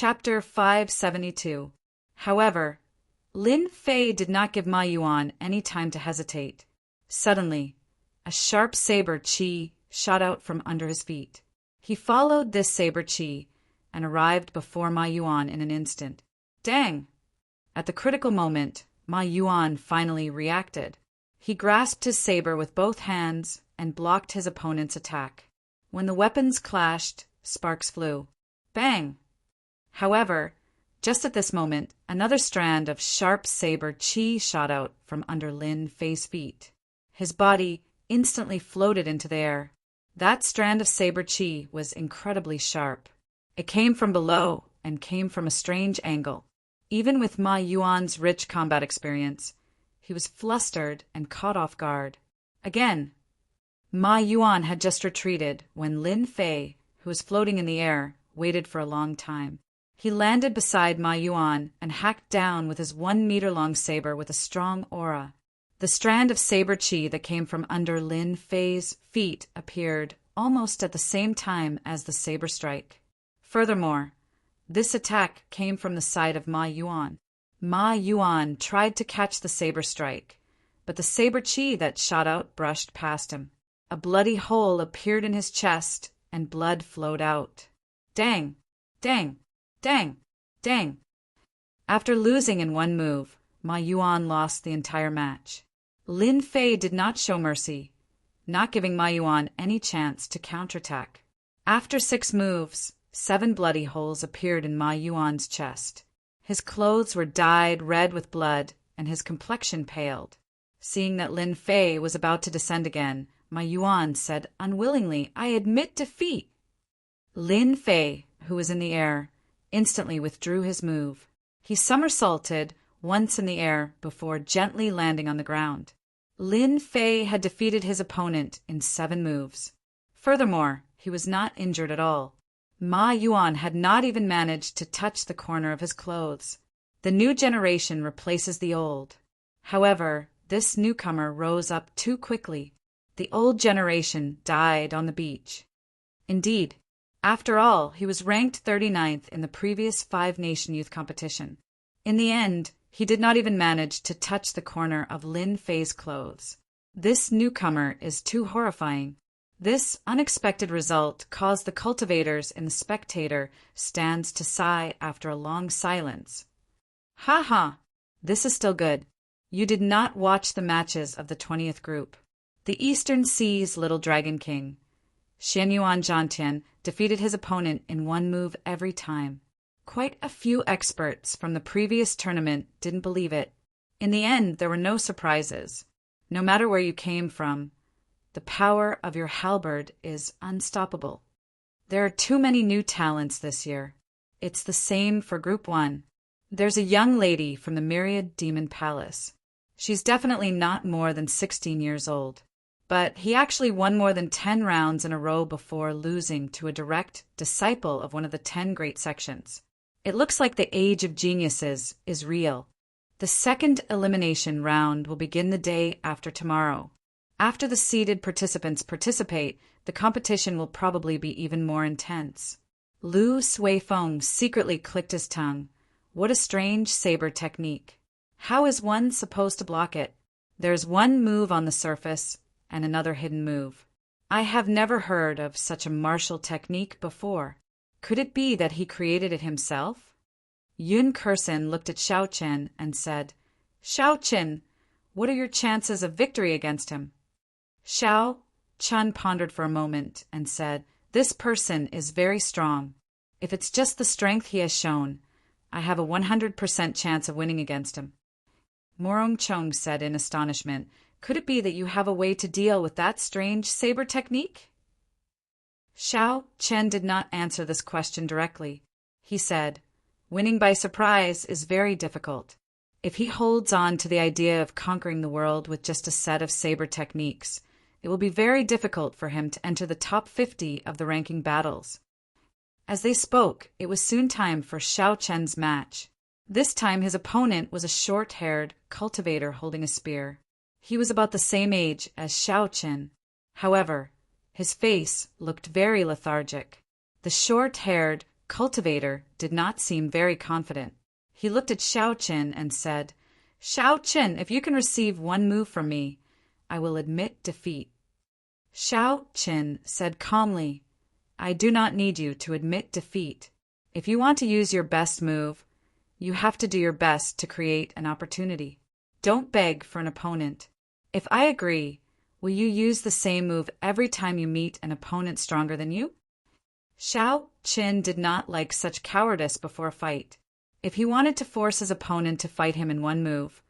Chapter 572. However, Lin Fei did not give Ma Yuan any time to hesitate. Suddenly, a sharp saber chi shot out from under his feet. He followed this saber chi and arrived before Ma Yuan in an instant. Dang! At the critical moment, Ma Yuan finally reacted. He grasped his saber with both hands and blocked his opponent's attack. When the weapons clashed, sparks flew. Bang! However, just at this moment, another strand of sharp saber chi shot out from under Lin Fei's feet. His body instantly floated into the air. That strand of saber chi was incredibly sharp. It came from below and came from a strange angle. Even with Ma Yuan's rich combat experience, he was flustered and caught off guard. Again, Ma Yuan had just retreated when Lin Fei, who was floating in the air, waited for a long time. He landed beside Ma Yuan and hacked down with his 1-meter-long saber with a strong aura. The strand of saber chi that came from under Lin Fei's feet appeared almost at the same time as the saber strike. Furthermore, this attack came from the side of Ma Yuan. Ma Yuan tried to catch the saber strike, but the saber chi that shot out brushed past him. A bloody hole appeared in his chest and blood flowed out. Dang! Dang! Dang! Dang! After losing in one move, Ma Yuan lost the entire match. Lin Fei did not show mercy, not giving Ma Yuan any chance to counterattack. After 6 moves, 7 bloody holes appeared in Ma Yuan's chest. His clothes were dyed red with blood, and his complexion paled. Seeing that Lin Fei was about to descend again, Ma Yuan said unwillingly, "I admit defeat." Lin Fei, who was in the air, instantly withdrew his move. He somersaulted once in the air before gently landing on the ground. Lin Fei had defeated his opponent in 7 moves. Furthermore, he was not injured at all. Ma Yuan had not even managed to touch the corner of his clothes. The new generation replaces the old. However, this newcomer rose up too quickly. The old generation died on the beach. Indeed, after all, he was ranked 39th in the previous 5-nation youth competition. In the end, he did not even manage to touch the corner of Lin Fei's clothes. This newcomer is too horrifying. This unexpected result caused the cultivators in the spectator stands to sigh after a long silence. Ha ha! This is still good. You did not watch the matches of the 20th group. The Eastern Sea's Little Dragon King, Xianyuan Zhantian, defeated his opponent in 1 move every time. Quite a few experts from the previous tournament didn't believe it. In the end, there were no surprises. No matter where you came from, the power of your halberd is unstoppable. There are too many new talents this year. It's the same for Group 1. There's a young lady from the Myriad Demon Palace. She's definitely not more than 16 years old. But he actually won more than 10 rounds in a row before losing to a direct disciple of one of the 10 great sections. It looks like the age of geniuses is real. The second elimination round will begin the day after tomorrow. After the seeded participants participate, the competition will probably be even more intense. Lu Suifeng secretly clicked his tongue. What a strange saber technique. How is one supposed to block it? There's one move on the surface and another hidden move. I have never heard of such a martial technique before. Could it be that he created it himself? Yun Kursen looked at Xiao Chen and said, "Xiao Chen, what are your chances of victory against him?" Xiao Chen pondered for a moment and said, "This person is very strong. If it's just the strength he has shown, I have a 100% chance of winning against him." Morong Chong said in astonishment, "Could it be that you have a way to deal with that strange saber technique?" Xiao Chen did not answer this question directly. He said, "Winning by surprise is very difficult. If he holds on to the idea of conquering the world with just a set of saber techniques, it will be very difficult for him to enter the top 50 of the ranking battles." As they spoke, it was soon time for Xiao Chen's match. This time his opponent was a short-haired cultivator holding a spear. He was about the same age as Xiao Chen. However, his face looked very lethargic. The short-haired cultivator did not seem very confident. He looked at Xiao Qin and said, "Xiao Qin, if you can receive one move from me, I will admit defeat." Xiao Qin said calmly, "I do not need you to admit defeat. If you want to use your best move, you have to do your best to create an opportunity. Don't beg for an opponent. If I agree, will you use the same move every time you meet an opponent stronger than you?" Xiao Qin did not like such cowardice before a fight. If he wanted to force his opponent to fight him in one move,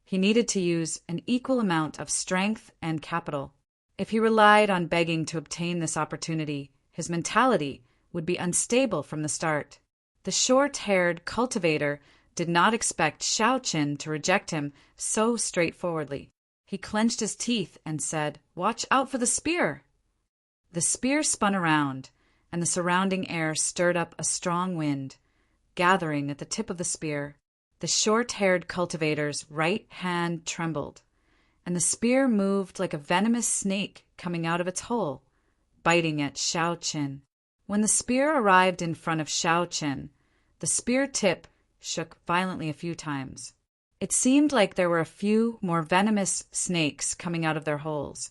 he needed to use an equal amount of strength and capital. If he relied on begging to obtain this opportunity, his mentality would be unstable from the start. The short-haired cultivator did not expect Xiao Qin to reject him so straightforwardly. He clenched his teeth and said, "Watch out for the spear!" The spear spun around, and the surrounding air stirred up a strong wind, gathering at the tip of the spear. The short-haired cultivator's right hand trembled, and the spear moved like a venomous snake coming out of its hole, biting at Xiao Qin. When the spear arrived in front of Xiao Qin, the spear tip shook violently a few times. It seemed like there were a few more venomous snakes coming out of their holes,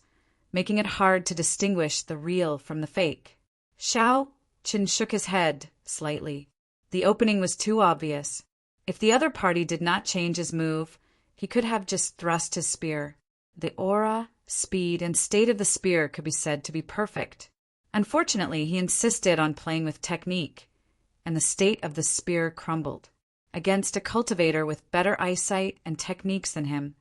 making it hard to distinguish the real from the fake. Xiao Qin shook his head slightly. The opening was too obvious. If the other party did not change his move, he could have just thrust his spear. The aura, speed, and state of the spear could be said to be perfect. Unfortunately, he insisted on playing with technique, and the state of the spear crumbled. Against a cultivator with better eyesight and techniques than him,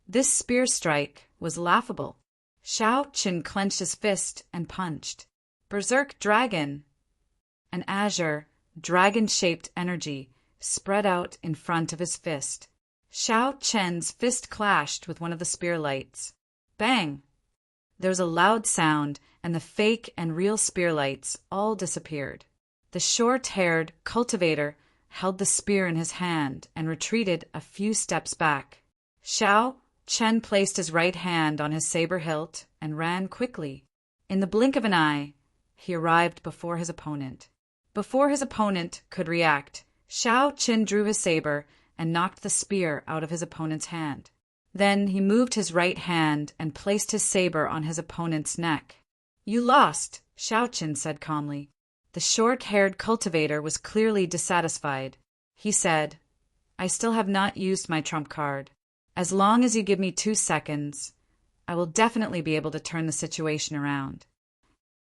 this spear strike was laughable. Xiao Qin clenched his fist and punched. Berserk Dragon! An azure, dragon-shaped energy spread out in front of his fist. Xiao Qin's fist clashed with one of the spear lights. Bang! There was a loud sound, and the fake and real spear lights all disappeared. The short-haired cultivator held the spear in his hand and retreated a few steps back. Xiao Qin placed his right hand on his saber hilt and ran quickly. In the blink of an eye, he arrived before his opponent. Before his opponent could react, Xiao Qin drew his saber and knocked the spear out of his opponent's hand. Then he moved his right hand and placed his saber on his opponent's neck. "You lost," Xiao Qin said calmly. The short-haired cultivator was clearly dissatisfied. He said, "I still have not used my trump card. As long as you give me 2 seconds, I will definitely be able to turn the situation around.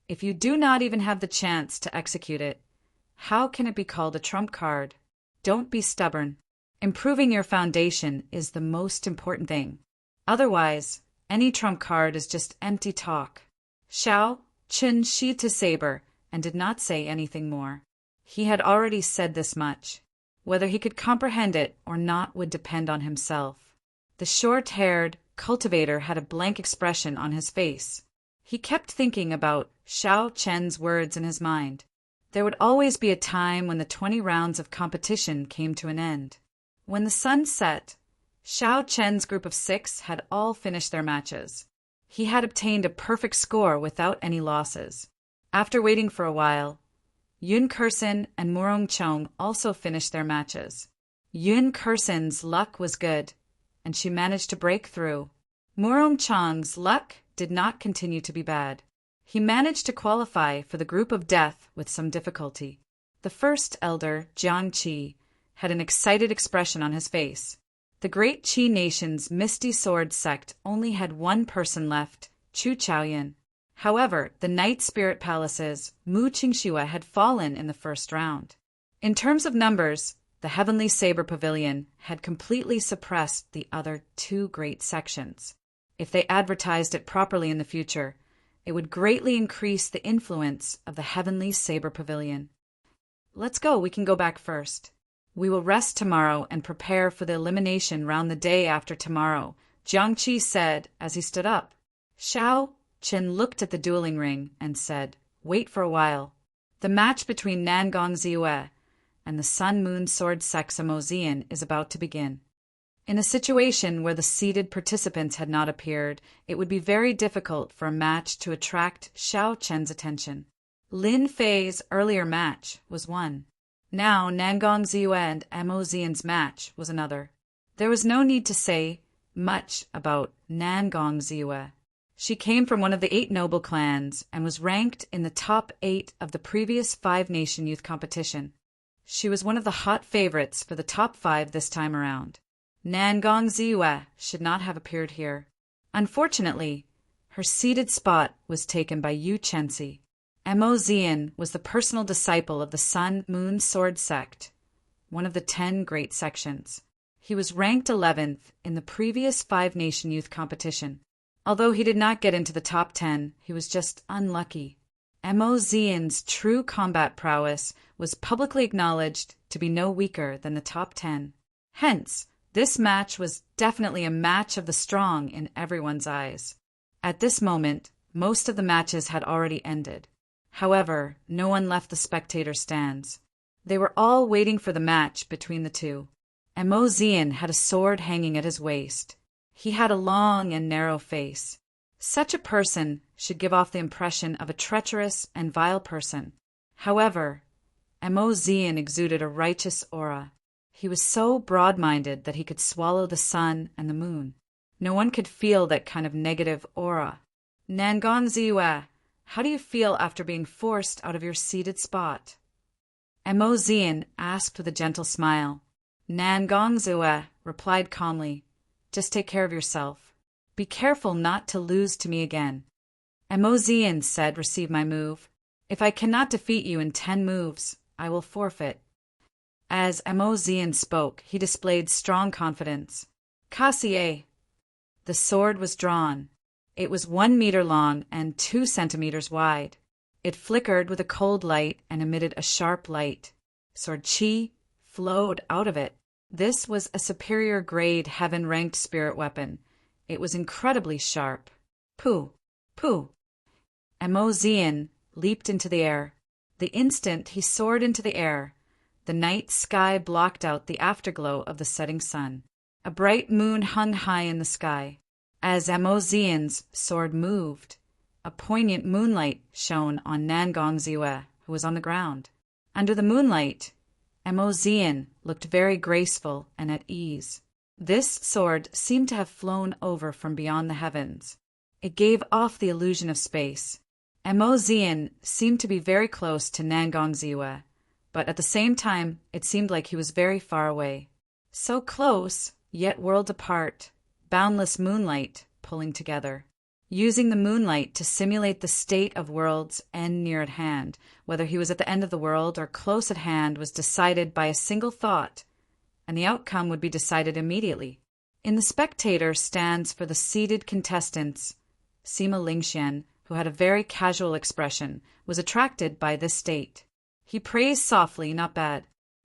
If you do not even have the chance to execute it, how can it be called a trump card? Don't be stubborn. Improving your foundation is the most important thing. Otherwise, any trump card is just empty talk." Xiao Qin sheathed his saber and did not say anything more. He had already said this much. Whether he could comprehend it or not would depend on himself. The short-haired cultivator had a blank expression on his face. He kept thinking about Xiao Qin's words in his mind. There would always be a time when the 20 rounds of competition came to an end. When the sun set, Xiao Qin's group of 6 had all finished their matches. He had obtained a perfect score without any losses. After waiting for a while, Yun Kursin and Murong Chong also finished their matches. Yun Kursin's luck was good, and she managed to break through. Murong Chong's luck did not continue to be bad. He managed to qualify for the group of death with some difficulty. The first elder, Jiang Qi, had an excited expression on his face. The great Qi nation's Misty Sword sect only had one person left, Chu Chaoyan. However, the Night Spirit Palace's Mu Qingxue had fallen in the first round. In terms of numbers, the Heavenly Saber Pavilion had completely suppressed the other 2 great sections. If they advertised it properly in the future, it would greatly increase the influence of the Heavenly Saber Pavilion. "Let's go, we can go back first. We will rest tomorrow and prepare for the elimination round the day after tomorrow," Jiang Qi said as he stood up. Xiao Qin looked at the dueling ring and said, "Wait for a while. The match between Nangong Ziyue and the Sun-Moon Sword Sect Samozian is about to begin." In a situation where the seated participants had not appeared, it would be very difficult for a match to attract Xiao Qin's attention. Lin Fei's earlier match was won. Now Nangong Ziyue and Mo Xian's match was another. There was no need to say much about Nangong Ziyue. She came from one of the 8 noble clans and was ranked in the top 8 of the previous 5-nation youth competition. She was one of the hot favorites for the top 5 this time around. Nangong Ziyue should not have appeared here. Unfortunately, her seated spot was taken by Yu Chenxi. Mo Xian was the personal disciple of the Sun-Moon Sword sect, one of the 10 great sections. He was ranked 11th in the previous 5-nation youth competition. Although he did not get into the top 10, he was just unlucky. Mo Xian's true combat prowess was publicly acknowledged to be no weaker than the top 10. Hence, this match was definitely a match of the strong in everyone's eyes. At this moment, most of the matches had already ended. However, no one left the spectator stands. They were all waiting for the match between the two. Mo Xian had a sword hanging at his waist. He had a long and narrow face. Such a person should give off the impression of a treacherous and vile person. However, Mo Xian exuded a righteous aura. He was so broad-minded that he could swallow the sun and the moon. No one could feel that kind of negative aura. Nangong Ziyue, how do you feel after being forced out of your seated spot? Mo Xian asked with a gentle smile. Nangong Ziyue replied calmly, just take care of yourself. Be careful not to lose to me again. Mo Xian said, receive my move. If I cannot defeat you in 10 moves, I will forfeit. As Mo Xian spoke, he displayed strong confidence. Kassier. The sword was drawn. It was 1 meter long and 2 centimeters wide. It flickered with a cold light and emitted a sharp light. Sword qi flowed out of it. This was a superior grade heaven-ranked spirit weapon. It was incredibly sharp. Pooh! Pooh! Mo Xian leaped into the air. The instant he soared into the air, the night sky blocked out the afterglow of the setting sun. A bright moon hung high in the sky. As Mo Xian's sword moved, a poignant moonlight shone on Nangong Ziyue, who was on the ground. Under the moonlight, Mo Xian looked very graceful and at ease. This sword seemed to have flown over from beyond the heavens. It gave off the illusion of space. Mo Xian seemed to be very close to Nangong Ziyue, but at the same time it seemed like he was very far away. So close, yet worlds apart, boundless moonlight pulling together. Using the moonlight to simulate the state of worlds end near at hand, whether he was at the end of the world or close at hand was decided by a single thought, and the outcome would be decided immediately. In the spectator stands for the seated contestants. Sima Lingxian, who had a very casual expression, was attracted by this state. He praised softly, not bad.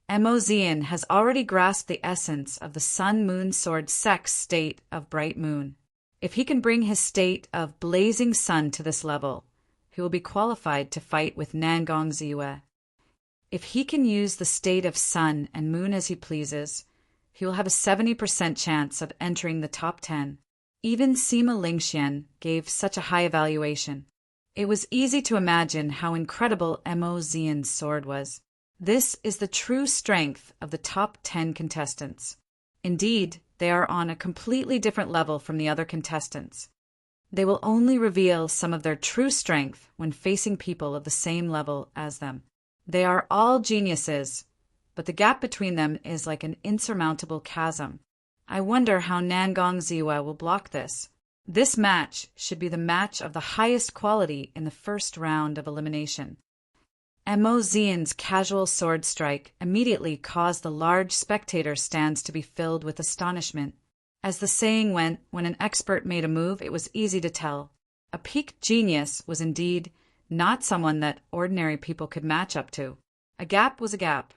Mo Xian has already grasped the essence of the Sun-Moon Sword sex state of bright moon. If he can bring his state of blazing sun to this level, he will be qualified to fight with Nangong Ziyue. If he can use the state of sun and moon as he pleases, he will have a 70% chance of entering the top 10. Even Sima Lingxian gave such a high evaluation. It was easy to imagine how incredible Mo Xian's sword was. This is the true strength of the top 10 contestants. Indeed, they are on a completely different level from the other contestants. They will only reveal some of their true strength when facing people of the same level as them. They are all geniuses, but the gap between them is like an insurmountable chasm. I wonder how Nangong Ziyue will block this. This match should be the match of the highest quality in the first round of elimination. Mo Xian's casual sword strike immediately caused the large spectator stands to be filled with astonishment. As the saying went, when an expert made a move, it was easy to tell. A peak genius was indeed not someone that ordinary people could match up to. A gap was a gap.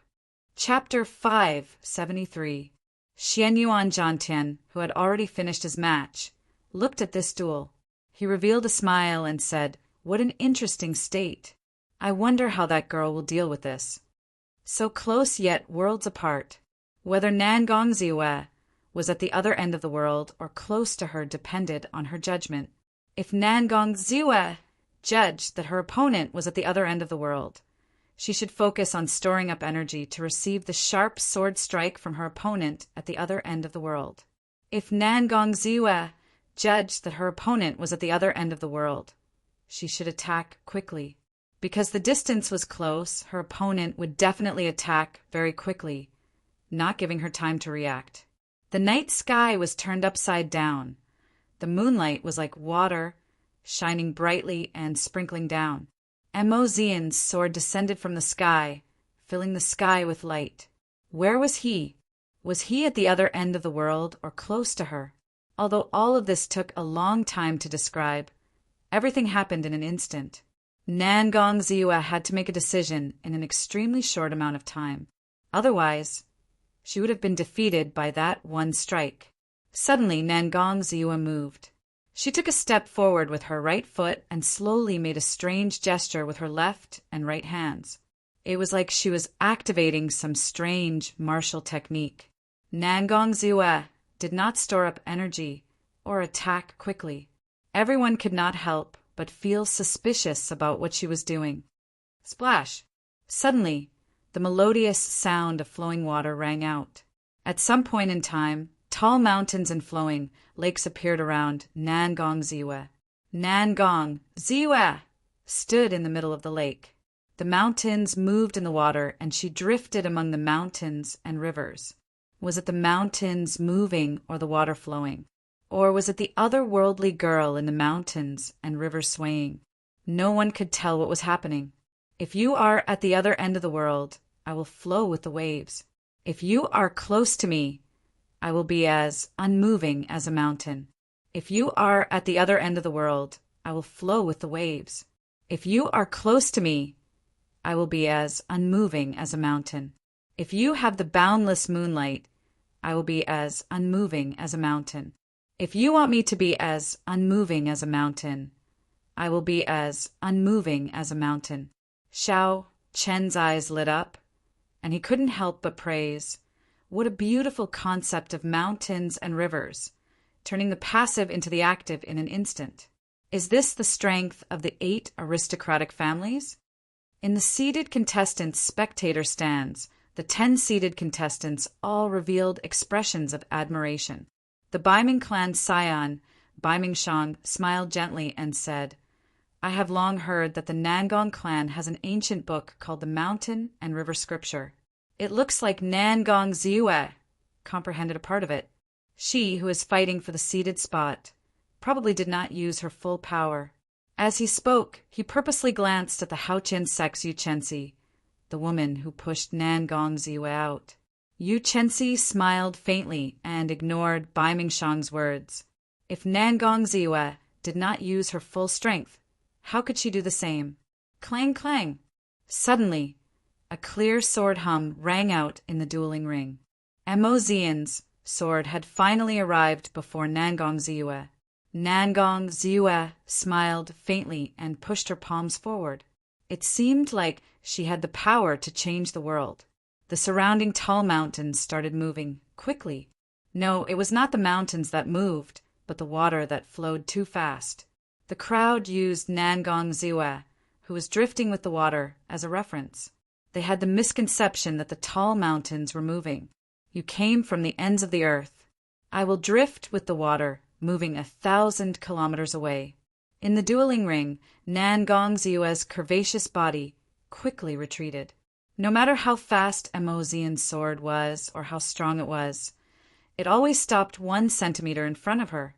Chapter 573. Xianyuan Zhantian, who had already finished his match, looked at this duel. He revealed a smile and said, "What an interesting state. I wonder how that girl will deal with this." So close yet worlds apart. Whether Nangong Ziyue was at the other end of the world or close to her depended on her judgment. If Nangong Ziyue judged that her opponent was at the other end of the world, She should focus on storing up energy to receive the sharp sword strike from her opponent at the other end of the world. If Nangong Ziwe judged that her opponent was at the other end of the world, she should attack quickly. Because the distance was close, her opponent would definitely attack very quickly, not giving her time to react. The night sky was turned upside down. The moonlight was like water, shining brightly and sprinkling down. Emozian's sword descended from the sky, filling the sky with light. Where was he? Was he at the other end of the world or close to her? Although all of this took a long time to describe, everything happened in an instant. Nangong Ziwe had to make a decision in an extremely short amount of time. Otherwise, she would have been defeated by that one strike. Suddenly, Nangong Ziwe moved. She took a step forward with her right foot and slowly made a strange gesture with her left and right hands. It was like she was activating some strange martial technique. Nangong Ziwe did not store up energy or attack quickly. Everyone could not help but feel suspicious about what she was doing. Splash! Suddenly, the melodious sound of flowing water rang out. At some point in time, tall mountains and flowing lakes appeared around Nangong Ziwe. Nangong Ziwe stood in the middle of the lake. The mountains moved in the water, and she drifted among the mountains and rivers. Was it the mountains moving or the water flowing? Or was it the otherworldly girl in the mountains and rivers swaying? No one could tell what was happening. If you are at the other end of the world, I will flow with the waves. If you are close to me, I will be as unmoving as a mountain. If you are at the other end of the world, I will flow with the waves. If you are close to me, I will be as unmoving as a mountain. If you have the boundless moonlight, I will be as unmoving as a mountain. If you want me to be as unmoving as a mountain, I will be as unmoving as a mountain. Xiao Chen's eyes lit up, and he couldn't help but praise. What a beautiful concept of mountains and rivers, turning the passive into the active in an instant. Is this the strength of the 8 aristocratic families? In the seated contestants' spectator stands, the 10 seated contestants all revealed expressions of admiration. The Baiming clan scion, Baiming Shang, smiled gently and said, I have long heard that the Nangong clan has an ancient book called the Mountain and River Scripture. It looks like Nangong Ziwe comprehended a part of it. She, who is fighting for the seated spot, probably did not use her full power. As he spoke, he purposely glanced at the Haochen Sex Yu Chensi, the woman who pushed Nangong Ziwe out. Yu Chensi smiled faintly and ignored Baiming Shang's words. If Nangong Ziwe did not use her full strength, how could she do the same? Clang, clang! Suddenly, a clear sword hum rang out in the dueling ring. Emozian's sword had finally arrived before Nangong Ziwe. Nangong Ziwe smiled faintly and pushed her palms forward. It seemed like she had the power to change the world. The surrounding tall mountains started moving quickly. No, it was not the mountains that moved, but the water that flowed too fast. The crowd used Nangong Ziwe, who was drifting with the water, as a reference. They had the misconception that the tall mountains were moving. You came from the ends of the earth. I will drift with the water, moving 1,000 kilometers away. In the dueling ring, Nangong Ziwe's curvaceous body quickly retreated. No matter how fast Emozian's sword was or how strong it was, it always stopped 1 centimeter in front of her,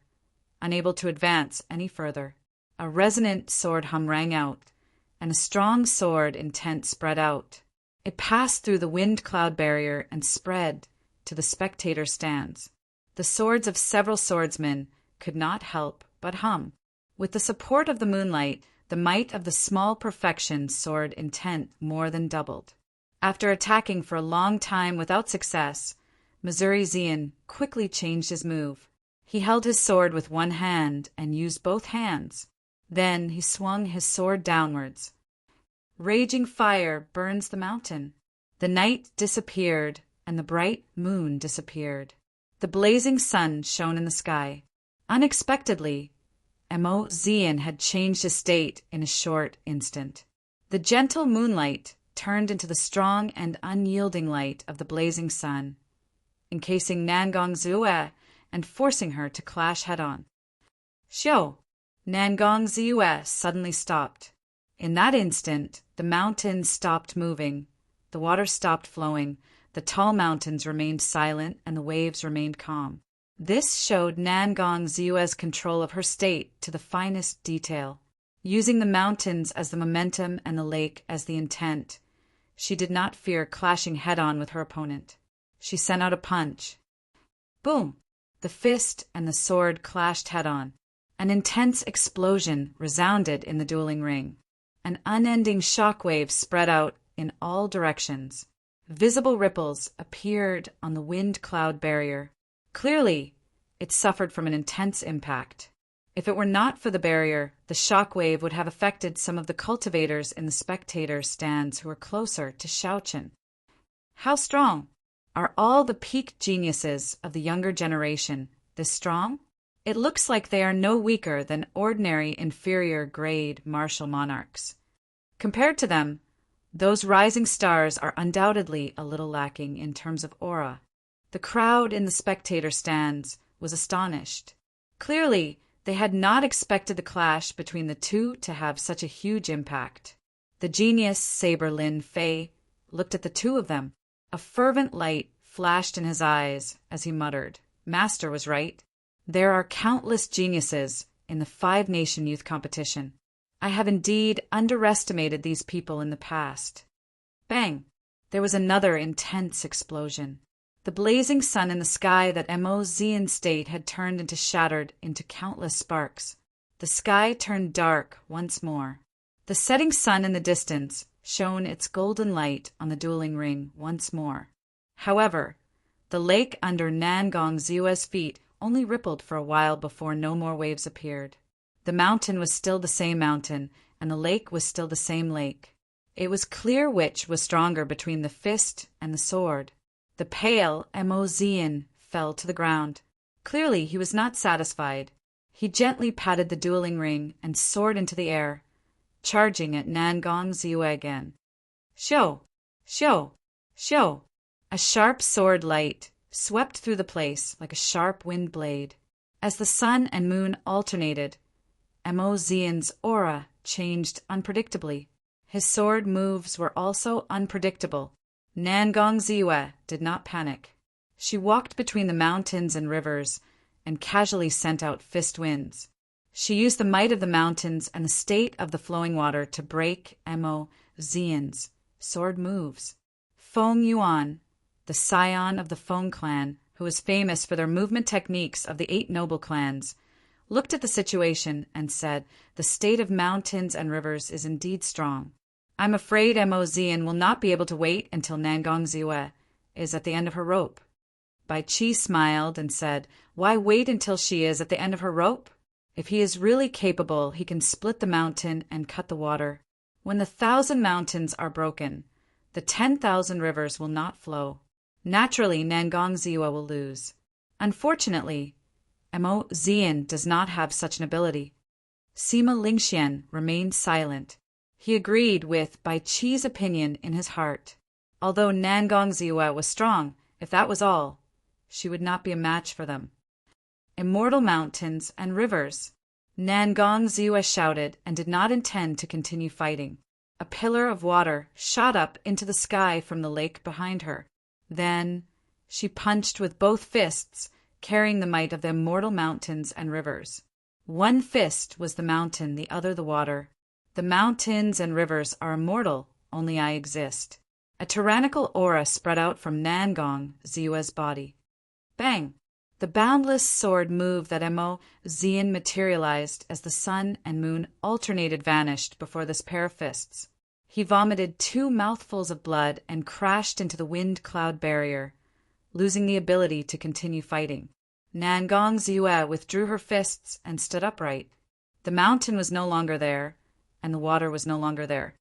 unable to advance any further. A resonant sword hum rang out, and a strong sword intent spread out. It passed through the wind cloud barrier and spread to the spectator stands. The swords of several swordsmen could not help but hum. With the support of the moonlight, the might of the small perfection sword intent more than doubled. After attacking for a long time without success, Missouri Zian quickly changed his move. He held his sword with one hand and used both hands. Then he swung his sword downwards. Raging fire burns the mountain. The night disappeared, and the bright moon disappeared. The blazing sun shone in the sky. Unexpectedly, Emozian had changed his state in a short instant. The gentle moonlight turned into the strong and unyielding light of the blazing sun, encasing Nangong Ziyue and forcing her to clash head-on. Xiu! Nangong Ziyue suddenly stopped. In that instant, the mountains stopped moving, the water stopped flowing, the tall mountains remained silent, and the waves remained calm. This showed Nangong Ziyue's control of her state to the finest detail. Using the mountains as the momentum and the lake as the intent, she did not fear clashing head-on with her opponent. She sent out a punch. Boom! The fist and the sword clashed head-on. An intense explosion resounded in the dueling ring. An unending shockwave spread out in all directions. Visible ripples appeared on the wind-cloud barrier. Clearly, it suffered from an intense impact. If it were not for the barrier, the shockwave would have affected some of the cultivators in the spectator stands who were closer to Shaochen. How strong? Are all the peak geniuses of the younger generation this strong? It looks like they are no weaker than ordinary inferior-grade martial monarchs. Compared to them, those rising stars are undoubtedly a little lacking in terms of aura. The crowd in the spectator stands was astonished. Clearly, they had not expected the clash between the two to have such a huge impact. The genius saber Lin Fei looked at the two of them. A fervent light flashed in his eyes as he muttered, "Master was right. There are countless geniuses in the Five-Nation Youth Competition. I have indeed underestimated these people in the past." Bang! There was another intense explosion. The blazing sun in the sky that Emozian state had turned shattered into countless sparks. The sky turned dark once more. The setting sun in the distance shone its golden light on the dueling ring once more. However, the lake under Nangong Ziyue's feet only rippled for a while before no more waves appeared. The mountain was still the same mountain, and the lake was still the same lake. It was clear which was stronger between the fist and the sword. The pale Emozian fell to the ground. Clearly he was not satisfied. He gently patted the dueling ring and soared into the air, charging at Nangong Ziyue again. Xiu! Xiu! Xiu! A sharp sword light swept through the place like a sharp wind blade. As the sun and moon alternated, Emozian's aura changed unpredictably. His sword moves were also unpredictable. Nangong Ziyue did not panic. She walked between the mountains and rivers and casually sent out fist winds. She used the might of the mountains and the state of the flowing water to break Emozian's sword moves. Feng Yuan, the scion of the Feng clan, who was famous for their movement techniques of the 8 noble clans, looked at the situation and said, "The state of mountains and rivers is indeed strong. I'm afraid Emozian will not be able to wait until Nangong Ziyue is at the end of her rope." Bai Qi smiled and said, "Why wait until she is at the end of her rope? If he is really capable, he can split the mountain and cut the water. When the 1,000 mountains are broken, the 10,000 rivers will not flow. Naturally, Nangong Ziyue will lose. Unfortunately, Emozian does not have such an ability." Sima Lingxian remained silent. He agreed with Bai Qi's opinion in his heart. Although Nangong Ziyue was strong, if that was all, she would not be a match for them. Immortal mountains and rivers. Nangong Ziyue shouted and did not intend to continue fighting. A pillar of water shot up into the sky from the lake behind her. Then she punched with both fists, carrying the might of the immortal mountains and rivers. One fist was the mountain, the other the water. The mountains and rivers are immortal, only I exist. A tyrannical aura spread out from Nangong Ziyue's body. Bang! The boundless sword move that Emozian materialized as the sun and moon alternated vanished before this pair of fists. He vomited 2 mouthfuls of blood and crashed into the wind-cloud barrier, losing the ability to continue fighting. Nangong Ziyue withdrew her fists and stood upright. The mountain was no longer there, and the water was no longer there.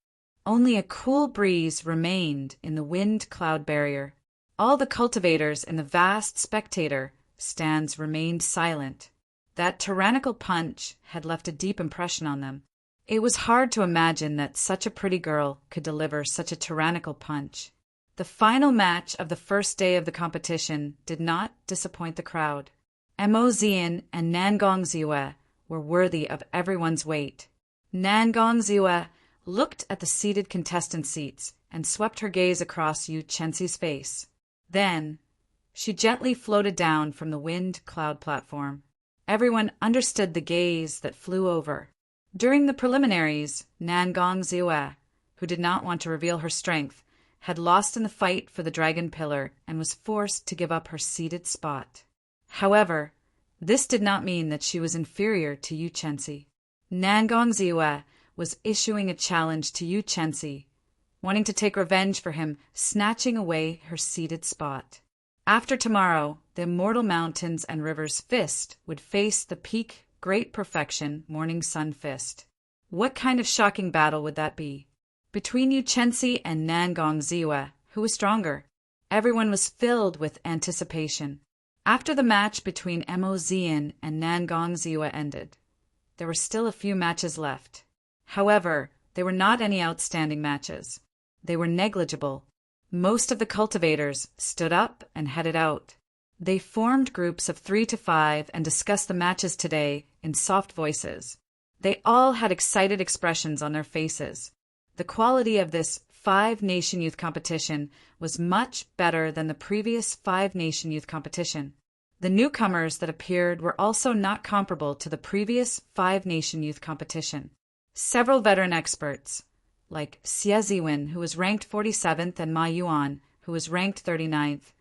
Only a cool breeze remained in the wind-cloud barrier. All the cultivators in the vast spectator stands remained silent. That tyrannical punch had left a deep impression on them. It was hard to imagine that such a pretty girl could deliver such a tyrannical punch. The final match of the first day of the competition did not disappoint the crowd. Mo Zien and Nangong Ziwe were worthy of everyone's weight. Nangong Ziwe looked at the seated contestant seats and swept her gaze across Yu Chenxi's face. Then, she gently floated down from the wind cloud platform. Everyone understood the gaze that flew over. During the preliminaries, Nangong Ziwe, who did not want to reveal her strength, had lost in the fight for the dragon pillar and was forced to give up her seated spot. However, this did not mean that she was inferior to Yu Chenxi. Nangong Ziwe was issuing a challenge to Yu Chenxi, wanting to take revenge for him snatching away her seated spot. After tomorrow, the Immortal Mountains and Rivers Fist would face the peak Great Perfection Morning Sun Fist. What kind of shocking battle would that be? Between Yu Chenxi and Nangong Ziwe, who was stronger? Everyone was filled with anticipation. After the match between Mo Zien and Nangong Ziwe ended, there were still a few matches left. However, they were not any outstanding matches. They were negligible. Most of the cultivators stood up and headed out. They formed groups of 3 to 5 and discussed the matches today in soft voices. They all had excited expressions on their faces. The quality of this 5-nation youth competition was much better than the previous 5-nation youth competition. The newcomers that appeared were also not comparable to the previous 5-nation youth competition. Several veteran experts, like Xie Ziwen, who was ranked 47th, and Ma Yuan, who was ranked 39th,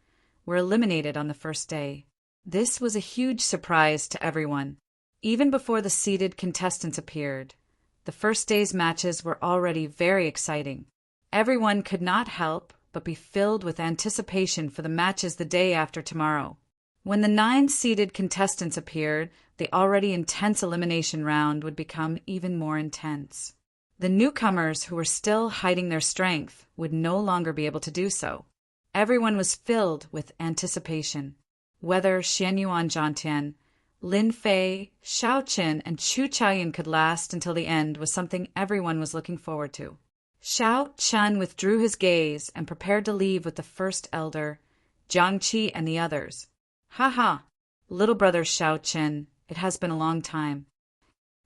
were eliminated on the first day. This was a huge surprise to everyone. Even before the seeded contestants appeared, the first day's matches were already very exciting. Everyone could not help but be filled with anticipation for the matches the day after tomorrow. When the 9 seeded contestants appeared, the already intense elimination round would become even more intense. The newcomers who were still hiding their strength would no longer be able to do so. Everyone was filled with anticipation. Whether Xian Yuan Zhantian, Lin Fei, Shao Qin, and Chu Chaoyan could last until the end was something everyone was looking forward to. Shao Chen withdrew his gaze and prepared to leave with the first elder, Jiang Qi, and the others. "Ha ha, little brother Shao Qin, it has been a long time."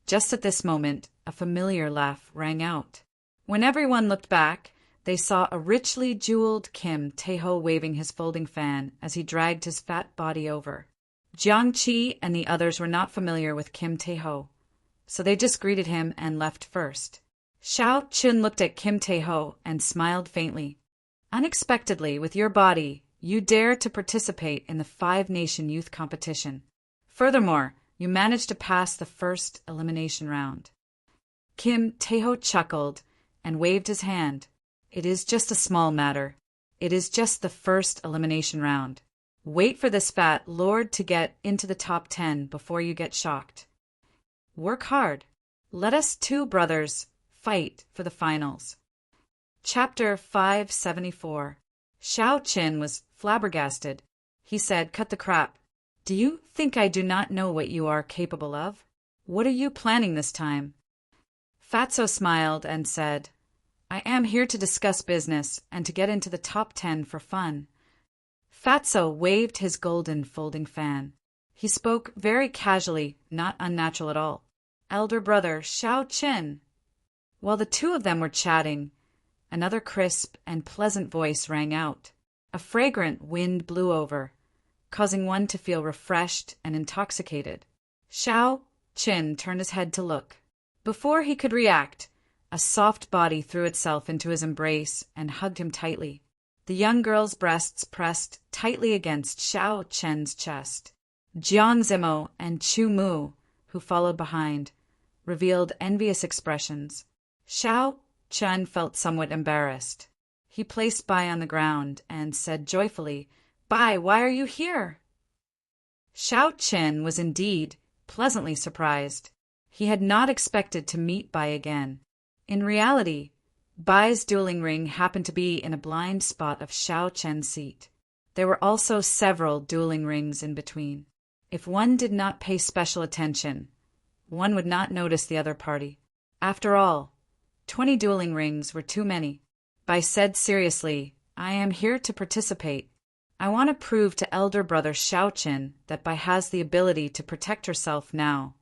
Just at this moment, a familiar laugh rang out. When everyone looked back, they saw a richly jeweled Kim Taeho waving his folding fan as he dragged his fat body over. Jiang Qi and the others were not familiar with Kim Taeho, so they just greeted him and left first. Shao Qin looked at Kim Taeho and smiled faintly. "Unexpectedly, with your body, you dare to participate in the 5-nation youth competition. Furthermore, you managed to pass the first elimination round." Kim Taeho chuckled and waved his hand. "It is just a small matter. It is just the first elimination round. Wait for this fat lord to get into the top 10 before you get shocked. Work hard. Let us 2 brothers fight for the finals." Chapter 574. Shao Qin was flabbergasted. He said, "Cut the crap. Do you think I do not know what you are capable of? What are you planning this time?" Fatso smiled and said, "I am here to discuss business and to get into the top 10 for fun." Fatso waved his golden folding fan. He spoke very casually, not unnatural at all. "Elder brother Shao Qin." While the 2 of them were chatting, another crisp and pleasant voice rang out. A fragrant wind blew over, causing one to feel refreshed and intoxicated. Shao Qin turned his head to look. Before he could react, a soft body threw itself into his embrace and hugged him tightly. The young girl's breasts pressed tightly against Shao Qin's chest. Jiang Zimo and Chu Mu, who followed behind, revealed envious expressions. Shao Qin felt somewhat embarrassed. He placed Bai on the ground and said joyfully, "Bai, why are you here?" Shao Qin was indeed pleasantly surprised. He had not expected to meet Bai again. In reality, Bai's dueling ring happened to be in a blind spot of Shao Qin's seat. There were also several dueling rings in between. If one did not pay special attention, one would not notice the other party. After all, 20 dueling rings were too many. Bai said seriously, I am here to participate. I want to prove to elder brother Xiaoqin that Bai has the ability to protect herself now.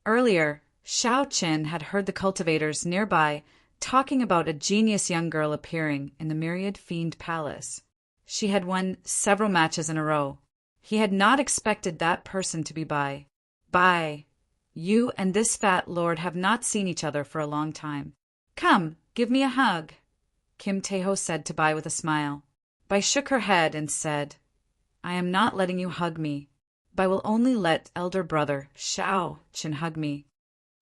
Earlier, Xiaoqin had heard the cultivators nearby talking about a genius young girl appearing in the Myriad Fiend Palace. She had won several matches in a row. He had not expected that person to be Bai. Bai, you and this fat lord have not seen each other for a long time. Come, give me a hug, Kim Taeho said to Bai with a smile. Bai shook her head and said, I am not letting you hug me. Bai will only let elder brother Xiaoqin hug me.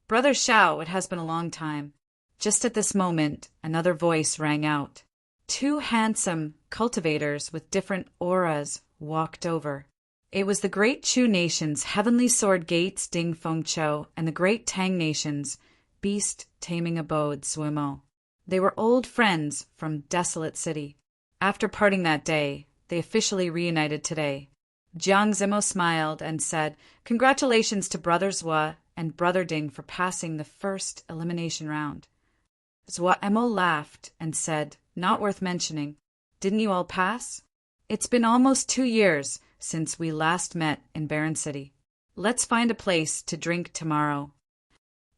Brother Xiao, it has been a long time. Just at this moment, another voice rang out. Two handsome cultivators with different auras walked over. It was the Great Chu Nation's Heavenly Sword Gates Ding Feng Chou and the Great Tang Nation's Beast Taming Abode Suimo. They were old friends from Desolate City. After parting that day, they officially reunited today. Jiang Zimo smiled and said, Congratulations to Brother Zhua and Brother Ding for passing the first elimination round. Zhua Emo laughed and said, Not worth mentioning. Didn't you all pass? It's been almost 2 years since we last met in Barren City. Let's find a place to drink tomorrow.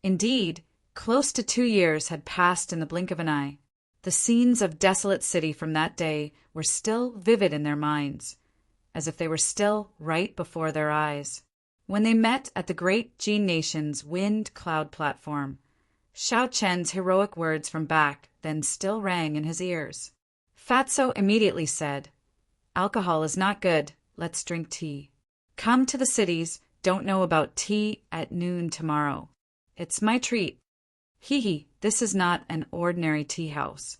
Indeed, close to 2 years had passed in the blink of an eye. The scenes of Desolate City from that day were still vivid in their minds, as if they were still right before their eyes. When they met at the Great Gene Nation's Wind Cloud platform, Xiao Chen's heroic words from back then still rang in his ears. Fatso immediately said, Alcohol is not good, let's drink tea. Come to the cities, don't know about tea at noon tomorrow. It's my treat. Hee, this is not an ordinary tea house.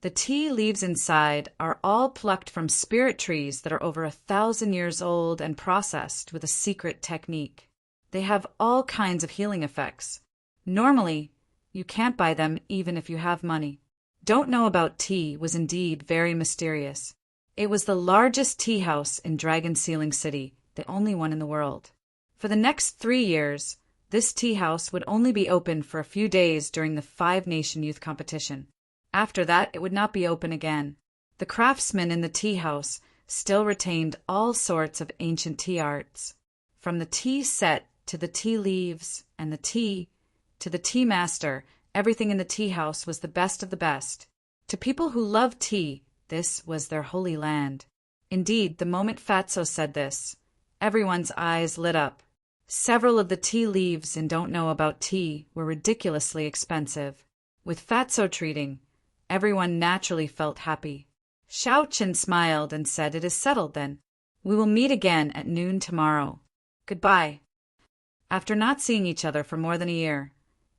The tea leaves inside are all plucked from spirit trees that are over 1,000 years old and processed with a secret technique. They have all kinds of healing effects. Normally, you can't buy them even if you have money. Don't Know About Tea was indeed very mysterious. It was the largest tea house in Dragon Sealing City, the only one in the world. For the next 3 years, this tea house would only be open for a few days during the 5-nation youth competition. After that, it would not be open again. The craftsmen in the tea house still retained all sorts of ancient tea arts. From the tea set to the tea leaves and the tea to the tea master, everything in the tea house was the best of the best. To people who loved tea, this was their holy land. Indeed, the moment Fatso said this, everyone's eyes lit up. Several of the tea leaves in Don't Know About Tea were ridiculously expensive. With Fatso treating, everyone naturally felt happy. Xiaoqin smiled and said, It is settled then. We will meet again at noon tomorrow. Goodbye. After not seeing each other for more than a year,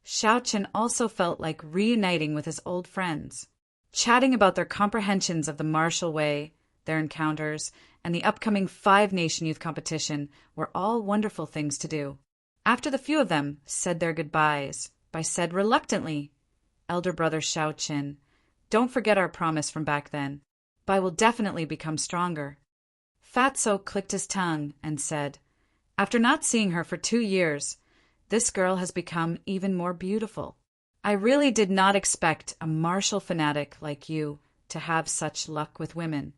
Xiaoqin also felt like reuniting with his old friends. Chatting about their comprehensions of the martial way, their encounters, and the upcoming 5-nation youth competition were all wonderful things to do. After the few of them said their goodbyes, Bai said reluctantly, Elder brother Xiaoqin, don't forget our promise from back then. Bai will definitely become stronger. Fatso clicked his tongue and said, After not seeing her for 2 years, this girl has become even more beautiful. I really did not expect a martial fanatic like you to have such luck with women.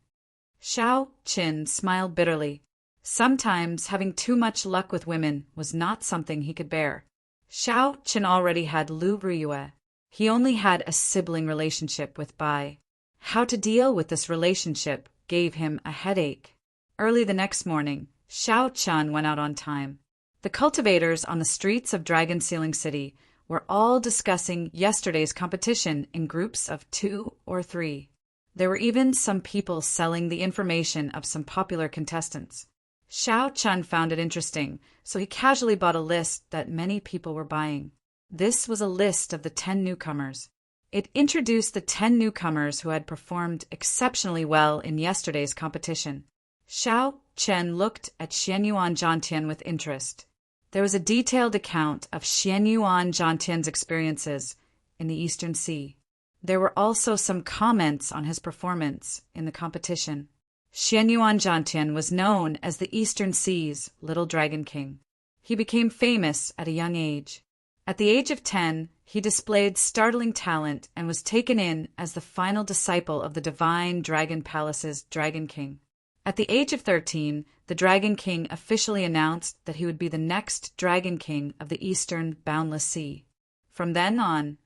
Xiaoqin smiled bitterly. Sometimes having too much luck with women was not something he could bear. Xiaoqin already had Lu Riyue. He only had a sibling relationship with Bai. How to deal with this relationship gave him a headache. Early the next morning, Xiaoqin went out on time. The cultivators on the streets of Dragon Sealing City were all discussing yesterday's competition in groups of 2 or 3. There were even some people selling the information of some popular contestants. Xiaoqin found it interesting, so he casually bought a list that many people were buying. This was a list of the 10 newcomers. It introduced the 10 newcomers who had performed exceptionally well in yesterday's competition. Xiaoqin looked at Xianyuan Zhantian with interest. There was a detailed account of Xianyuan Zhantian's experiences in the Eastern Sea. There were also some comments on his performance in the competition. Xianyuan Zhantian was known as the Eastern Sea's Little Dragon King. He became famous at a young age. At the age of 10, He displayed startling talent and was taken in as the final disciple of the divine Dragon Palace's Dragon King. At the age of 13, the Dragon King officially announced that he would be the next Dragon King of the Eastern Boundless Sea. From then on,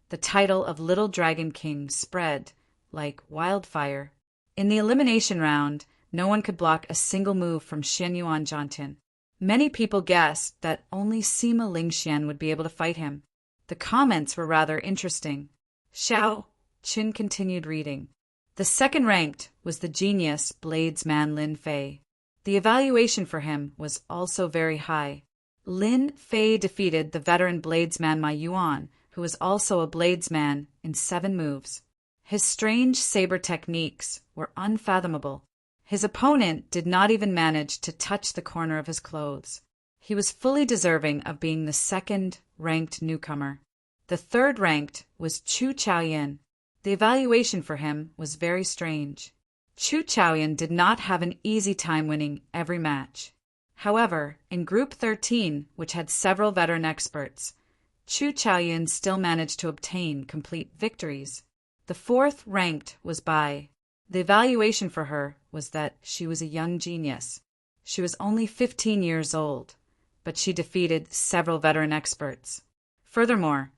the title of Little Dragon King spread like wildfire. In the elimination round, no one could block a single move from Xianyuan Jiantian. Many people guessed that only Sima Lingxian would be able to fight him. The comments were rather interesting. Xiao Qin continued reading. The second ranked was the genius bladesman Lin Fei. The evaluation for him was also very high. Lin Fei defeated the veteran bladesman Ma Yuan, who was also a bladesman, in 7 moves. His strange saber techniques were unfathomable. His opponent did not even manage to touch the corner of his clothes. He was fully deserving of being the second-ranked newcomer. The third-ranked was Chu Chaoyan. The evaluation for him was very strange. Chu Chaoyan did not have an easy time winning every match. However, in Group 13, which had several veteran experts, Chu Chaoyan still managed to obtain complete victories. The fourth-ranked was Bai. The evaluation for her was that she was a young genius. She was only 15 years old, but she defeated several veteran experts. Furthermore,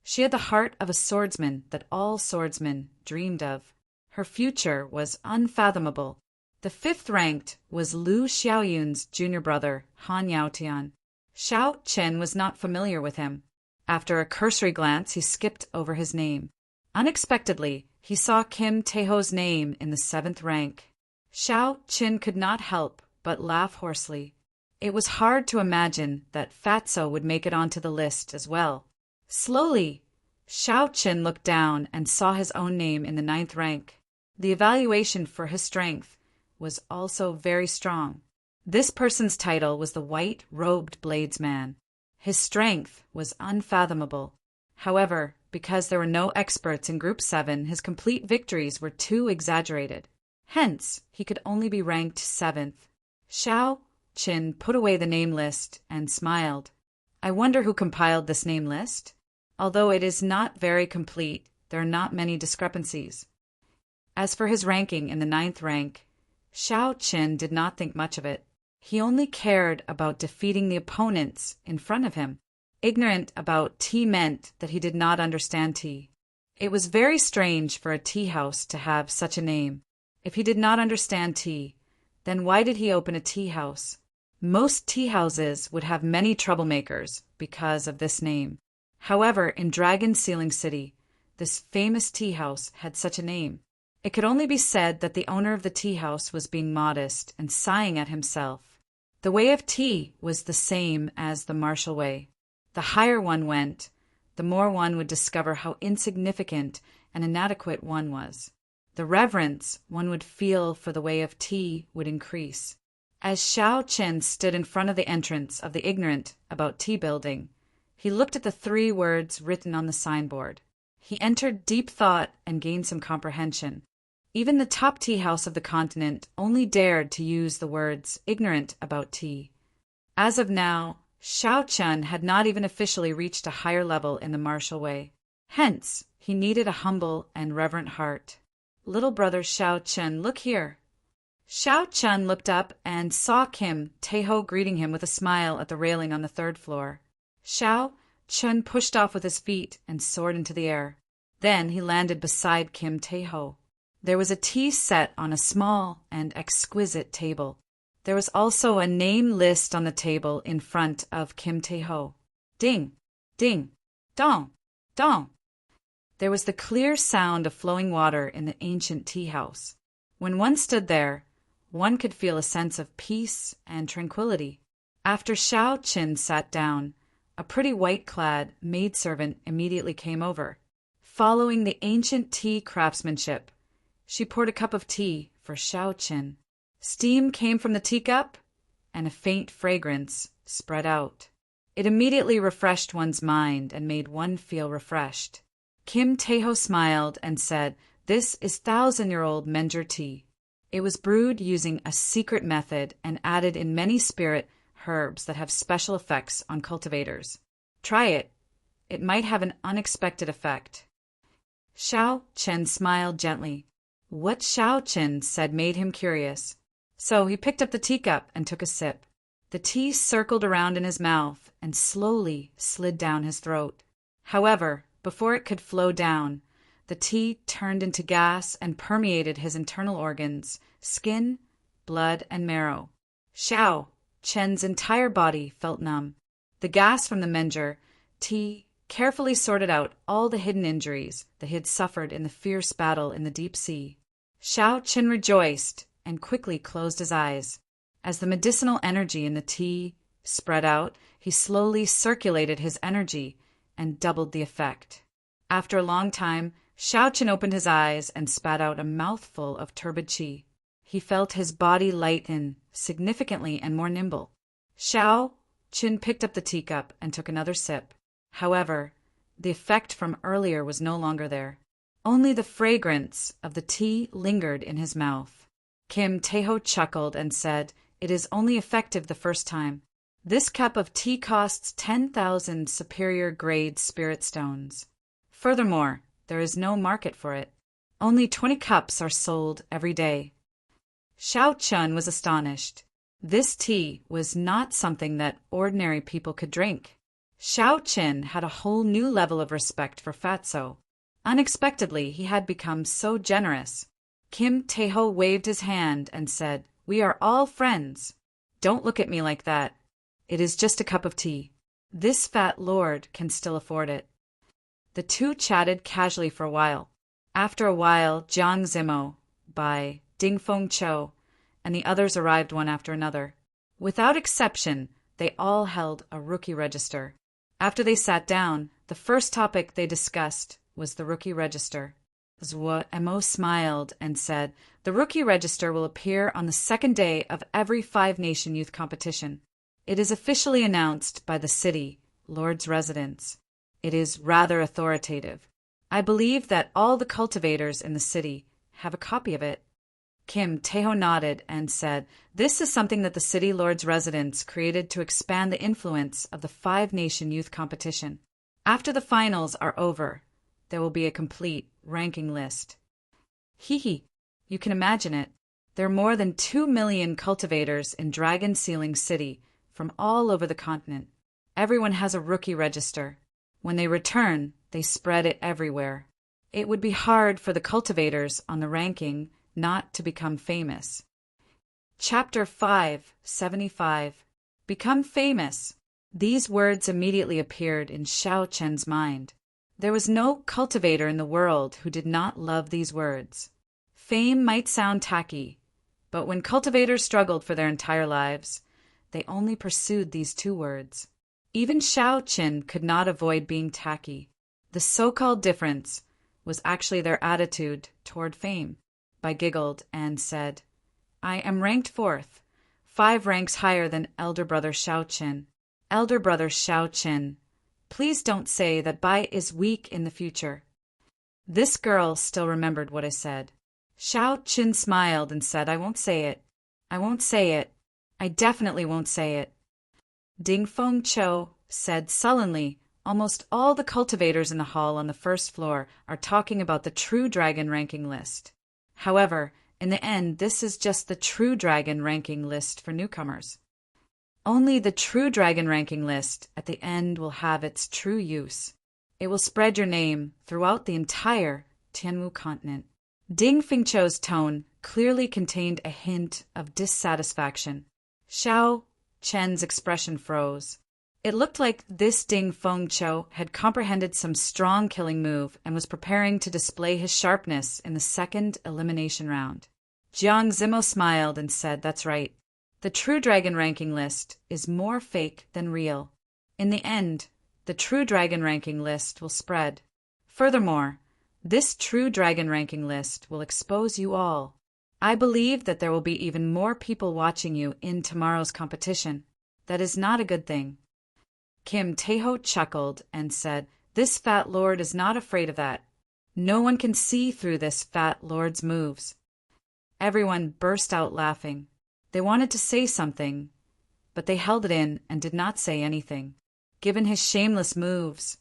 she had the heart of a swordsman that all swordsmen dreamed of. Her future was unfathomable. The fifth-ranked was Lu Xiaoyun's junior brother, Han Yaotian. Xiao Chen was not familiar with him. After a cursory glance, he skipped over his name. Unexpectedly, he saw Kim Taeho's name in the 7th rank. Xiao Chen could not help but laugh hoarsely. It was hard to imagine that Fatso would make it onto the list as well. Slowly, Xiao Chen looked down and saw his own name in the 9th rank. The evaluation for his strength was also very strong. This person's title was the White-Robed Bladesman. His strength was unfathomable. However, because there were no experts in Group 7, his complete victories were too exaggerated. Hence, he could only be ranked 7th. Xiao Qin put away the name list and smiled. I wonder who compiled this name list? Although it is not very complete, there are not many discrepancies. As for his ranking in the 9th rank, Xiao Qin did not think much of it. He only cared about defeating the opponents in front of him. Ignorant about tea meant that he did not understand tea. It was very strange for a tea house to have such a name. If he did not understand tea, then why did he open a tea house? Most tea houses would have many troublemakers because of this name. However, in Dragon Sealing City, this famous tea house had such a name. It could only be said that the owner of the tea house was being modest and sighing at himself. The way of tea was the same as the martial way. The higher one went, the more one would discover how insignificant and inadequate one was. The reverence one would feel for the way of tea would increase. As Xiao Chen stood in front of the entrance of the ignorant about tea building, he looked at the 3 words written on the signboard. He entered deep thought and gained some comprehension. Even the top tea house of the continent only dared to use the words ignorant about tea. As of now, Xiao Chen had not even officially reached a higher level in the martial way. Hence, he needed a humble and reverent heart. Little brother Xiao Chen, look here. Xiao Chen looked up and saw Kim Taeho greeting him with a smile at the railing on the 3rd floor. Xiao Chen pushed off with his feet and soared into the air. Then he landed beside Kim Taeho. There was a tea set on a small and exquisite table. There was also a name list on the table in front of Kim Taeho. Ding, ding, dong, dong. There was the clear sound of flowing water in the ancient tea house. When one stood there, one could feel a sense of peace and tranquility. After Xiao Qin sat down, a pretty white-clad maidservant immediately came over. Following the ancient tea craftsmanship, she poured a cup of tea for Xiao Qin. Steam came from the teacup, and a faint fragrance spread out. It immediately refreshed one's mind and made one feel refreshed. Kim Taeho smiled and said, "This is 1,000-year-old Menger tea. It was brewed using a secret method and added in many spirit herbs that have special effects on cultivators. Try it. It might have an unexpected effect. Xiao Chen smiled gently. What Xiao Chen said made him curious. So he picked up the teacup and took a sip. The tea circled around in his mouth and slowly slid down his throat. However, before it could flow down, the tea turned into gas and permeated his internal organs, skin, blood, and marrow. Xiao Chen's entire body felt numb. The gas from the Menger tea carefully sorted out all the hidden injuries that he had suffered in the fierce battle in the deep sea. Xiao Chen rejoiced and quickly closed his eyes. As the medicinal energy in the tea spread out, he slowly circulated his energy and doubled the effect. After a long time, Xiao Chen opened his eyes and spat out a mouthful of turbid qi. He felt his body lighten significantly and more nimble. Xiao Chen picked up the teacup and took another sip. However, the effect from earlier was no longer there. Only the fragrance of the tea lingered in his mouth. Kim Taeho chuckled and said, "It is only effective the first time. This cup of tea costs 10,000 superior grade spirit stones. Furthermore, there is no market for it. Only 20 cups are sold every day." Xiao Chen was astonished. This tea was not something that ordinary people could drink. Xiao Chen had a whole new level of respect for Fatso. Unexpectedly, he had become so generous. Kim Taeho waved his hand and said, "We are all friends. Don't look at me like that. It is just a cup of tea. This fat lord can still afford it." The two chatted casually for a while. After a while, Jiang Zimo, Bai, Dingfeng Cho, and the others arrived one after another. Without exception, they all held a rookie register. After they sat down, the first topic they discussed was the rookie register. Zhuo Mo smiled and said, "The rookie register will appear on the second day of every five-nation youth competition. It is officially announced by the city, Lord's residence. It is rather authoritative. I believe that all the cultivators in the city have a copy of it." Kim Taeho nodded and said, "This is something that the city Lord's residence created to expand the influence of the five-nation youth competition. After the finals are over, there will be a complete ranking list." Hee, you can imagine it. There are more than 2 million cultivators in Dragon Sealing City from all over the continent. Everyone has a rookie register. When they return, they spread it everywhere. It would be hard for the cultivators on the ranking not to become famous. Chapter 575. Become famous. These words immediately appeared in Xiao Chen's mind. There was no cultivator in the world who did not love these words. Fame might sound tacky, but when cultivators struggled for their entire lives, they only pursued these two words. Even Xiao Chen could not avoid being tacky. The so-called difference was actually their attitude toward fame. Bai giggled and said, "I am ranked 4th, 5 ranks higher than elder brother Xiao Chen. Elder brother Xiao Chen, please don't say that Bai is weak in the future." This girl still remembered what I said. Xiao Chen smiled and said, "I won't say it. I won't say it. I definitely won't say it." Dingfeng Cho said sullenly, "Almost all the cultivators in the hall on the first floor are talking about the True Dragon ranking list. However, in the end, this is just the True Dragon ranking list for newcomers. Only the True Dragon ranking list at the end will have its true use. It will spread your name throughout the entire Tianwu continent." Ding Fengcho's tone clearly contained a hint of dissatisfaction. Xiao Chen's expression froze. It looked like this Ding Fengcho had comprehended some strong killing move and was preparing to display his sharpness in the second elimination round. Jiang Zimo smiled and said, "That's right. The True Dragon ranking list is more fake than real. In the end, the True Dragon ranking list will spread. Furthermore, this True Dragon ranking list will expose you all. I believe that there will be even more people watching you in tomorrow's competition. That is not a good thing." Kim Taeho chuckled and said, "This fat lord is not afraid of that. No one can see through this fat lord's moves." Everyone burst out laughing. They wanted to say something, but they held it in and did not say anything. Given his shameless moves,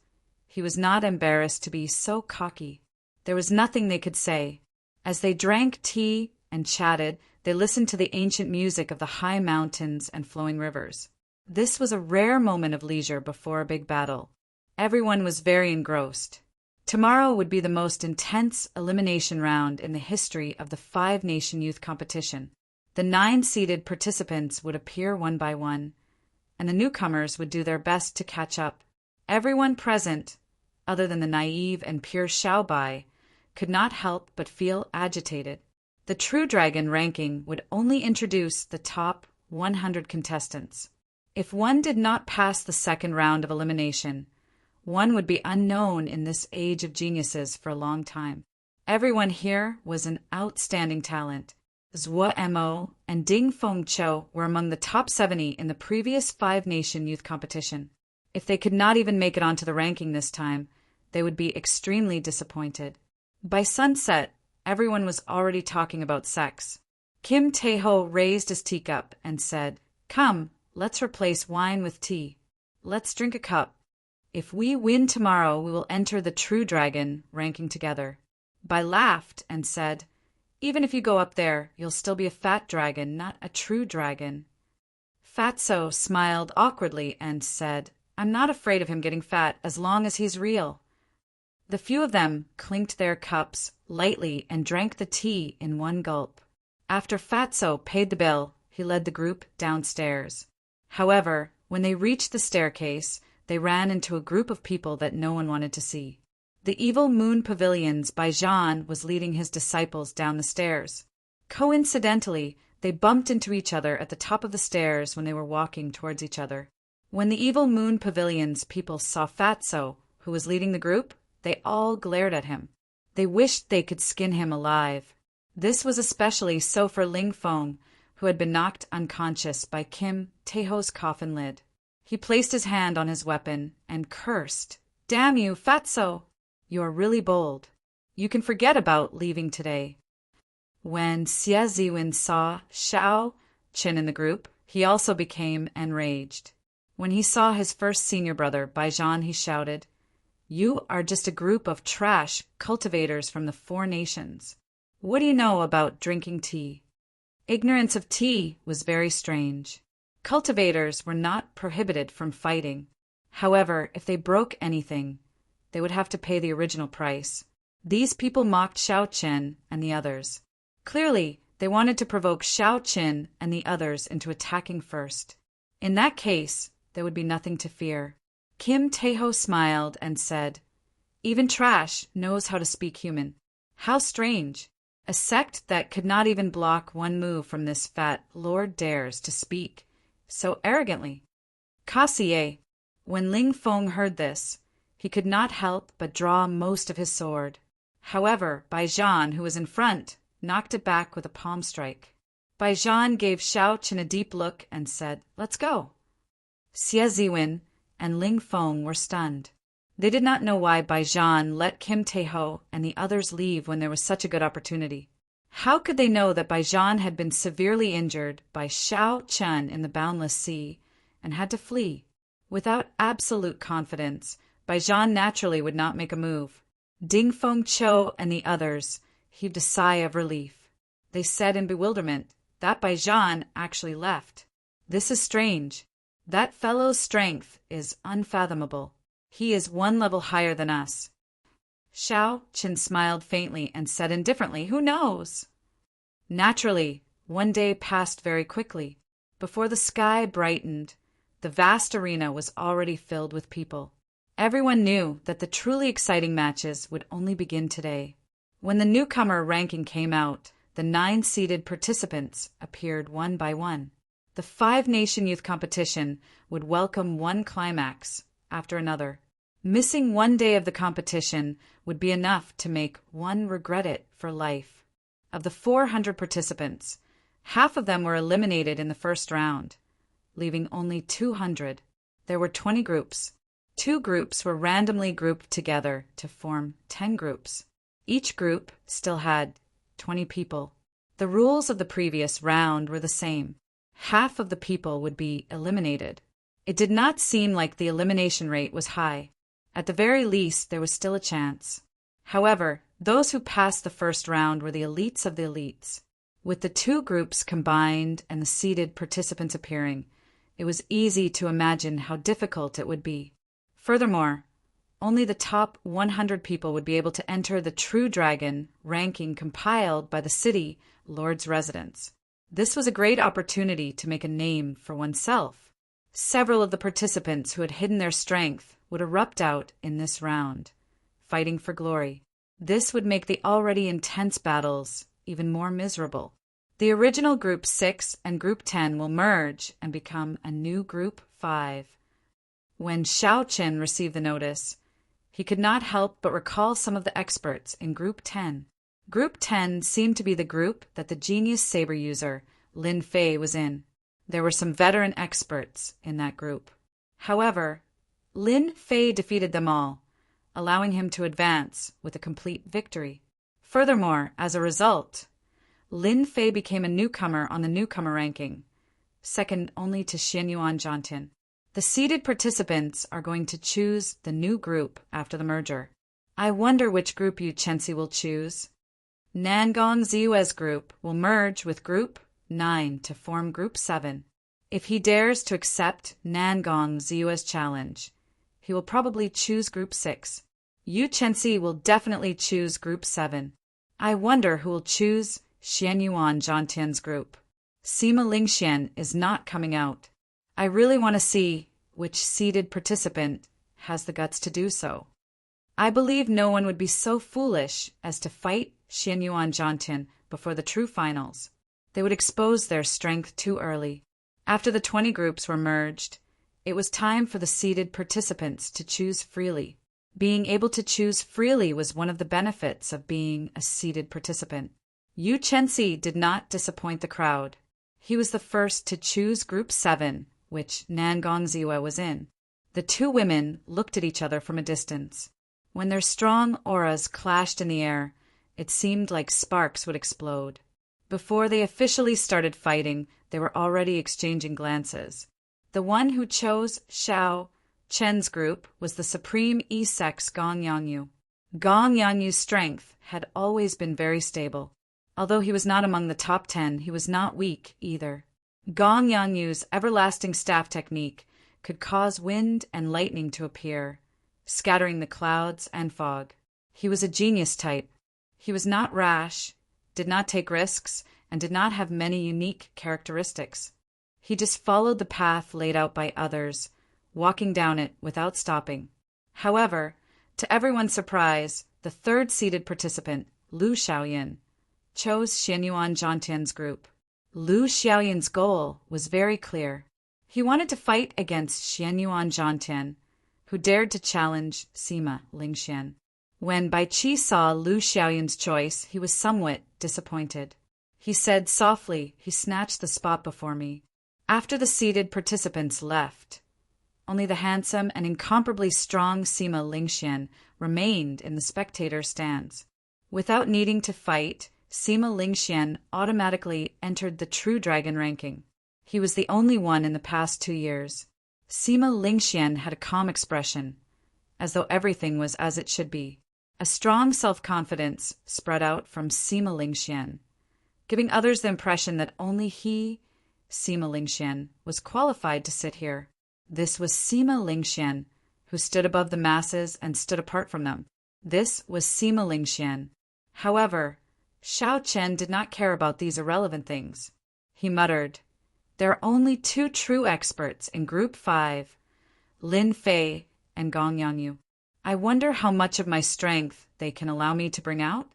He was not embarrassed to be so cocky. There was nothing they could say. As they drank tea and chatted, they listened to the ancient music of the high mountains and flowing rivers. This was a rare moment of leisure before a big battle. Everyone was very engrossed. Tomorrow would be the most intense elimination round in the history of the five-nation youth competition. The 9 seeded participants would appear one by one, and the newcomers would do their best to catch up. Everyone present, other than the naive and pure Xiaobai, could not help but feel agitated. The True Dragon ranking would only introduce the top 100 contestants. If one did not pass the second round of elimination, one would be unknown in this age of geniuses for a long time. Everyone here was an outstanding talent. Zhuo Mo and Ding Feng Chou were among the top 70 in the previous five-nation youth competition. If they could not even make it onto the ranking this time, they would be extremely disappointed. By sunset, everyone was already talking about sex. Kim Tae-ho raised his teacup and said, "Come, let's replace wine with tea. Let's drink a cup. If we win tomorrow, we will enter the True Dragon ranking together." Bai laughed and said, "Even if you go up there, you'll still be a fat dragon, not a true dragon." Fatso smiled awkwardly and said, "I'm not afraid of him getting fat as long as he's real." The few of them clinked their cups lightly and drank the tea in one gulp. After Fatso paid the bill, he led the group downstairs. However, when they reached the staircase, they ran into a group of people that no one wanted to see. The Evil Moon Pavilion's Baijan was leading his disciples down the stairs. Coincidentally, they bumped into each other at the top of the stairs when they were walking towards each other. When the Evil Moon Pavilion's people saw Fatso, who was leading the group, they all glared at him. They wished they could skin him alive. This was especially so for Ling Feng, who had been knocked unconscious by Kim Tae-ho's coffin lid. He placed his hand on his weapon and cursed, "Damn you, Fatso! You are really bold. You can forget about leaving today." When Xie Ziwen saw Shao Qin in the group, he also became enraged. When he saw his first senior brother, Baijan, he shouted, "You are just a group of trash cultivators from the 4 nations. What do you know about drinking tea?" Ignorance of tea was very strange. Cultivators were not prohibited from fighting. However, if they broke anything, they would have to pay the original price. These people mocked Shao Qin and the others. Clearly, they wanted to provoke Shao Qin and the others into attacking first. In that case, there would be nothing to fear. Kim Tae-ho smiled and said, "Even trash knows how to speak human. How strange. A sect that could not even block one move from this fat lord dares to speak so arrogantly." Kassier. When Ling Feng heard this, he could not help but draw most of his sword. However, Baijan, who was in front, knocked it back with a palm strike. Baijan gave Shao Qin a deep look and said, "Let's go." Xie Ziwen and Ling Feng were stunned. They did not know why Baijan let Kim Tae-ho and the others leave when there was such a good opportunity. How could they know that Baijan had been severely injured by Shao Qin in the Boundless Sea and had to flee? Without absolute confidence, Baijan naturally would not make a move. Ding Feng Chou and the others heaved a sigh of relief. They said in bewilderment, "That Baijan actually left. This is strange. That fellow's strength is unfathomable. He is 1 level higher than us." Shao Qin smiled faintly and said indifferently, "Who knows?" Naturally, one day passed very quickly. Before the sky brightened, the vast arena was already filled with people. Everyone knew that the truly exciting matches would only begin today. When the newcomer ranking came out, the 9-seeded participants appeared one by one. The 5-nation youth competition would welcome one climax after another. Missing one day of the competition would be enough to make one regret it for life. Of the 400 participants, half of them were eliminated in the first round, leaving only 200. There were 20 groups. 2 groups were randomly grouped together to form 10 groups. Each group still had 20 people. The rules of the previous round were the same. Half of the people would be eliminated. It did not seem like the elimination rate was high. At the very least, there was still a chance. However, those who passed the first round were the elites of the elites. With the two groups combined and the seeded participants appearing, it was easy to imagine how difficult it would be. Furthermore, only the top 100 people would be able to enter the True Dragon ranking compiled by the city lord's residents. This was a great opportunity to make a name for oneself. Several of the participants who had hidden their strength would erupt out in this round, fighting for glory. This would make the already intense battles even more miserable. The original Group 6 and Group 10 will merge and become a new Group 5. When Xiao Chen received the notice, he could not help but recall some of the experts in Group 10. Group 10 seemed to be the group that the genius saber user, Lin Fei, was in. There were some veteran experts in that group. However, Lin Fei defeated them all, allowing him to advance with a complete victory. Furthermore, as a result, Lin Fei became a newcomer on the newcomer ranking, second only to Xianyuan Zhantian. The seeded participants are going to choose the new group after the merger. I wonder which group Yu Chenxi will choose. Nangong Ziyue's group will merge with Group 9 to form Group 7. If he dares to accept Nangong Ziyue's challenge, he will probably choose Group 6. Yu Chenxi will definitely choose Group 7. I wonder who will choose Xianyuan Zhantian's group. Sima Lingxian is not coming out. I really want to see which seeded participant has the guts to do so. I believe no one would be so foolish as to fight Xianyuan Zhantian before the true finals. They would expose their strength too early. After the 20 groups were merged, it was time for the seeded participants to choose freely. Being able to choose freely was one of the benefits of being a seeded participant. Yu Chenxi did not disappoint the crowd. He was the first to choose Group 7, which Nangong Ziyue was in. The two women looked at each other from a distance. When their strong auras clashed in the air, it seemed like sparks would explode. Before they officially started fighting, they were already exchanging glances. The one who chose Xiao Chen's group was the supreme E-Sex Gong Yangyu. Gong Yangyu's strength had always been very stable. Although he was not among the top 10, he was not weak either. Gong Yangyu's everlasting staff technique could cause wind and lightning to appear, scattering the clouds and fog. He was a genius type. He was not rash, did not take risks, and did not have many unique characteristics. He just followed the path laid out by others, walking down it without stopping. However, to everyone's surprise, the third seeded participant, Lu Xiaoyan, chose Xianyuan Zhantian's group. Lu Xiaoyan's goal was very clear. He wanted to fight against Xianyuan Zhantian, who dared to challenge Sima Lingxian. When Bai Qi saw Lu Xiaoyan's choice, he was somewhat disappointed. He said softly, "He snatched the spot before me." After the seated participants left, only the handsome and incomparably strong Sima Lingxian remained in the spectator stands. Without needing to fight, Sima Lingxian automatically entered the True Dragon ranking. He was the only one in the past 2 years. Sima Lingxian had a calm expression, as though everything was as it should be. A strong self-confidence spread out from Sima Lingxian, giving others the impression that only he, Sima Lingxian, was qualified to sit here. This was Sima Lingxian, who stood above the masses and stood apart from them. This was Sima Lingxian. However, Xiao Chen did not care about these irrelevant things. He muttered, "There are only 2 true experts in Group 5, Lin Fei and Gong Yangyu. I wonder how much of my strength they can allow me to bring out?"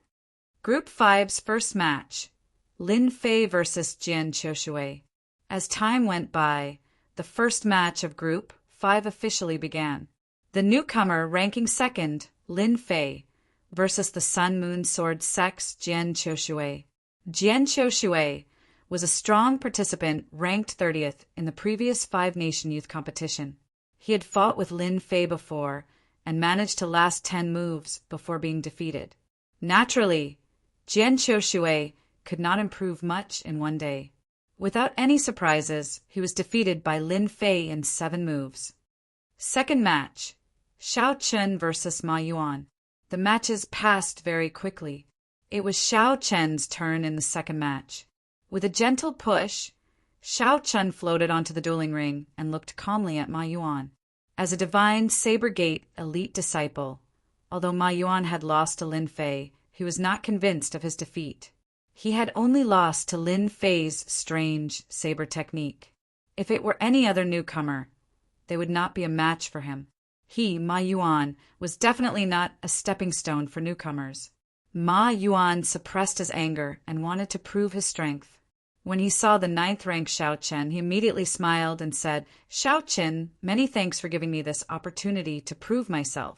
Group 5's first match, Lin Fei versus Jian Qiushui. As time went by, the first match of Group 5 officially began. The newcomer ranking second, Lin Fei, versus the Sun Moon Sword Sex Jian Qiushui. Jian Qiushui was a strong participant ranked 30th in the previous 5-nation youth competition. He had fought with Lin Fei before and managed to last 10 moves before being defeated. Naturally, Jian Qiushui could not improve much in one day. Without any surprises, he was defeated by Lin Fei in 7 moves. Second match, Xiao Chen versus Ma Yuan. The matches passed very quickly. It was Xiao Chen's turn in the second match. With a gentle push, Xiao Chen floated onto the dueling ring and looked calmly at Ma Yuan. As a divine Saber Gate elite disciple, although Ma Yuan had lost to Lin Fei, he was not convinced of his defeat. He had only lost to Lin Fei's strange saber technique. If it were any other newcomer, they would not be a match for him. He, Ma Yuan, was definitely not a stepping stone for newcomers. Ma Yuan suppressed his anger and wanted to prove his strength. When he saw the 9th-ranked Xiao Chen, he immediately smiled and said, "Xiao Chen, many thanks for giving me this opportunity to prove myself."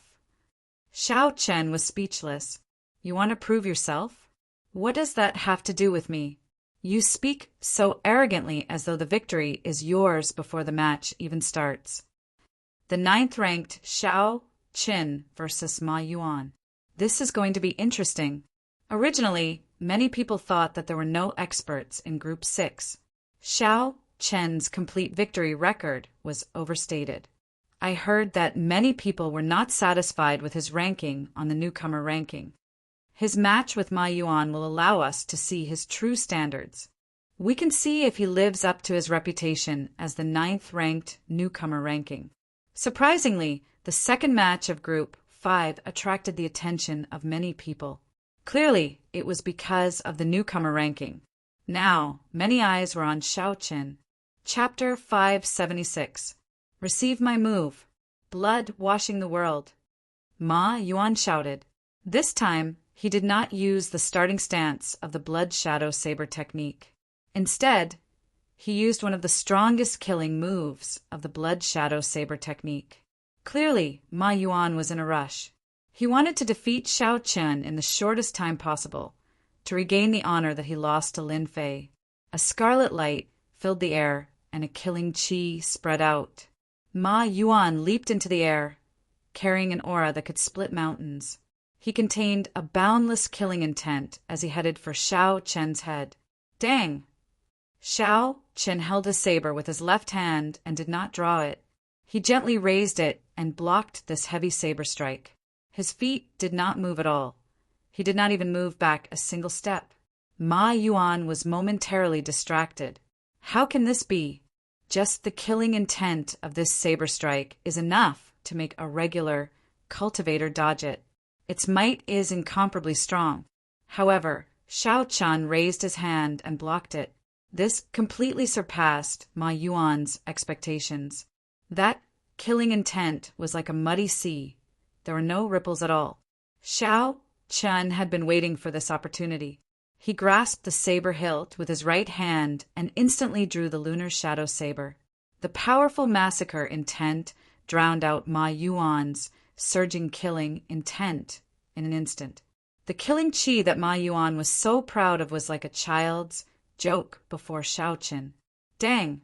Xiao Chen was speechless. "You want to prove yourself? What does that have to do with me? You speak so arrogantly as though the victory is yours before the match even starts." The 9th-ranked Xiao Chen versus Ma Yuan. This is going to be interesting. Originally, many people thought that there were no experts in Group 6. Xiao Chen's complete victory record was overstated. I heard that many people were not satisfied with his ranking on the newcomer ranking. His match with Ma Yuan will allow us to see his true standards. We can see if he lives up to his reputation as the 9th-ranked newcomer ranking. Surprisingly, the second match of Group 5 attracted the attention of many people. Clearly, it was because of the newcomer ranking. Now, many eyes were on Xiao Chen. Chapter 576. Receive my move. Blood washing the world. Ma Yuan shouted. This time, he did not use the starting stance of the blood shadow saber technique. Instead, he used one of the strongest killing moves of the blood shadow saber technique. Clearly, Ma Yuan was in a rush. He wanted to defeat Xiao Chen in the shortest time possible, to regain the honor that he lost to Lin Fei. A scarlet light filled the air, and a killing qi spread out. Ma Yuan leaped into the air, carrying an aura that could split mountains. He contained a boundless killing intent as he headed for Xiao Chen's head. Dang! Xiao Chen held his saber with his left hand and did not draw it. He gently raised it and blocked this heavy saber strike. His feet did not move at all. He did not even move back a single step. Ma Yuan was momentarily distracted. How can this be? Just the killing intent of this saber strike is enough to make a regular cultivator dodge it. Its might is incomparably strong. However, Xiao Chen raised his hand and blocked it. This completely surpassed Ma Yuan's expectations. That killing intent was like a muddy sea. There were no ripples at all. Xiao Chen had been waiting for this opportunity. He grasped the saber hilt with his right hand and instantly drew the lunar shadow saber. The powerful massacre intent drowned out Ma Yuan's surging killing intent in an instant. The killing qi that Ma Yuan was so proud of was like a child's joke before Xiao Chen. Dang!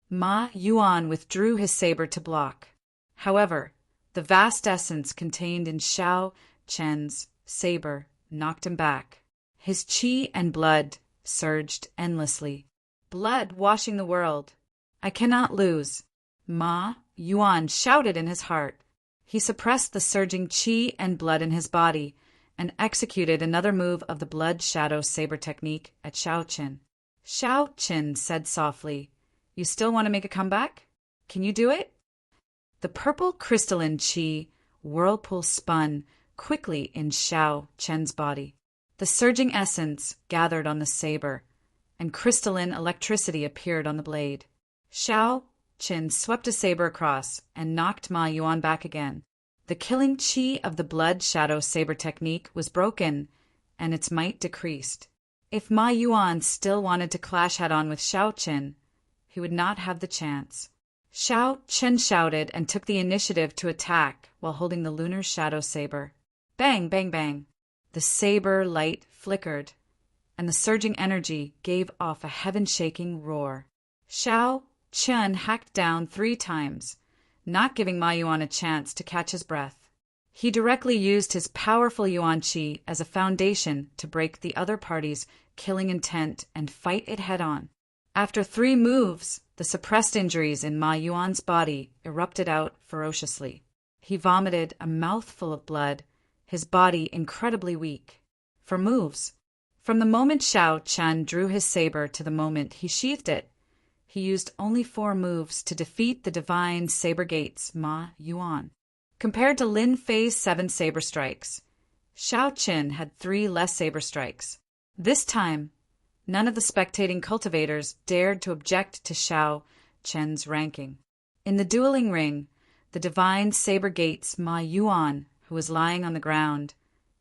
Ma Yuan withdrew his saber to block. However, the vast essence contained in Xiao Chen's saber knocked him back. His qi and blood surged endlessly. Blood washing the world. I cannot lose. Ma Yuan shouted in his heart. He suppressed the surging qi and blood in his body and executed another move of the blood shadow saber technique at Xiao Chen. Xiao Chen said softly, "You still want to make a comeback? Can you do it?" The purple crystalline qi whirlpool spun quickly in Xiao Chen's body. The surging essence gathered on the saber, and crystalline electricity appeared on the blade. Xiao Chen swept a saber across and knocked Ma Yuan back again. The killing qi of the blood shadow saber technique was broken, and its might decreased. If Ma Yuan still wanted to clash head-on with Xiao Chen, he would not have the chance. Xiao Chen shouted and took the initiative to attack while holding the lunar shadow saber. Bang, bang, bang. The saber light flickered, and the surging energy gave off a heaven-shaking roar. Xiao Chen hacked down 3 times, not giving Ma Yuan a chance to catch his breath. He directly used his powerful Yuan Qi as a foundation to break the other party's killing intent and fight it head-on. After 3 moves, the suppressed injuries in Ma Yuan's body erupted out ferociously. He vomited a mouthful of blood, his body incredibly weak. For moves. From the moment Xiao Chen drew his saber to the moment he sheathed it, he used only 4 moves to defeat the divine saber gate's Ma Yuan. Compared to Lin Fei's 7 saber strikes, Xiao Chen had 3 less saber strikes. This time, none of the spectating cultivators dared to object to Xiao Chen's ranking. In the dueling ring, the divine saber gate's Ma Yuan, who was lying on the ground,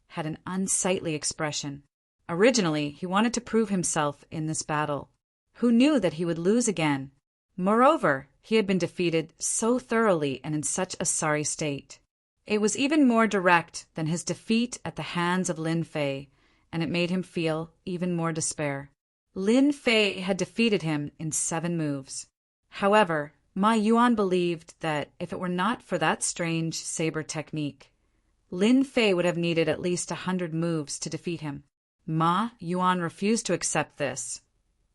had an unsightly expression. Originally, he wanted to prove himself in this battle. Who knew that he would lose again? Moreover, he had been defeated so thoroughly and in such a sorry state. It was even more direct than his defeat at the hands of Lin Fei, and it made him feel even more despair. Lin Fei had defeated him in 7 moves. However, Ma Yuan believed that if it were not for that strange saber technique, Lin Fei would have needed at least 100 moves to defeat him. Ma Yuan refused to accept this.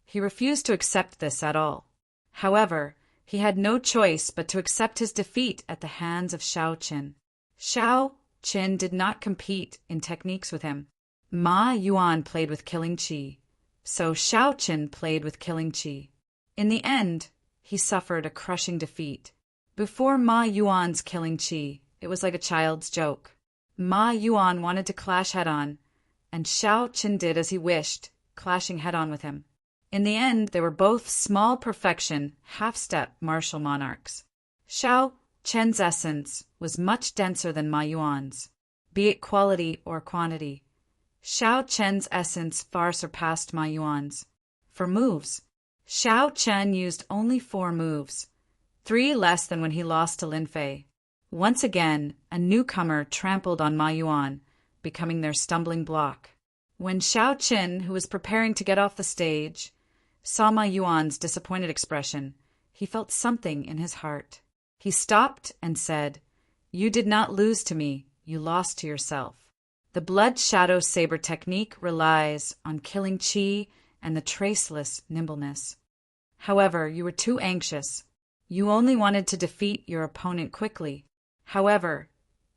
He refused to accept this at all. However, he had no choice but to accept his defeat at the hands of Xiao Chen. Xiao Chen did not compete in techniques with him. Ma Yuan played with killing qi, so Xiao Chen played with killing qi. In the end, he suffered a crushing defeat. Before Ma Yuan's killing qi, it was like a child's joke. Ma Yuan wanted to clash head-on, and Xiao Chen did as he wished, clashing head-on with him. In the end, they were both small perfection, half-step martial monarchs. Xiao Chen's essence was much denser than Ma Yuan's, be it quality or quantity. Xiao Chen's essence far surpassed Ma Yuan's. For moves, Xiao Chen used only 4 moves, 3 less than when he lost to Lin Fei. Once again, a newcomer trampled on Ma Yuan, becoming their stumbling block. When Xiao Chen, who was preparing to get off the stage, saw Ma Yuan's disappointed expression, he felt something in his heart. He stopped and said, "You did not lose to me, you lost to yourself." The blood shadow saber technique relies on killing qi and the traceless nimbleness. However, you were too anxious. You only wanted to defeat your opponent quickly. However,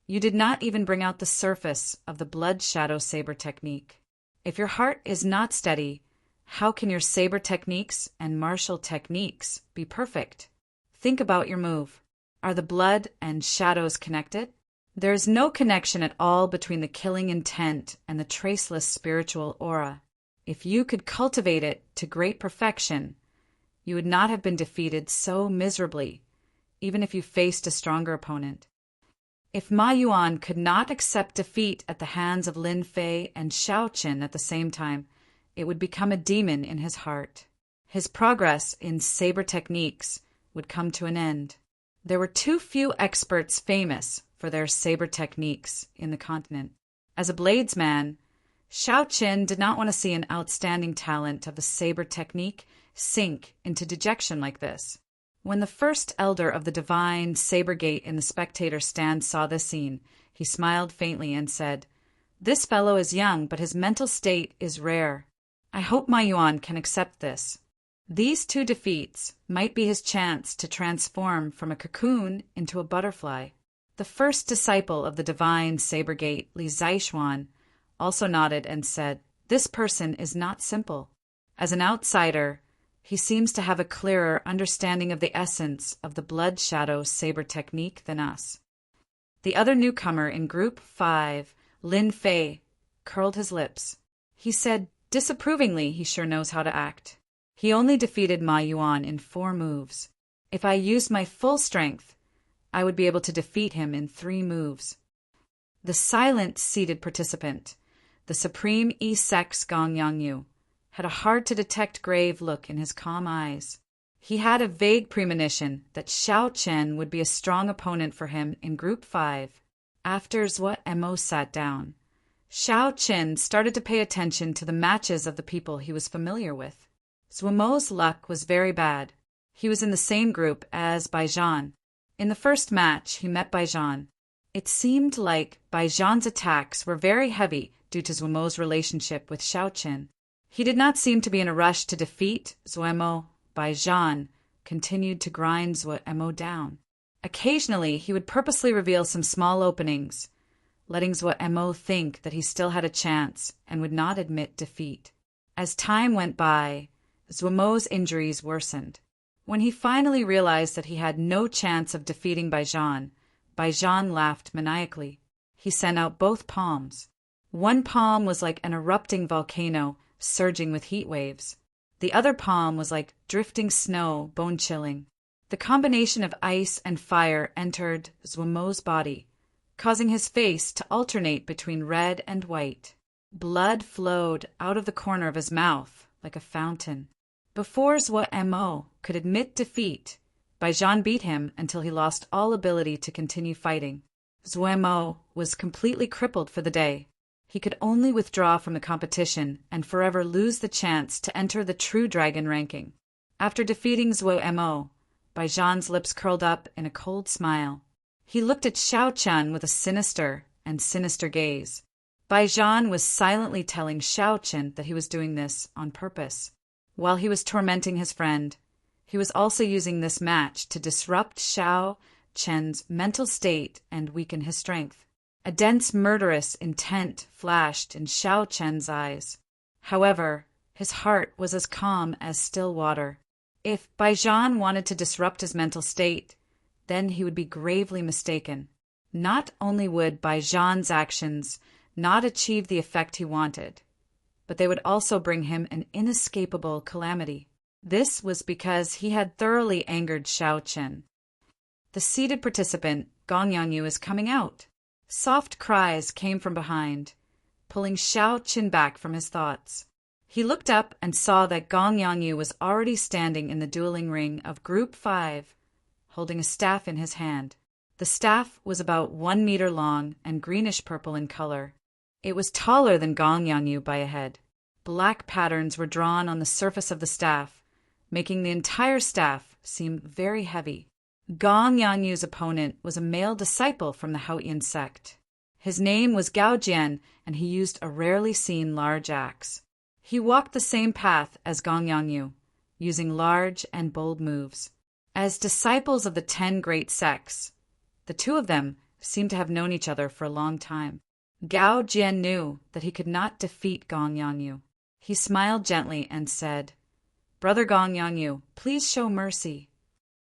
you did not even bring out the surface of the blood shadow saber technique. If your heart is not steady, how can your saber techniques and martial techniques be perfect? Think about your move. Are the blood and shadows connected? There is no connection at all between the killing intent and the traceless spiritual aura. If you could cultivate it to great perfection, you would not have been defeated so miserably, even if you faced a stronger opponent. If Ma Yuan could not accept defeat at the hands of Lin Fei and Xiao Chen at the same time, it would become a demon in his heart. His progress in saber techniques would come to an end. There were too few experts famous for their saber techniques in the continent. As a bladesman, Xiao Chen did not want to see an outstanding talent of the saber technique sink into dejection like this. When the first elder of the divine saber gate in the spectator stand saw this scene, he smiled faintly and said, "This fellow is young, but his mental state is rare. I hope Ma Yuan can accept this." These 2 defeats might be his chance to transform from a cocoon into a butterfly. The first disciple of the divine saber gate, Li Zixuan, also nodded and said, "This person is not simple. As an outsider, he seems to have a clearer understanding of the essence of the blood shadow saber technique than us." The other newcomer in Group 5, Lin Fei, curled his lips. He said disapprovingly he sure knows how to act. He only defeated Ma Yuan in 4 moves. If I used my full strength, I would be able to defeat him in 3 moves. The silent seated participant, the supreme E-Sex Gong Yangyu, had a hard-to-detect grave look in his calm eyes. He had a vague premonition that Xiao Chen would be a strong opponent for him in Group 5. After Zhuo Mo sat down, Xiao Chen started to pay attention to the matches of the people he was familiar with. Zhuo Mo's luck was very bad. He was in the same group as Baijian. In the first match, he met Baijian. It seemed like Baijian's attacks were very heavy due to Zhuo Mo's relationship with Xiao Chen. He did not seem to be in a rush to defeat Zhuo Mo. Baijian continued to grind Zhuo Mo down. Occasionally, he would purposely reveal some small openings, letting Mo think that he still had a chance and would not admit defeat. As time went by, Mo's injuries worsened. When he finally realized that he had no chance of defeating Baijan laughed maniacally. He sent out both palms. One palm was like an erupting volcano surging with heat waves. The other palm was like drifting snow, bone-chilling. The combination of ice and fire entered Mo's body, causing his face to alternate between red and white. Blood flowed out of the corner of his mouth like a fountain. Before Mo could admit defeat, Baijan beat him until he lost all ability to continue fighting. Mo was completely crippled for the day. He could only withdraw from the competition and forever lose the chance to enter the true dragon ranking. After defeating Mo, Baijan's lips curled up in a cold smile. He looked at Xiao Chen with a sinister gaze. Baijan was silently telling Xiao Chen that he was doing this on purpose. While he was tormenting his friend, he was also using this match to disrupt Xiao Chen's mental state and weaken his strength. A dense, murderous intent flashed in Xiao Chen's eyes. However, his heart was as calm as still water. If Baijan wanted to disrupt his mental state, then he would be gravely mistaken. Not only would Baijan's actions not achieve the effect he wanted, but they would also bring him an inescapable calamity. This was because he had thoroughly angered Xiao Chen. The seated participant, Gong Yanyu, is coming out. Soft cries came from behind, pulling Xiao Chen back from his thoughts. He looked up and saw that Gong Yanyu was already standing in the dueling ring of Group 5, holding a staff in his hand. The staff was about 1 meter long and greenish-purple in color. It was taller than Gong Yanyu by a head. Black patterns were drawn on the surface of the staff, making the entire staff seem very heavy. Gong Yanyu's opponent was a male disciple from the Haotian sect. His name was Gao Jian, and he used a rarely seen large axe. He walked the same path as Gong Yanyu, using large and bold moves. As disciples of the 10 great sects, the two of them seemed to have known each other for a long time. Gao Jian knew that he could not defeat Gong Yanyu. He smiled gently and said, "Brother Gong Yanyu, please show mercy."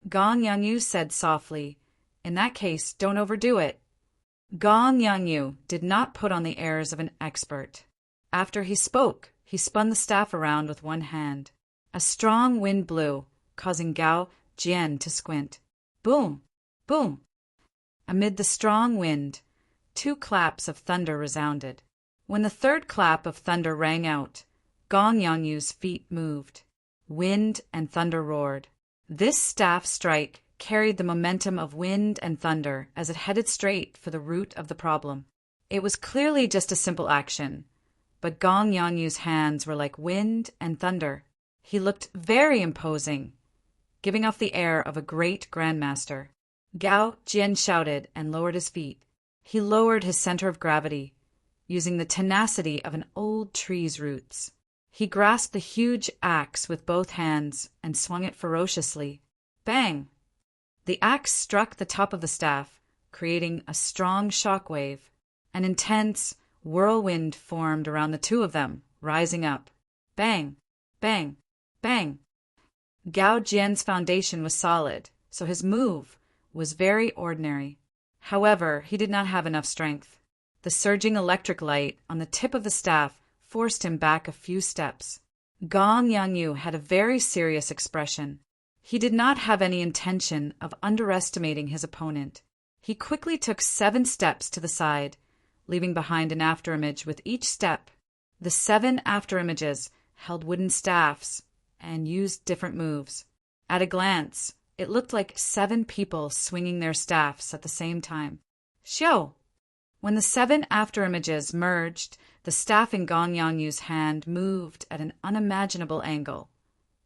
Gong Yanyu said softly, "In that case, don't overdo it." Gong Yanyu did not put on the airs of an expert. After he spoke, he spun the staff around with one hand. A strong wind blew, causing Gao Jian to squint. Boom! Boom! Amid the strong wind, 2 claps of thunder resounded. When the third clap of thunder rang out, Gong Yanyu's feet moved. Wind and thunder roared. This staff strike carried the momentum of wind and thunder as it headed straight for the root of the problem. It was clearly just a simple action, but Gong Yanyu's hands were like wind and thunder. He looked very imposing, giving off the air of a great grandmaster. Gao Jian shouted and lowered his feet. He lowered his center of gravity, using the tenacity of an old tree's roots. He grasped the huge axe with both hands and swung it ferociously. Bang! The axe struck the top of the staff, creating a strong shock wave. An intense whirlwind formed around the two of them, rising up. Bang! Bang! Bang! Gao Jian's foundation was solid, so his move was very ordinary. However, he did not have enough strength. The surging electric light on the tip of the staff forced him back a few steps. Gong Yanyu had a very serious expression. He did not have any intention of underestimating his opponent. He quickly took 7 steps to the side, leaving behind an afterimage with each step. The 7 afterimages held wooden staffs and used different moves. At a glance, it looked like 7 people swinging their staffs at the same time. Xiao! When the 7 afterimages merged, the staff in Gong Yanyu's hand moved at an unimaginable angle,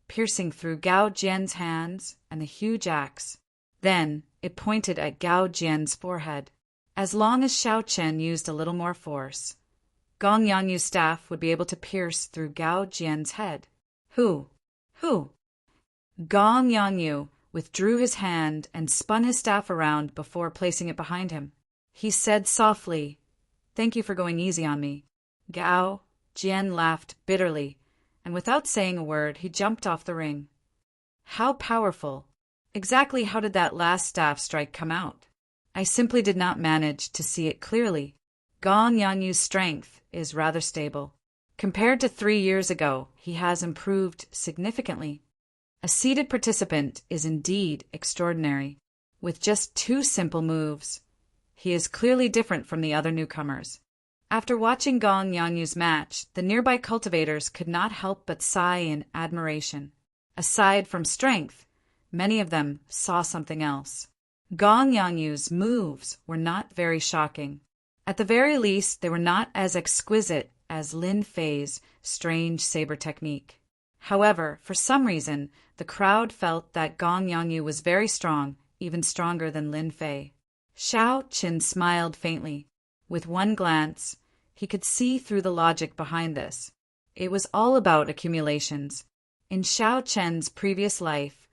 piercing through Gao Jian's hands and the huge axe. Then it pointed at Gao Jian's forehead. As long as Xiao Chen used a little more force, Gong Yanyu's staff would be able to pierce through Gao Jian's head. Who? Gong Yanyu withdrew his hand and spun his staff around before placing it behind him. He said softly, "Thank you for going easy on me." Gao Jian laughed bitterly, and without saying a word, he jumped off the ring. How powerful! Exactly how did that last staff strike come out? I simply did not manage to see it clearly. Gong Yanyu's strength is rather stable. Compared to 3 years ago, he has improved significantly. A seated participant is indeed extraordinary. With just 2 simple moves, he is clearly different from the other newcomers. After watching Gong Yanyu's match, the nearby cultivators could not help but sigh in admiration. Aside from strength, many of them saw something else. Gong Yanyu's moves were not very shocking. At the very least, they were not as exquisite as Lin Fei's strange saber technique. However, for some reason, the crowd felt that Gong Yanyu was very strong, even stronger than Lin Fei. Xiao Qin smiled faintly. With one glance, he could see through the logic behind this. It was all about accumulations. In Xiao Chen's previous life,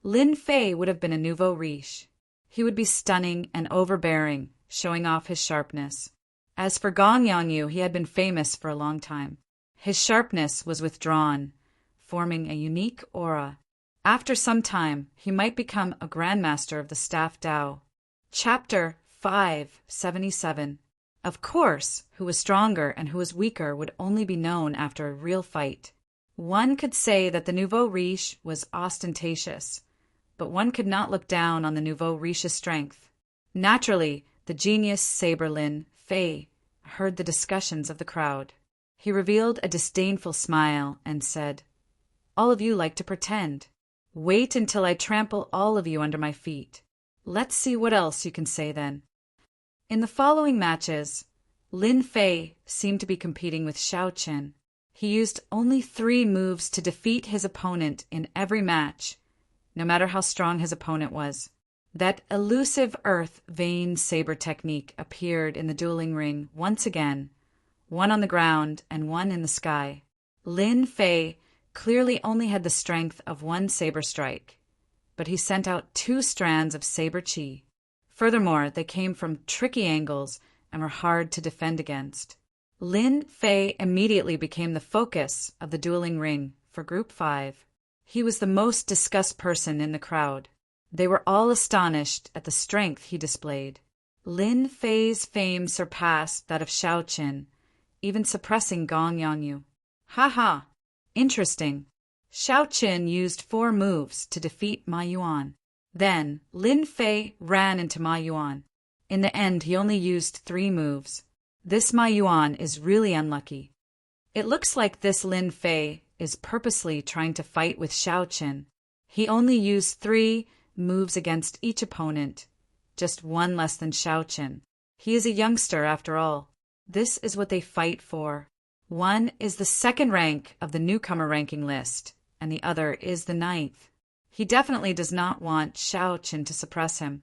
Lin Fei would have been a nouveau riche. He would be stunning and overbearing, showing off his sharpness. As for Gong Yangyu, he had been famous for a long time. His sharpness was withdrawn, forming a unique aura. After some time, he might become a grandmaster of the staff Dao. Chapter 577. Of course, who was stronger and who was weaker would only be known after a real fight. One could say that the nouveau riche was ostentatious, but one could not look down on the nouveau riche's strength. Naturally, the genius saber Lin Fei heard the discussions of the crowd. He revealed a disdainful smile and said, "All of you like to pretend. Wait until I trample all of you under my feet. Let's see what else you can say then." In the following matches, Lin Fei seemed to be competing with Xiao Qin. He used only 3 moves to defeat his opponent in every match, no matter how strong his opponent was. That elusive earth vein saber technique appeared in the dueling ring once again, one on the ground and one in the sky. Lin Fei clearly only had the strength of 1 saber strike, but he sent out 2 strands of saber qi. Furthermore, they came from tricky angles and were hard to defend against. Lin Fei immediately became the focus of the dueling ring for Group 5. He was the most discussed person in the crowd. They were all astonished at the strength he displayed. Lin Fei's fame surpassed that of Xiao Qin, even suppressing Gong Yangyu. Ha ha! Interesting. Xiao Qin used 4 moves to defeat Ma Yuan. Then, Lin Fei ran into Ma Yuan. In the end, he only used 3 moves. This Ma Yuan is really unlucky. It looks like this Lin Fei is purposely trying to fight with Xiao Qin. He only used 3 moves against each opponent, just 1 less than Xiao Qin. He is a youngster after all. This is what they fight for. One is the 2nd rank of the newcomer ranking list, and the other is the 9th. He definitely does not want Xiao Qin to suppress him.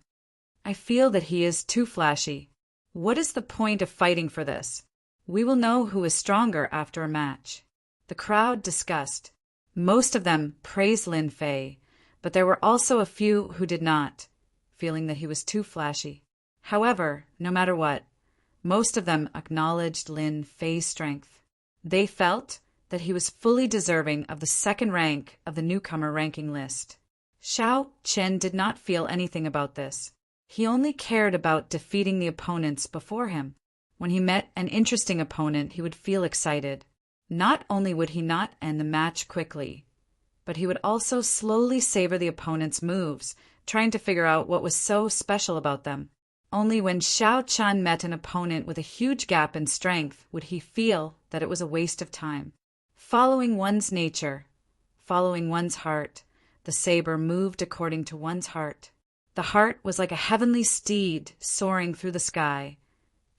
I feel that he is too flashy. What is the point of fighting for this? We will know who is stronger after a match. The crowd discussed. Most of them praised Lin Fei, but there were also a few who did not, feeling that he was too flashy. However, no matter what, most of them acknowledged Lin Fei's strength. They felt that he was fully deserving of the 2nd rank of the newcomer ranking list. Xiao Qin did not feel anything about this. He only cared about defeating the opponents before him. When he met an interesting opponent, he would feel excited. Not only would he not end the match quickly, but he would also slowly savor the opponent's moves, trying to figure out what was so special about them. Only when Xiao Qin met an opponent with a huge gap in strength would he feel that it was a waste of time. Following one's nature, following one's heart, the saber moved according to one's heart. The heart was like a heavenly steed soaring through the sky,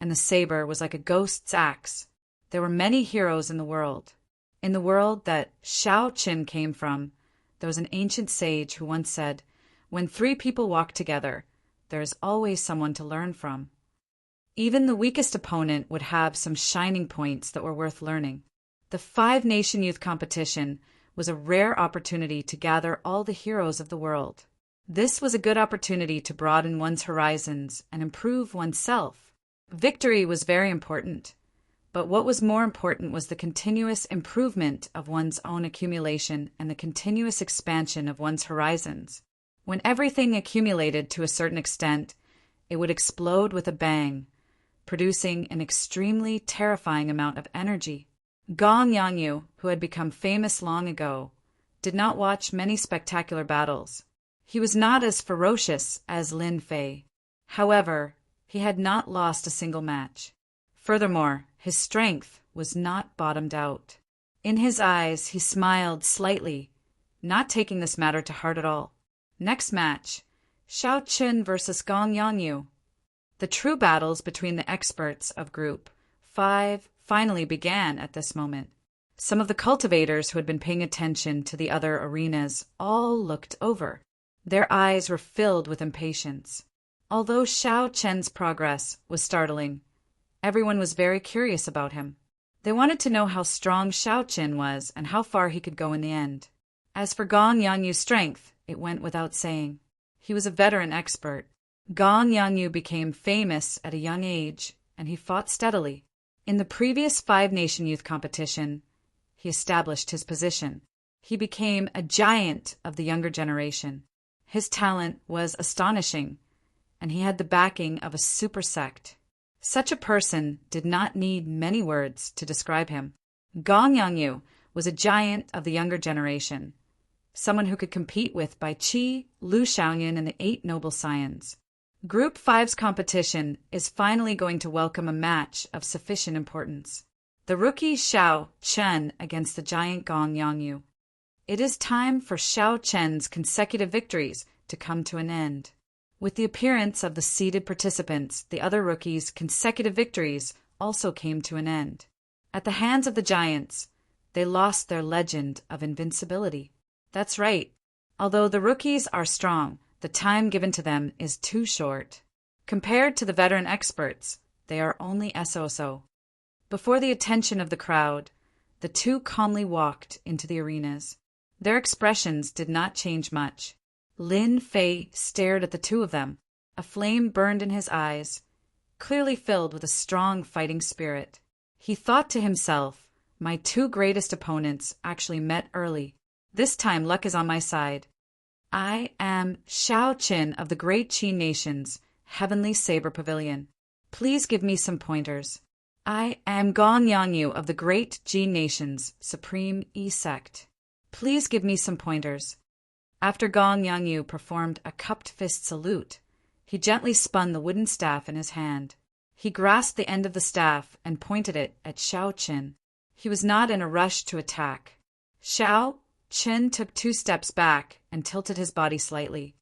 and the saber was like a ghost's axe. There were many heroes in the world. In the world that Xiao Qin came from, there was an ancient sage who once said, "When 3 people walk together, there is always someone to learn from." Even the weakest opponent would have some shining points that were worth learning. The 5-nation youth competition was a rare opportunity to gather all the heroes of the world. This was a good opportunity to broaden one's horizons and improve oneself. Victory was very important, but what was more important was the continuous improvement of one's own accumulation and the continuous expansion of one's horizons. When everything accumulated to a certain extent, it would explode with a bang, producing an extremely terrifying amount of energy. Gong Yangyu, who had become famous long ago, did not watch many spectacular battles. He was not as ferocious as Lin Fei. However, he had not lost a single match. Furthermore, his strength was not bottomed out. In his eyes, he smiled slightly, not taking this matter to heart at all. Next match, Xiao Qun versus Gong Yangyu. The true battles between the experts of Group 5 finally began at this moment. Some of the cultivators who had been paying attention to the other arenas all looked over. Their eyes were filled with impatience. Although Xiao Chen's progress was startling, everyone was very curious about him. They wanted to know how strong Xiao Chen was and how far he could go in the end. As for Gong Yangyu's strength, it went without saying. He was a veteran expert. Gong Yangyu became famous at a young age, and he fought steadily. In the previous five-nation youth competition, he established his position. He became a giant of the younger generation. His talent was astonishing, and he had the backing of a super sect. Such a person did not need many words to describe him. Gong Yangyu was a giant of the younger generation, someone who could compete with Bai Qi, Lu Xiaoyan, and the Eight Noble Scions. Group 5's competition is finally going to welcome a match of sufficient importance. The rookie Xiao Chen against the giant Gong Yangyu. It is time for Xiao Chen's consecutive victories to come to an end. With the appearance of the seeded participants, the other rookies' consecutive victories also came to an end. At the hands of the giants, they lost their legend of invincibility. That's right. Although the rookies are strong, the time given to them is too short. Compared to the veteran experts, they are only so. Before the attention of the crowd, the two calmly walked into the arenas. Their expressions did not change much. Lin Fei stared at the two of them. A flame burned in his eyes, clearly filled with a strong fighting spirit. He thought to himself, my two greatest opponents actually met early. This time luck is on my side. I am Xiao Qin of the Great Qi Nation's Heavenly Saber Pavilion. Please give me some pointers. I am Gong Yangyu of the Great Qi Nation's Supreme E-Sect. Please give me some pointers. After Gong Yangyu performed a cupped fist salute, he gently spun the wooden staff in his hand. He grasped the end of the staff and pointed it at Xiao Qin. He was not in a rush to attack. Xiao Qin took 2 steps back and tilted his body slightly.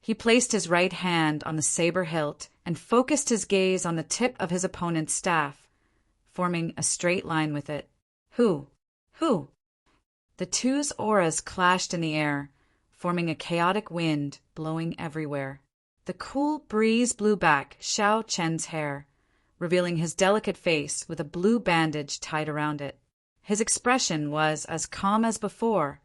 He placed his right hand on the saber hilt and focused his gaze on the tip of his opponent's staff, forming a straight line with it. Who? The two's auras clashed in the air, forming a chaotic wind blowing everywhere. The cool breeze blew back Xiao Chen's hair, revealing his delicate face with a blue bandage tied around it. His expression was as calm as before,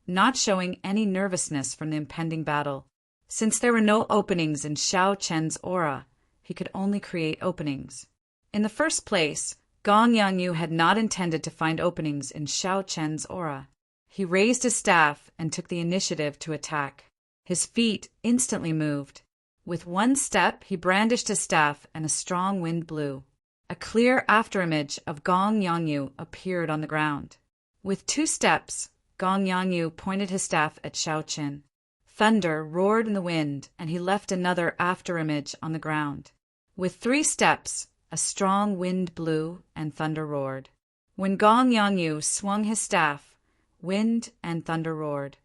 not showing any nervousness from the impending battle. Since there were no openings in Xiao Chen's aura, he could only create openings. In the first place, Gong Yangyu had not intended to find openings in Xiao Chen's aura. He raised his staff and took the initiative to attack. His feet instantly moved. With one step, he brandished his staff and a strong wind blew. A clear afterimage of Gong Yangyu appeared on the ground. With 2 steps, Gong Yangyu pointed his staff at Xiao Qin. Thunder roared in the wind, and he left another afterimage on the ground. With 3 steps, a strong wind blew and thunder roared. When Gong Yangyu swung his staff, wind and thunder roared.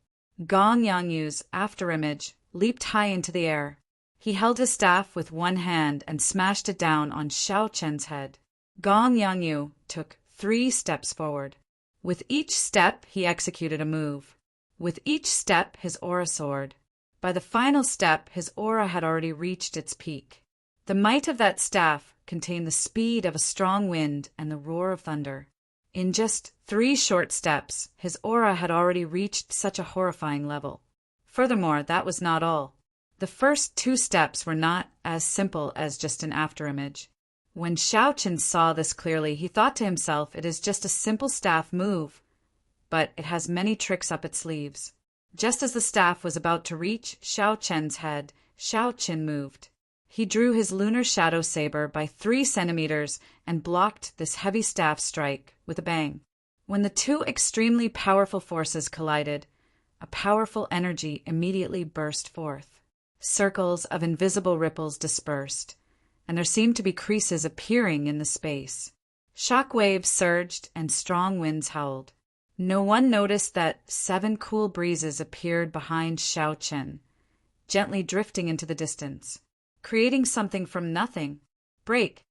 Gong Yangyu's afterimage leaped high into the air. He held his staff with one hand and smashed it down on Xiao Chen's head. Gong Yangyu took 3 steps forward. With each step, he executed a move. With each step, his aura soared. By the final step, his aura had already reached its peak. The might of that staff contained the speed of a strong wind and the roar of thunder. In just 3 short steps, his aura had already reached such a horrifying level. Furthermore, that was not all. The first two steps were not as simple as just an afterimage. When Xiaochen saw this clearly, he thought to himself, it is just a simple staff move, but it has many tricks up its sleeves. Just as the staff was about to reach Xiaochen's head, Xiaochen moved. He drew his lunar shadow saber by 3 centimeters and blocked this heavy staff strike with a bang. When the two extremely powerful forces collided, a powerful energy immediately burst forth. Circles of invisible ripples dispersed, and there seemed to be creases appearing in the space. Shock waves surged and strong winds howled. No one noticed that 7 cool breezes appeared behind Xiaochen, gently drifting into the distance, creating something from nothing. Break!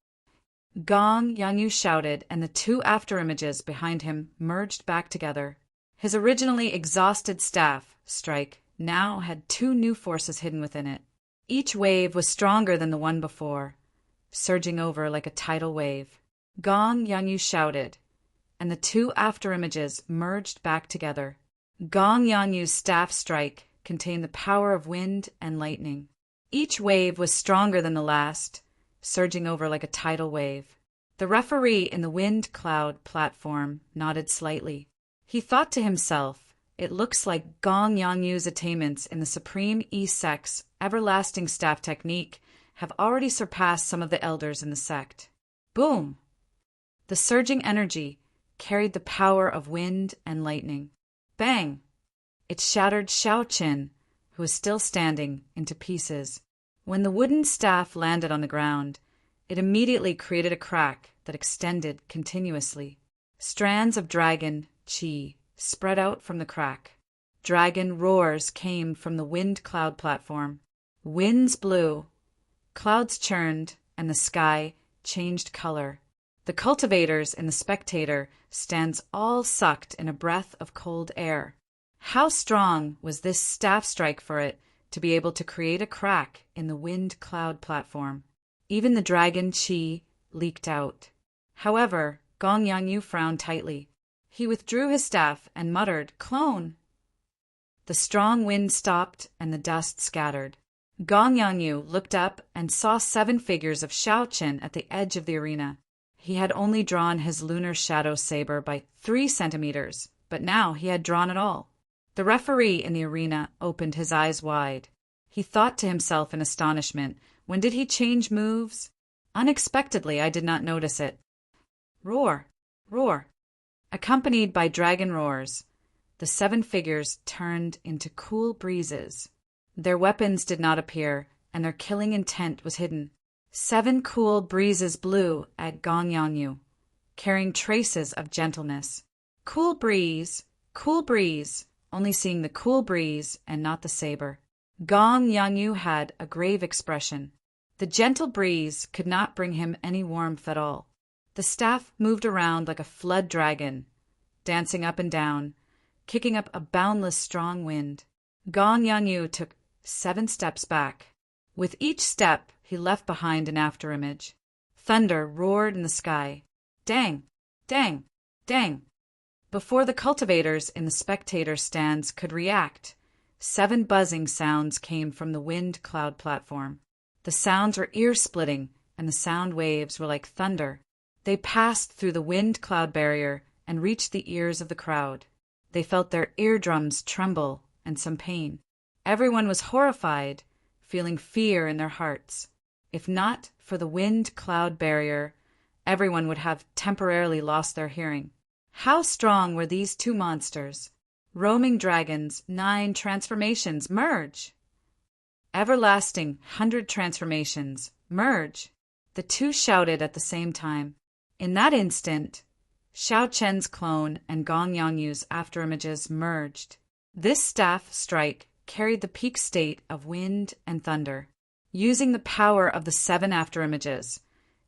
Gong Yanyu shouted, and the 2 afterimages behind him merged back together. His originally exhausted staff strike now had 2 new forces hidden within it. Each wave was stronger than the one before, surging over like a tidal wave. Gong Yanyu shouted, and the 2 afterimages merged back together. Gong Yanyu's staff strike contained the power of wind and lightning. Each wave was stronger than the last, surging over like a tidal wave. The referee in the wind cloud platform nodded slightly. He thought to himself, it looks like Gong Yanyu's attainments in the Supreme E-Sect's everlasting staff technique have already surpassed some of the elders in the sect. Boom! The surging energy carried the power of wind and lightning. Bang! It shattered Xiaochen, who was still standing, into pieces. When the wooden staff landed on the ground, it immediately created a crack that extended continuously. Strands of dragon qi spread out from the crack. Dragon roars came from the wind cloud platform. Winds blew, clouds churned, and the sky changed color. The cultivators in the spectator stands all sucked in a breath of cold air. How strong was this staff strike for it to be able to create a crack in the wind cloud platform? Even the dragon qi leaked out. However, Gong Yanyu frowned tightly. He withdrew his staff and muttered, "Clone!" The strong wind stopped and the dust scattered. Gong Yanyu looked up and saw 7 figures of Xiaochen at the edge of the arena. He had only drawn his lunar shadow saber by 3 centimeters, but now he had drawn it all. The referee in the arena opened his eyes wide. He thought to himself in astonishment, when did he change moves? Unexpectedly, I did not notice it. Roar! Roar! Accompanied by dragon roars, the 7 figures turned into cool breezes. Their weapons did not appear, and their killing intent was hidden. 7 cool breezes blew at Gong Yanyu, carrying traces of gentleness. Cool breeze, only seeing the cool breeze and not the saber. Gong Yanyu had a grave expression. The gentle breeze could not bring him any warmth at all. The staff moved around like a flood dragon, dancing up and down, kicking up a boundless strong wind. Gong Yanyu took 7 steps back. With each step, he left behind an afterimage. Thunder roared in the sky. Dang! Dang! Dang! Before the cultivators in the spectator stands could react, 7 buzzing sounds came from the wind cloud platform. The sounds were ear-splitting, and the sound waves were like thunder. They passed through the wind cloud barrier and reached the ears of the crowd. They felt their eardrums tremble and some pain. Everyone was horrified, feeling fear in their hearts. If not for the wind cloud barrier, everyone would have temporarily lost their hearing. How strong were these 2 monsters? Roaming dragons, 9 transformations, merge! Everlasting 100 transformations, merge! The 2 shouted at the same time. In that instant, Xiaochen's clone and Gong Yangyu's afterimages merged. This staff strike carried the peak state of wind and thunder. Using the power of the 7 afterimages,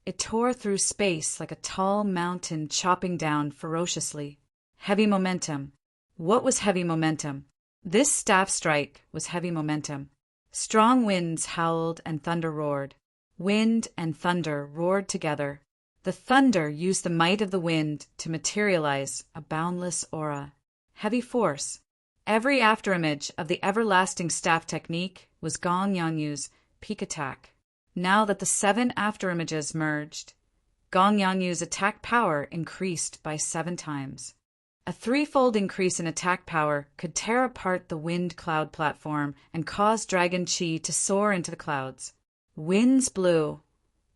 it tore through space like a tall mountain chopping down ferociously. Heavy momentum. What was heavy momentum? This staff strike was heavy momentum. Strong winds howled and thunder roared. Wind and thunder roared together. The thunder used the might of the wind to materialize a boundless aura. Heavy force. Every afterimage of the everlasting staff technique was Gong Yangyu's peak attack. Now that the 7 afterimages merged, Gong Yangyu's attack power increased by 7 times. A threefold increase in attack power could tear apart the wind cloud platform and cause Dragon Chi to soar into the clouds. Winds blew,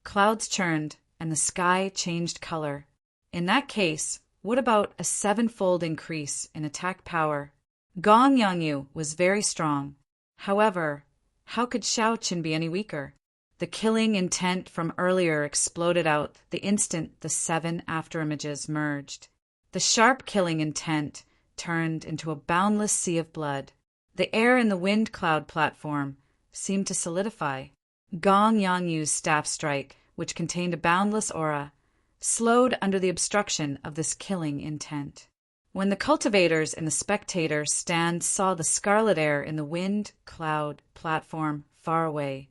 clouds churned, and the sky changed color. In that case, what about a 7-fold increase in attack power? Gong Yangyu was very strong. However, how could Xiao Qin be any weaker? The killing intent from earlier exploded out the instant the 7 afterimages merged. The sharp killing intent turned into a boundless sea of blood. The air in the wind cloud platform seemed to solidify. Gong Yangyu's staff strike, which contained a boundless aura, slowed under the obstruction of this killing intent. When the cultivators in the spectator stand saw the scarlet air in the wind cloud platform far away,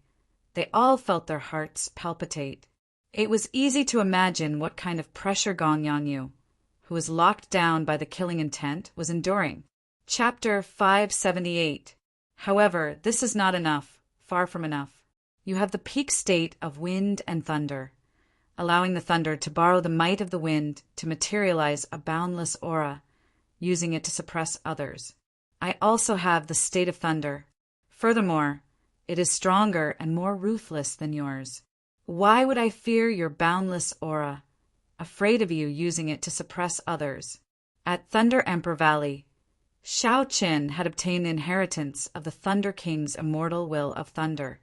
they all felt their hearts palpitate. It was easy to imagine what kind of pressure Gong Yangyu, who was locked down by the killing intent, was enduring. Chapter 578. However, this is not enough, far from enough. You have the peak state of wind and thunder, allowing the thunder to borrow the might of the wind to materialize a boundless aura, using it to suppress others. I also have the state of thunder. Furthermore, it is stronger and more ruthless than yours. Why would I fear your boundless aura, afraid of you using it to suppress others? At Thunder Emperor Valley, Xiao Qin had obtained the inheritance of the Thunder King's immortal will of thunder.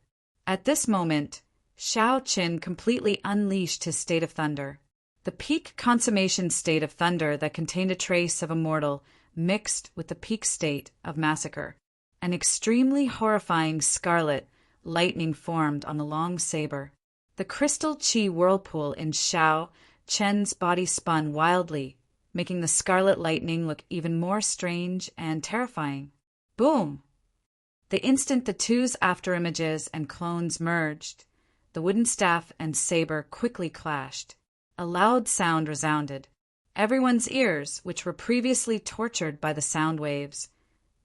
At this moment, Xiao Qin completely unleashed his state of thunder. The peak consummation state of thunder that contained a trace of immortal mixed with the peak state of massacre. An extremely horrifying scarlet lightning formed on the long saber. The crystal chi whirlpool in Xiao Qin's body spun wildly, making the scarlet lightning look even more strange and terrifying. Boom! The instant the two's afterimages and clones merged, the wooden staff and saber quickly clashed. A loud sound resounded. Everyone's ears, which were previously tortured by the sound waves,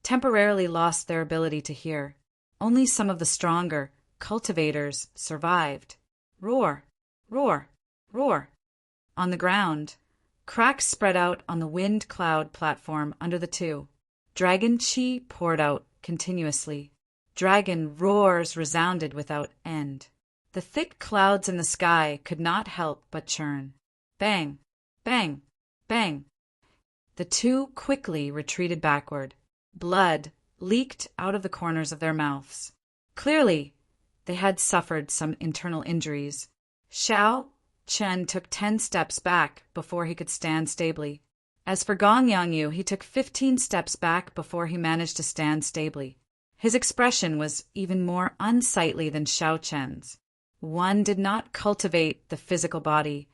temporarily lost their ability to hear. Only some of the stronger cultivators survived. Roar, roar, roar. On the ground, cracks spread out on the wind cloud platform under the two. Dragon Chi poured out continuously. Dragon roars resounded without end. The thick clouds in the sky could not help but churn. Bang, bang, bang. The two quickly retreated backward. Blood leaked out of the corners of their mouths. Clearly, they had suffered some internal injuries. Xiao Chen took 10 steps back before he could stand stably. As for Gong Yangyu, he took 15 steps back before he managed to stand stably. His expression was even more unsightly than Xiao Chen's. One did not cultivate the physical body,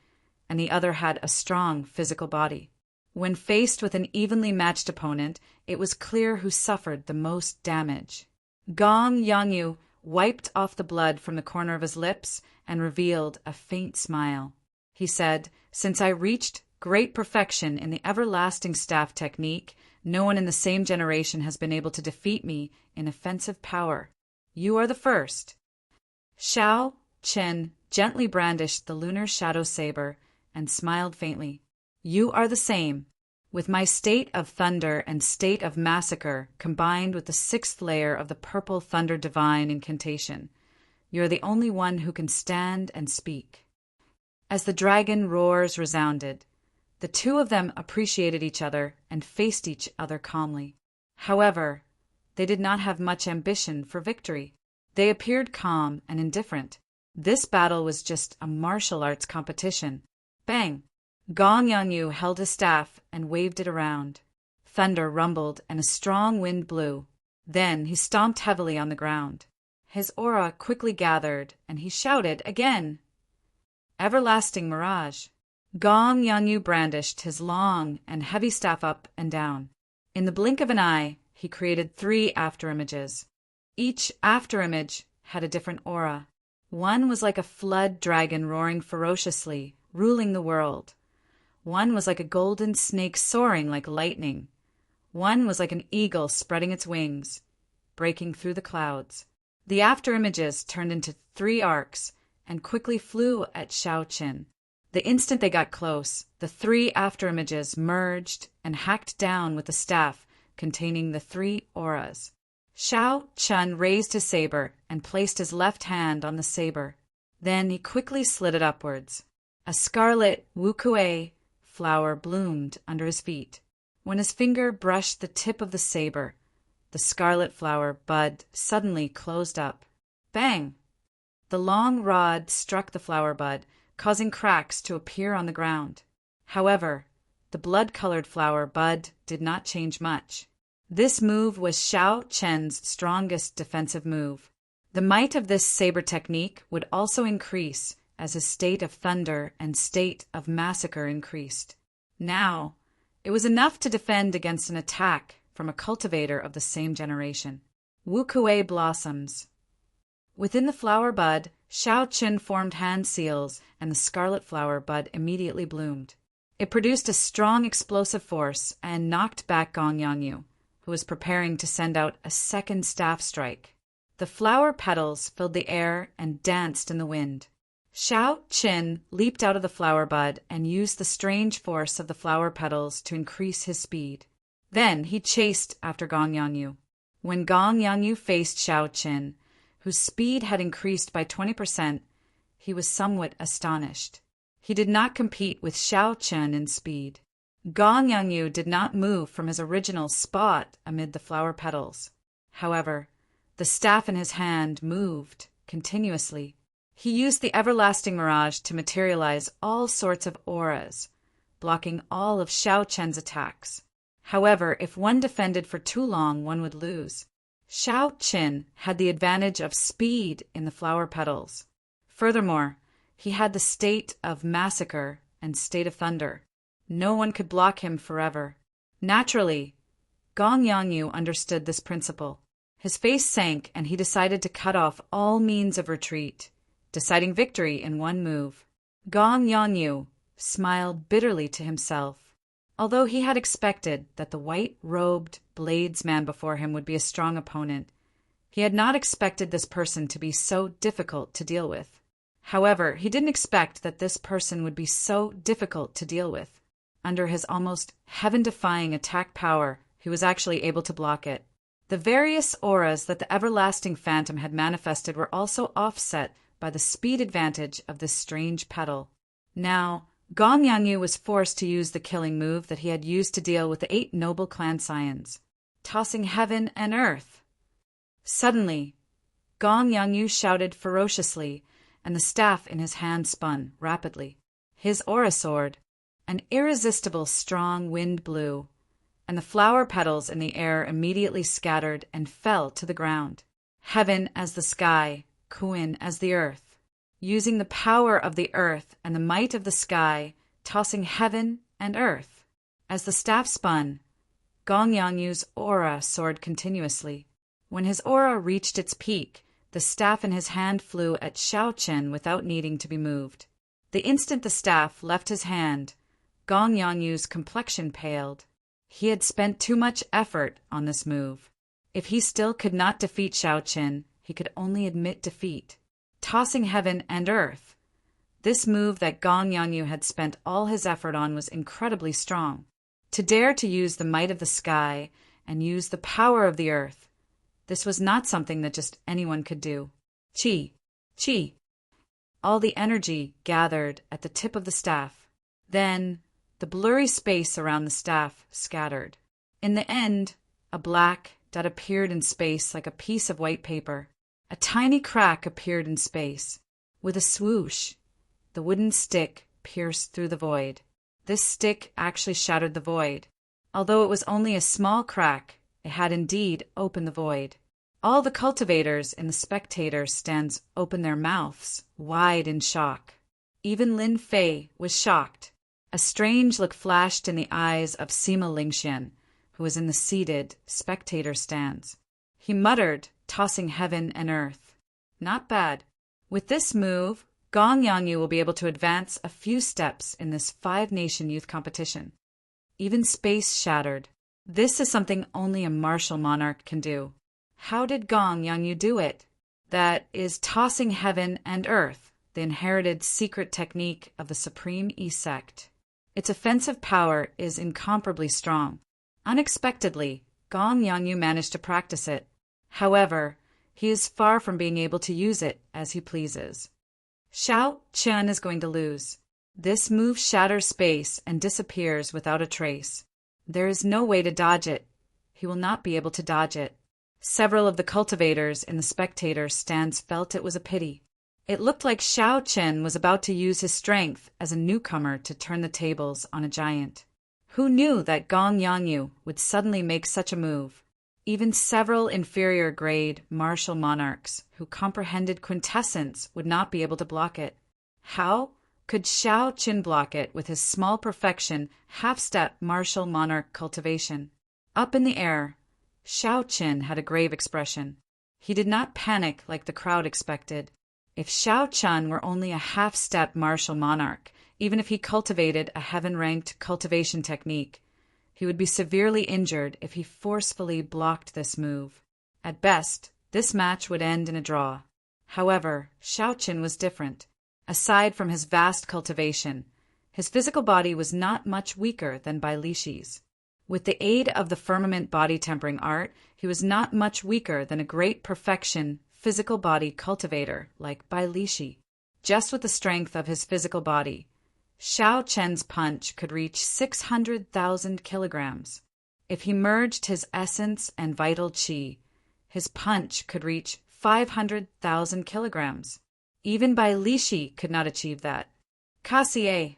and the other had a strong physical body. When faced with an evenly matched opponent, it was clear who suffered the most damage. Gong Yangyu wiped off the blood from the corner of his lips and revealed a faint smile. He said, "Since I reached great perfection in the everlasting staff technique, no one in the same generation has been able to defeat me in offensive power. You are the first." Xiao Chen gently brandished the lunar shadow saber and smiled faintly. "You are the same. With my state of thunder and state of massacre combined with the 6th layer of the purple thunder divine incantation, you're the only one who can stand and speak." As the dragon roars resounded, the two of them appreciated each other and faced each other calmly. However, they did not have much ambition for victory. They appeared calm and indifferent. This battle was just a martial arts competition. Bang! Gong Yangyu held his staff and waved it around. Thunder rumbled and a strong wind blew. Then he stomped heavily on the ground. His aura quickly gathered, and he shouted again. "Everlasting mirage." Gong Yangyu brandished his long and heavy staff up and down. In the blink of an eye, he created 3 afterimages. Each afterimage had a different aura. One was like a flood dragon roaring ferociously, ruling the world. One was like a golden snake soaring like lightning. One was like an eagle spreading its wings, breaking through the clouds. The afterimages turned into 3 arcs and quickly flew at Xiao Qin. The instant they got close, the 3 afterimages merged and hacked down with the staff containing the 3 auras. Xiao Qin raised his saber and placed his left hand on the saber. Then he quickly slid it upwards. A scarlet wukue flower bloomed under his feet. When his finger brushed the tip of the saber, the scarlet flower bud suddenly closed up. Bang! The long rod struck the flower bud, causing cracks to appear on the ground. However, the blood-colored flower bud did not change much. This move was Xiao Qin's strongest defensive move. The might of this saber technique would also increase as his state of thunder and state of massacre increased. Now, it was enough to defend against an attack from a cultivator of the same generation. Wukue blossoms. Within the flower bud, Xiao Qin formed hand seals, and the scarlet flower bud immediately bloomed. It produced a strong explosive force and knocked back Gong Yangyu, who was preparing to send out a second staff strike. The flower petals filled the air and danced in the wind. Xiao Qin leaped out of the flower bud and used the strange force of the flower petals to increase his speed. Then he chased after Gong Yangyu. When Gong Yangyu faced Xiao Qin, whose speed had increased by 20%, he was somewhat astonished. He did not compete with Xiao Qin in speed. Gong Yangyu did not move from his original spot amid the flower petals. However, the staff in his hand moved continuously. He used the everlasting mirage to materialize all sorts of auras, blocking all of Xiao Qin's attacks. However, if one defended for too long, one would lose. Xiao Qin had the advantage of speed in the flower petals. Furthermore, he had the state of massacre and state of thunder. No one could block him forever. Naturally, Gong Yangyu understood this principle. His face sank and he decided to cut off all means of retreat, deciding victory in one move. Gong Yangyu smiled bitterly to himself. Although he had expected that the white-robed blades man before him would be a strong opponent, he had not expected this person to be so difficult to deal with. However, he didn't expect that this person would be so difficult to deal with. Under his almost heaven-defying attack power, he was actually able to block it. The various auras that the everlasting phantom had manifested were also offset by the speed advantage of this strange petal. Now, Gong Yangyu was forced to use the killing move that he had used to deal with the 8 noble clan scions, tossing heaven and earth. Suddenly, Gong Yangyu shouted ferociously, and the staff in his hand spun rapidly. His aura sword, an irresistible strong wind blew, and the flower petals in the air immediately scattered and fell to the ground. Heaven as the sky, Kuin as the earth. Using the power of the earth and the might of the sky, tossing heaven and earth. As the staff spun, Gong Yangyu's aura soared continuously. When his aura reached its peak, the staff in his hand flew at Xiao Qin without needing to be moved. The instant the staff left his hand, Gong Yangyu's complexion paled. He had spent too much effort on this move. If he still could not defeat Xiao Qin, he could only admit defeat. Tossing heaven and earth. This move that Gong Yangyu had spent all his effort on was incredibly strong. To dare to use the might of the sky and use the power of the earth, this was not something that just anyone could do. Chi, chi. All the energy gathered at the tip of the staff. Then, the blurry space around the staff scattered. In the end, a black dot appeared in space like a piece of white paper. A tiny crack appeared in space. With a swoosh, the wooden stick pierced through the void. This stick actually shattered the void. Although it was only a small crack, it had indeed opened the void. All the cultivators in the spectator stands opened their mouths, wide in shock. Even Lin Fei was shocked. A strange look flashed in the eyes of Sima Lingxian, who was in the seated spectator stands. He muttered, tossing heaven and earth. Not bad. With this move, Gong Yangyu will be able to advance a few steps in this 5-nation youth competition. Even space shattered. This is something only a martial monarch can do. How did Gong Yangyu do it? That is tossing heaven and earth, the inherited secret technique of the Supreme E sect. Its offensive power is incomparably strong. Unexpectedly, Gong Yanyu managed to practice it. However, he is far from being able to use it as he pleases. Xiao Chen is going to lose. This move shatters space and disappears without a trace. There is no way to dodge it. He will not be able to dodge it. Several of the cultivators in the spectator stands felt it was a pity. It looked like Xiao Chen was about to use his strength as a newcomer to turn the tables on a giant. Who knew that Gong Yanyu would suddenly make such a move? Even several inferior-grade martial monarchs who comprehended quintessence would not be able to block it. How could Xiao Chen block it with his small perfection, half-step martial monarch cultivation? Up in the air, Xiao Chen had a grave expression. He did not panic like the crowd expected. If Xiao Chen were only a half-step martial monarch, even if he cultivated a heaven-ranked cultivation technique, he would be severely injured if he forcefully blocked this move. At best, this match would end in a draw. However, Xiao Chen was different. Aside from his vast cultivation, his physical body was not much weaker than Bai Lishi's. With the aid of the firmament body tempering art, he was not much weaker than a great perfection physical body cultivator like Bai Lishi. Just with the strength of his physical body, Xiao Chen's punch could reach 600,000 kilograms. If he merged his essence and vital qi, his punch could reach 500,000 kilograms. Even Bai Lishi could not achieve that. Cassier.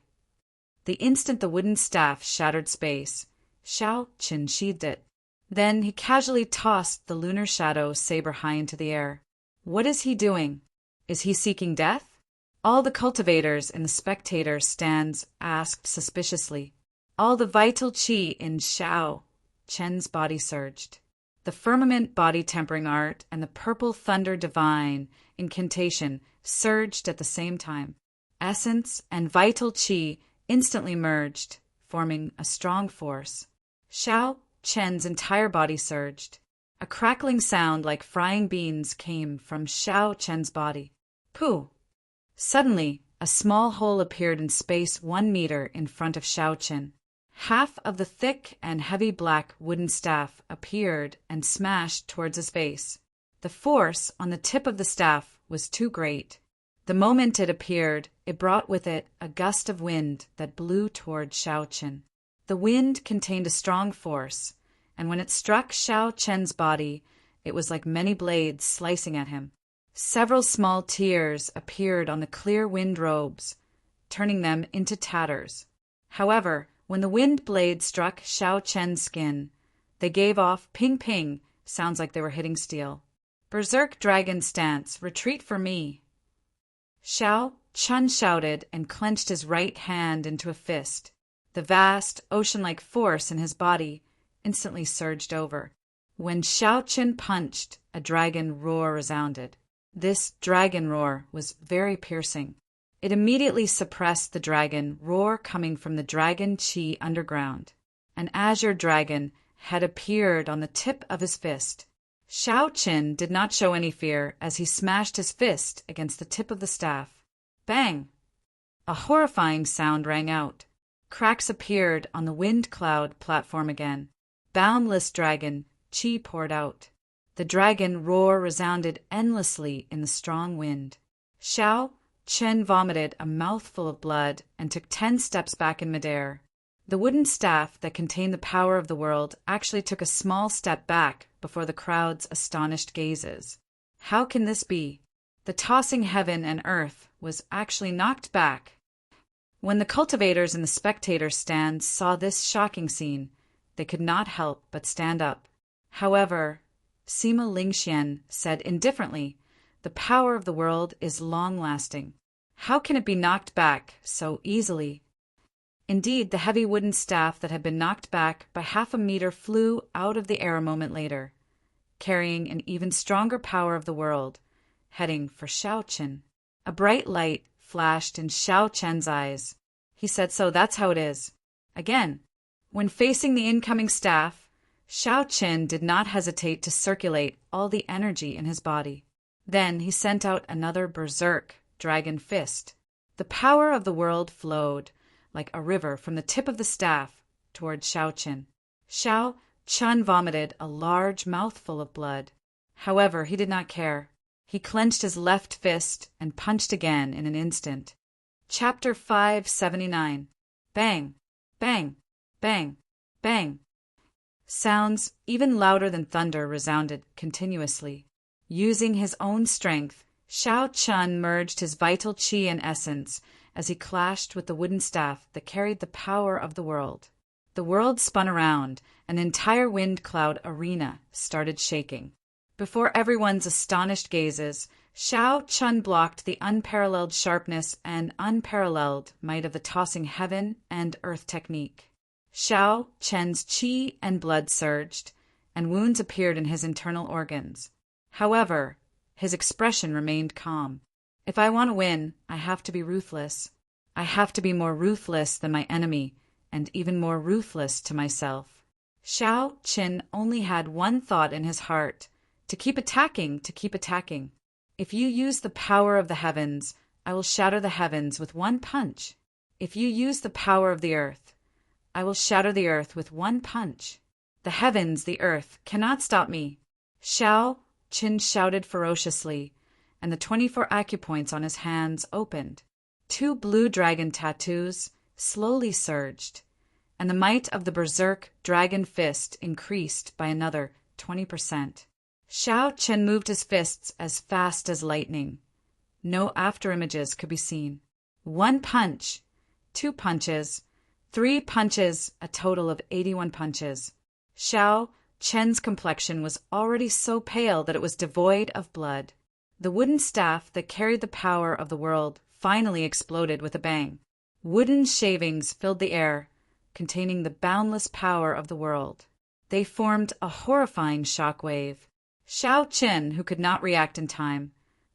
The instant the wooden staff shattered space, Xiao Chen sheathed it. Then he casually tossed the lunar shadow saber high into the air. What is he doing? Is he seeking death? All the cultivators in the spectator stands asked suspiciously. All the vital qi in Xiao Chen's body surged. The firmament body tempering art and the purple thunder divine incantation surged at the same time. Essence and vital qi instantly merged, forming a strong force. Xiao Chen's entire body surged. A crackling sound like frying beans came from Xiao Chen's body. Pooh! Suddenly, a small hole appeared in space 1 meter in front of Xiao Chen. Half of the thick and heavy black wooden staff appeared and smashed towards his face. The force on the tip of the staff was too great. The moment it appeared, it brought with it a gust of wind that blew toward Xiao Chen. The wind contained a strong force, and when it struck Xiao Chen's body, it was like many blades slicing at him. Several small tears appeared on the clear wind robes, turning them into tatters. However, when the wind blade struck Xiao Chen's skin, they gave off ping-ping sounds like they were hitting steel. Berserk dragon stance, retreat for me. Xiao Chen shouted and clenched his right hand into a fist. The vast, ocean-like force in his body instantly surged over. When Xiao Chen punched, a dragon roar resounded. This dragon roar was very piercing. It immediately suppressed the dragon roar coming from the dragon qi underground. An azure dragon had appeared on the tip of his fist. Xiao Chen did not show any fear as he smashed his fist against the tip of the staff. Bang! A horrifying sound rang out. Cracks appeared on the wind cloud platform again. Boundless dragon qi poured out. The dragon roar resounded endlessly in the strong wind. Xiao Chen vomited a mouthful of blood and took 10 steps back in midair. The wooden staff that contained the power of the world actually took a small step back before the crowd's astonished gazes. How can this be? The tossing heaven and earth was actually knocked back. When the cultivators in the spectator stands saw this shocking scene, they could not help but stand up. However, Sima Lingxian said indifferently, "The power of the world is long-lasting. How can it be knocked back so easily?" Indeed, the heavy wooden staff that had been knocked back by 1/2 meter flew out of the air a moment later, carrying an even stronger power of the world, heading for Xiao Chen. A bright light flashed in Xiao Chen's eyes. He said, "So that's how it is." Again, when facing the incoming staff, Xiao Chen did not hesitate to circulate all the energy in his body. Then he sent out another berserk dragon fist. The power of the world flowed like a river from the tip of the staff toward Xiao Qin. Xiao Chun vomited a large mouthful of blood. However, he did not care. He clenched his left fist and punched again in an instant. Chapter 579. Bang, bang, bang, bang. Sounds even louder than thunder resounded continuously. Using his own strength, Xiao Chun merged his vital qi and essence as he clashed with the wooden staff that carried the power of the world. The world spun around, and the entire wind cloud arena started shaking. Before everyone's astonished gazes, Xiao Chun blocked the unparalleled sharpness and unparalleled might of the tossing heaven and earth technique. Xiao Chen's qi and blood surged, and wounds appeared in his internal organs. However, his expression remained calm. If I want to win, I have to be ruthless. I have to be more ruthless than my enemy, and even more ruthless to myself. Xiao Qin only had one thought in his heart: to keep attacking, to keep attacking. If you use the power of the heavens, I will shatter the heavens with one punch. If you use the power of the earth, I will shatter the earth with one punch. The heavens, the earth, cannot stop me. Xiao Qin shouted ferociously, and the 24 acupoints on his hands opened. 2 blue dragon tattoos slowly surged, and the might of the berserk dragon fist increased by another 20%. Xiao Qin moved his fists as fast as lightning. No afterimages could be seen. 1 punch, 2 punches, 3 punches, a total of 81 punches. Xiao Chen's complexion was already so pale that it was devoid of blood. The wooden staff that carried the power of the world finally exploded with a bang. Wooden shavings filled the air, containing the boundless power of the world. They formed a horrifying shock wave. Xiao Qin, who could not react in time,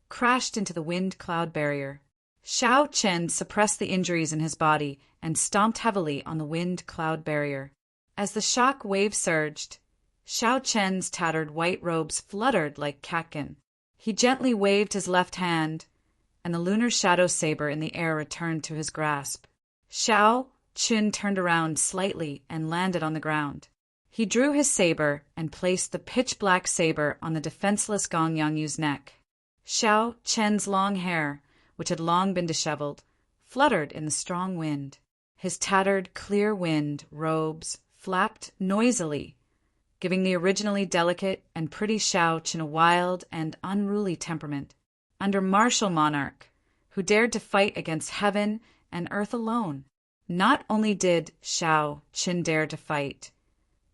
crashed into the wind cloud barrier. Xiao Qin suppressed the injuries in his body and stomped heavily on the wind cloud barrier. As the shock wave surged, Xiao Qin's tattered white robes fluttered like catkin. He gently waved his left hand, and the lunar shadow saber in the air returned to his grasp. Xiao Qin turned around slightly and landed on the ground. He drew his saber and placed the pitch-black saber on the defenseless Gong Yangyu's neck. Xiao Chen's long hair, which had long been disheveled, fluttered in the strong wind. His tattered, clear wind robes flapped noisily, giving the originally delicate and pretty Xiao Qin a wild and unruly temperament. Under martial monarch, who dared to fight against heaven and earth alone. Not only did Xiao Qin dare to fight,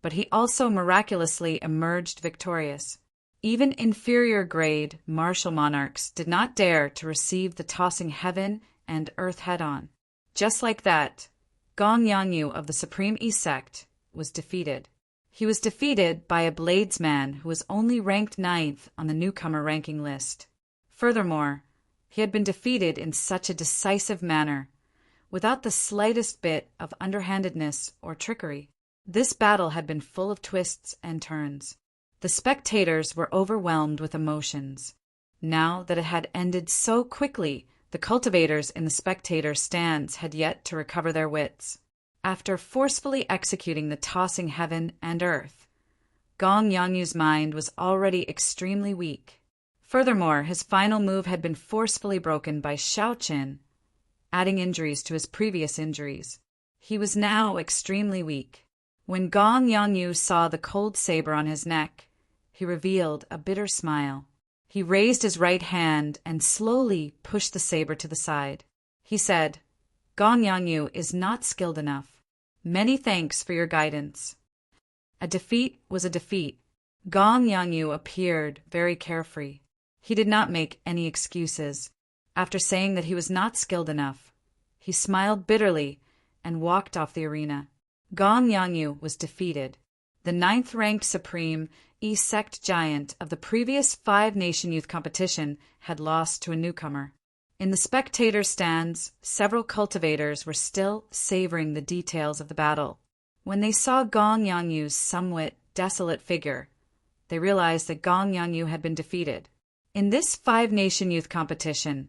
but he also miraculously emerged victorious. Even inferior grade martial monarchs did not dare to receive the tossing heaven and earth head-on. Just like that, Gong Yangyu of the Supreme Yi sect was defeated. He was defeated by a bladesman who was only ranked 9th on the newcomer ranking list. Furthermore, he had been defeated in such a decisive manner, without the slightest bit of underhandedness or trickery. This battle had been full of twists and turns. The spectators were overwhelmed with emotions. Now that it had ended so quickly, the cultivators in the spectator stands had yet to recover their wits. After forcefully executing the tossing heaven and earth, Gong Yangyu's mind was already extremely weak. Furthermore, his final move had been forcefully broken by Xiao Qin, adding injuries to his previous injuries. He was now extremely weak. When Gong Yangyu saw the cold saber on his neck, he revealed a bitter smile. He raised his right hand and slowly pushed the saber to the side. He said, "Gong Yangyu is not skilled enough. Many thanks for your guidance." A defeat was a defeat. Gong Yangyu appeared very carefree. He did not make any excuses. After saying that he was not skilled enough, he smiled bitterly and walked off the arena. Gong Yangyu was defeated. The 9th-ranked Supreme Yi sect giant of the previous 5-nation youth competition had lost to a newcomer. In the spectator stands, several cultivators were still savoring the details of the battle. When they saw Gong Yangyu's somewhat desolate figure, they realized that Gong Yangyu had been defeated. In this five-nation youth competition,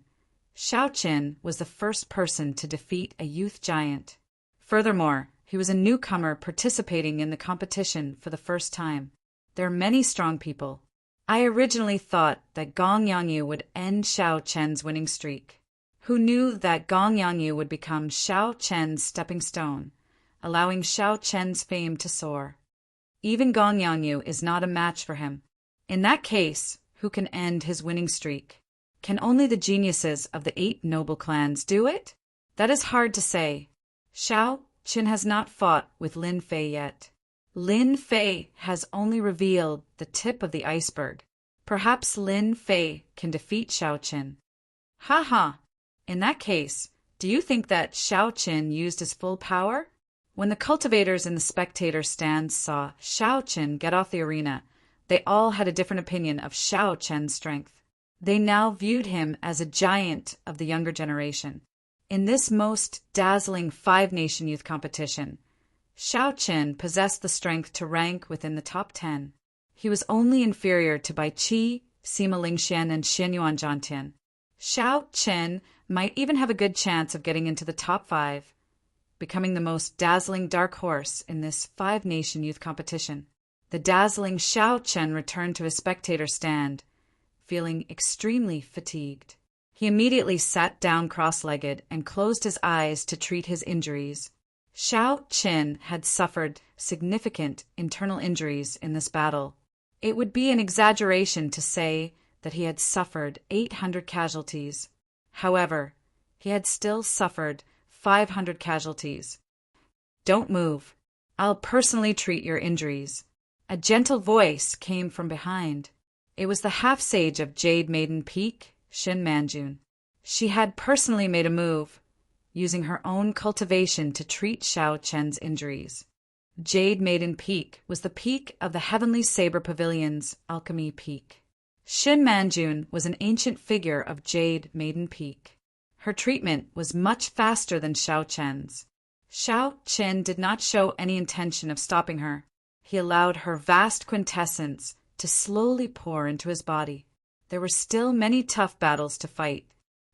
Xiao Qin was the first person to defeat a youth giant. Furthermore, he was a newcomer participating in the competition for the first time. There are many strong people. I originally thought that Gong Yangyu would end Xiao Chen's winning streak. Who knew that Gong Yangyu would become Xiao Chen's stepping stone, allowing Xiao Chen's fame to soar? Even Gong Yangyu is not a match for him. In that case, who can end his winning streak? Can only the geniuses of the 8 noble clans do it? That is hard to say. Xiao Qin has not fought with Lin Fei yet. Lin Fei has only revealed the tip of the iceberg. Perhaps Lin Fei can defeat Xiao Qin. Ha ha! In that case, do you think that Xiao Qin used his full power? When the cultivators in the spectator stands saw Xiao Qin get off the arena, they all had a different opinion of Xiao Chen's strength. They now viewed him as a giant of the younger generation. In this most dazzling five-nation youth competition, Xiao Qin possessed the strength to rank within the top 10. He was only inferior to Bai Qi, Sima Lingxian, and Xianyuan Zhantian. Xiao Qin might even have a good chance of getting into the top 5, becoming the most dazzling dark horse in this five-nation youth competition. The dazzling Xiao Qin returned to his spectator stand, feeling extremely fatigued. He immediately sat down cross-legged and closed his eyes to treat his injuries. Xiao Qin had suffered significant internal injuries in this battle. It would be an exaggeration to say that he had suffered 800 casualties. However, he had still suffered 500 casualties. Don't move. I'll personally treat your injuries. A gentle voice came from behind. It was the half-sage of Jade Maiden Peak, Shin Manjun. She had personally made a move, using her own cultivation to treat Xiao Chen's injuries. Jade Maiden Peak was the peak of the Heavenly Saber Pavilion's Alchemy Peak. Shin Manjun was an ancient figure of Jade Maiden Peak. Her treatment was much faster than Xiao Chen's. Xiao Chen did not show any intention of stopping her. He allowed her vast quintessence to slowly pour into his body. There were still many tough battles to fight.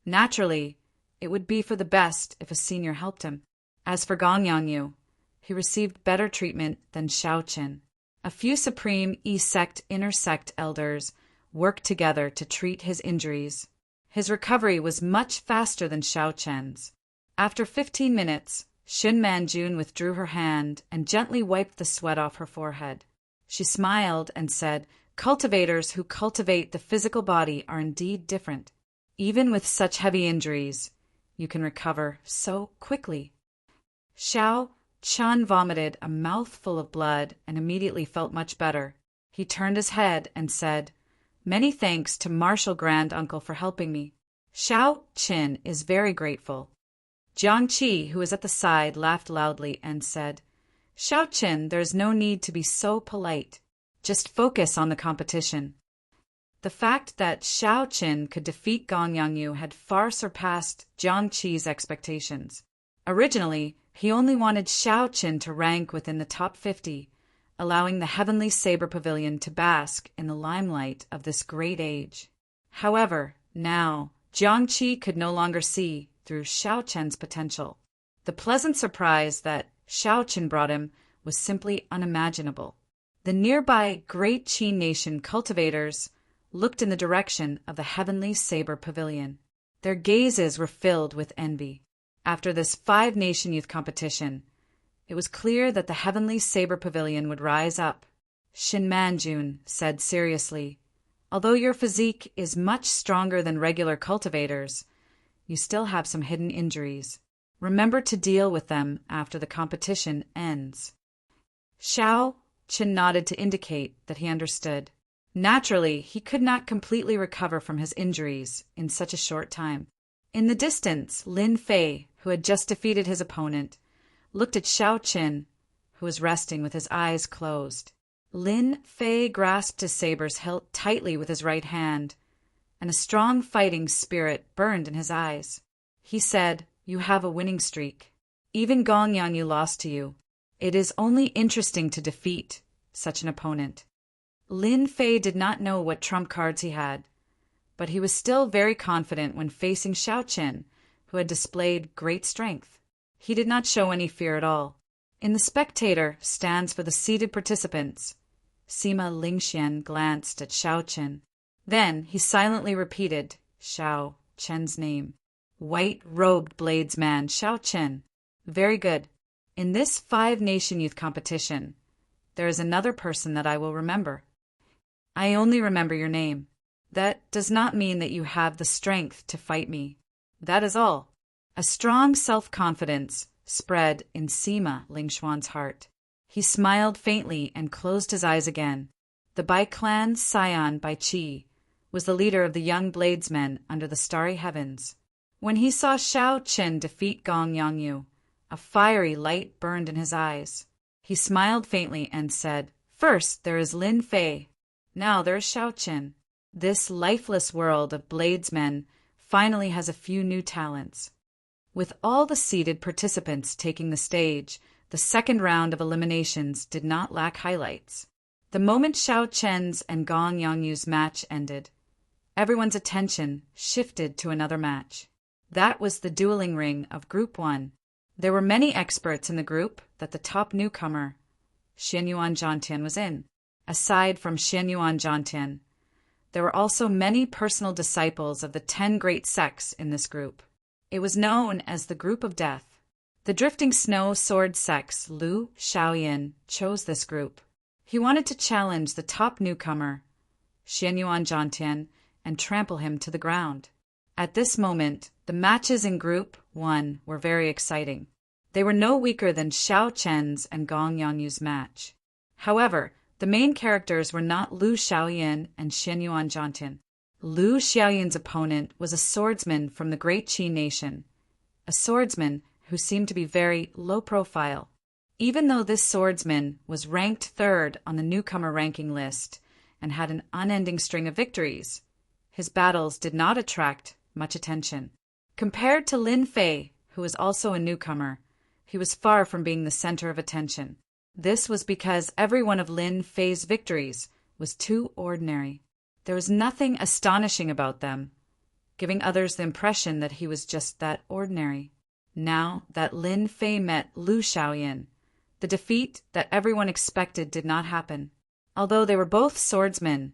Naturally, it would be for the best if a senior helped him. As for Gong Yangyu, he received better treatment than Xiao Qin. A few supreme E-sect inner-sect elders worked together to treat his injuries. His recovery was much faster than Xiao Chen's. After 15 minutes, Shin Manjun withdrew her hand and gently wiped the sweat off her forehead. She smiled and said, "Cultivators who cultivate the physical body are indeed different. Even with such heavy injuries, you can recover so quickly." Xiao Chen vomited a mouthful of blood and immediately felt much better. He turned his head and said, "Many thanks to Martial Grand Uncle for helping me." Xiao Qin is very grateful. Jiang Qi, who was at the side, laughed loudly and said, "Xiao Qin, there is no need to be so polite. Just focus on the competition." The fact that Xiao Qin could defeat Gong Yangyu had far surpassed Jiang Qi's expectations. Originally, he only wanted Xiao Qin to rank within the top 50, allowing the Heavenly Saber Pavilion to bask in the limelight of this great age. However, now, Jiang Qi could no longer see through Xiao Chen's potential. The pleasant surprise that Xiao Qin brought him was simply unimaginable. The nearby Great Qi Nation cultivators looked in the direction of the Heavenly Saber Pavilion. Their gazes were filled with envy. After this five-nation youth competition, it was clear that the Heavenly Saber Pavilion would rise up. Shin Manjun said seriously, "Although your physique is much stronger than regular cultivators, you still have some hidden injuries. Remember to deal with them after the competition ends." Xiao Qin nodded to indicate that he understood. Naturally, he could not completely recover from his injuries in such a short time. In the distance, Lin Fei, who had just defeated his opponent, looked at Xiao Qin, who was resting with his eyes closed. Lin Fei grasped his saber's hilt tightly with his right hand, and a strong fighting spirit burned in his eyes. He said, "You have a winning streak. Even Gong Yangyu lost to you. It is only interesting to defeat such an opponent." Lin Fei did not know what trump cards he had, but he was still very confident when facing Xiao Qin, who had displayed great strength. He did not show any fear at all. In the spectator stands for the seated participants. Sima Lingxian glanced at Xiao Qin. Then he silently repeated Xiao Qin's name. White-robed bladesman Xiao Qin. Very good. In this 5-nation youth competition, there is another person that I will remember. I only remember your name. That does not mean that you have the strength to fight me. That is all. A strong self-confidence spread in Sima Lingxuan's heart. He smiled faintly and closed his eyes again. The Bai clan scion Bai Qi was the leader of the young bladesmen under the starry heavens. When he saw Xiao Qin defeat Gong Yongyu, a fiery light burned in his eyes. He smiled faintly and said, "First there is Lin Fei. Now there is Xiao Qin. This lifeless world of bladesmen finally has a few new talents." With all the seated participants taking the stage, the second round of eliminations did not lack highlights. The moment Xiao Qin's and Gong Yongyu's match ended, everyone's attention shifted to another match. That was the dueling ring of Group 1. There were many experts in the group that the top newcomer, Xianyuan Zhantian, was in. Aside from Xianyuan Zhantian, there were also many personal disciples of the 10 great sects in this group. It was known as the Group of Death. The Drifting Snow Sword Sect's Lu Xiaoyan chose this group. He wanted to challenge the top newcomer, Xianyuan Zhantian, and trample him to the ground. At this moment, the matches in Group 1 were very exciting. They were no weaker than Xiao Chen's and Gong Yangyu's match. However, the main characters were not Lu Xiaoyan and Xianyuan Zhantian. Lu Xiaoyan's opponent was a swordsman from the Great Qi nation, a swordsman who seemed to be very low profile. Even though this swordsman was ranked 3rd on the newcomer ranking list and had an unending string of victories, his battles did not attract much attention. Compared to Lin Fei, who was also a newcomer, he was far from being the center of attention. This was because every one of Lin Fei's victories was too ordinary. There was nothing astonishing about them, giving others the impression that he was just that ordinary. Now that Lin Fei met Lu Xiaoyan, the defeat that everyone expected did not happen. Although they were both swordsmen,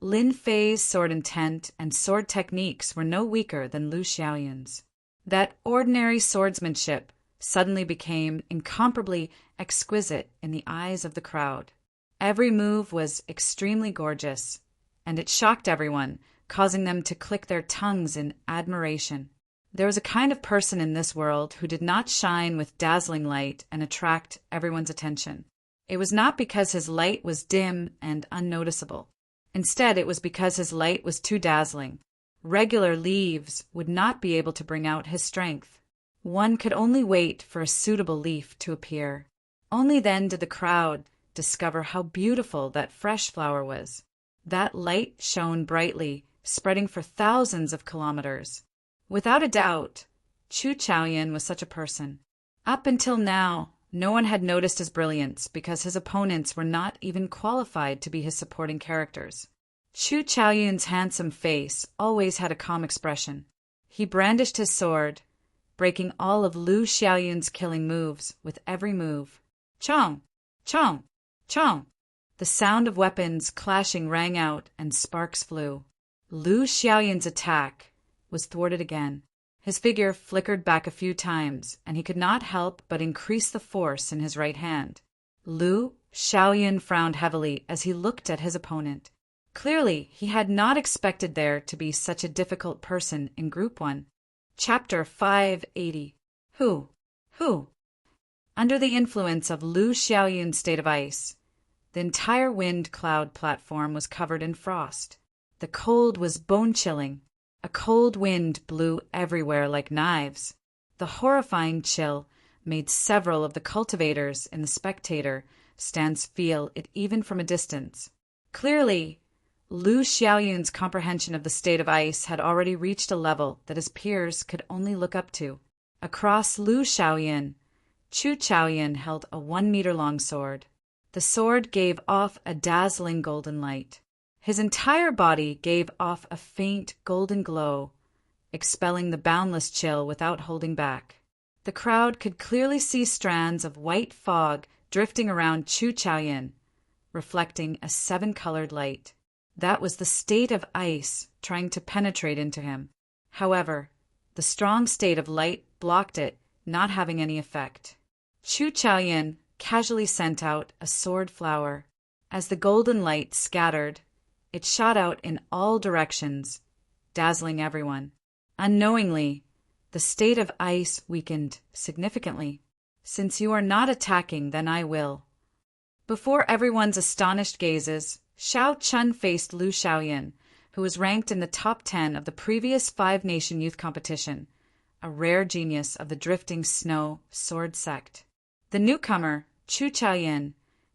Lin Fei's sword intent and sword techniques were no weaker than Lu Xiaoyan's. That ordinary swordsmanship suddenly became incomparably exquisite in the eyes of the crowd. Every move was extremely gorgeous, and it shocked everyone, causing them to click their tongues in admiration. There was a kind of person in this world who did not shine with dazzling light and attract everyone's attention. It was not because his light was dim and unnoticeable. Instead, it was because his light was too dazzling. Regular leaves would not be able to bring out his strength. One could only wait for a suitable leaf to appear. Only then did the crowd discover how beautiful that fresh flower was. That light shone brightly, spreading for thousands of kilometers. Without a doubt, Chu Chaoyan was such a person. Up until now, no one had noticed his brilliance because his opponents were not even qualified to be his supporting characters. Chu Chaoyan's handsome face always had a calm expression. He brandished his sword, breaking all of Lu Xiaoyan's killing moves with every move. Chong! Chong! Chong! The sound of weapons clashing rang out and sparks flew. Lu Xiaoyan's attack was thwarted again. His figure flickered back a few times, and he could not help but increase the force in his right hand. Lu Xiaoyan frowned heavily as he looked at his opponent. Clearly, he had not expected there to be such a difficult person in Group 1. Chapter 580. Who? Under the influence of Lu Xiaoyan's state of ice, the entire wind cloud platform was covered in frost. The cold was bone-chilling. A cold wind blew everywhere like knives. The horrifying chill made several of the cultivators in the spectator stands feel it even from a distance. Clearly, Lu Xiaoyan's comprehension of the state of ice had already reached a level that his peers could only look up to. Across Lu Xiaoyan, Chu Chaoyan held a 1-meter-long sword. The sword gave off a dazzling golden light. His entire body gave off a faint golden glow, expelling the boundless chill without holding back. The crowd could clearly see strands of white fog drifting around Chu Chaoyin, reflecting a seven-colored light. That was the state of ice trying to penetrate into him. However, the strong state of light blocked it, not having any effect. Chu Chaoyin casually sent out a sword flower. As the golden light scattered, it shot out in all directions, dazzling everyone. Unknowingly, the state of ice weakened significantly. Since you are not attacking, then I will. Before everyone's astonished gazes, Xiao Chun faced Lu Xiaoyan, who was ranked in the top 10 of the previous five-nation youth competition, a rare genius of the drifting snow sword sect. The newcomer, Chu Chaoyin,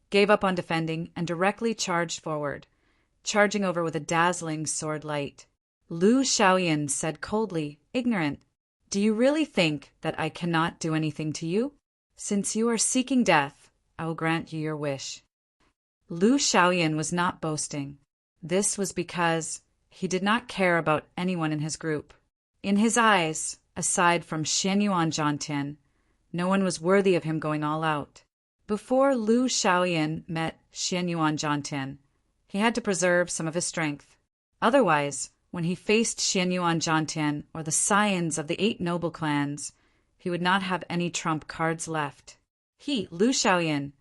gave up on defending and directly charged forward, charging over with a dazzling sword light. Lu Xiaoyan said coldly, ignorant, "Do you really think that I cannot do anything to you? Since you are seeking death, I will grant you your wish." Lu Xiaoyan was not boasting. This was because he did not care about anyone in his group. In his eyes, aside from Xianyuan Zhantian, no one was worthy of him going all out. Before Lu Xiaoyan met Xianyuan Zhantian, he had to preserve some of his strength. Otherwise, when he faced Xianyuan Zhantian or the scions of the 8 noble clans, he would not have any trump cards left. He, Lu Xiaoyan,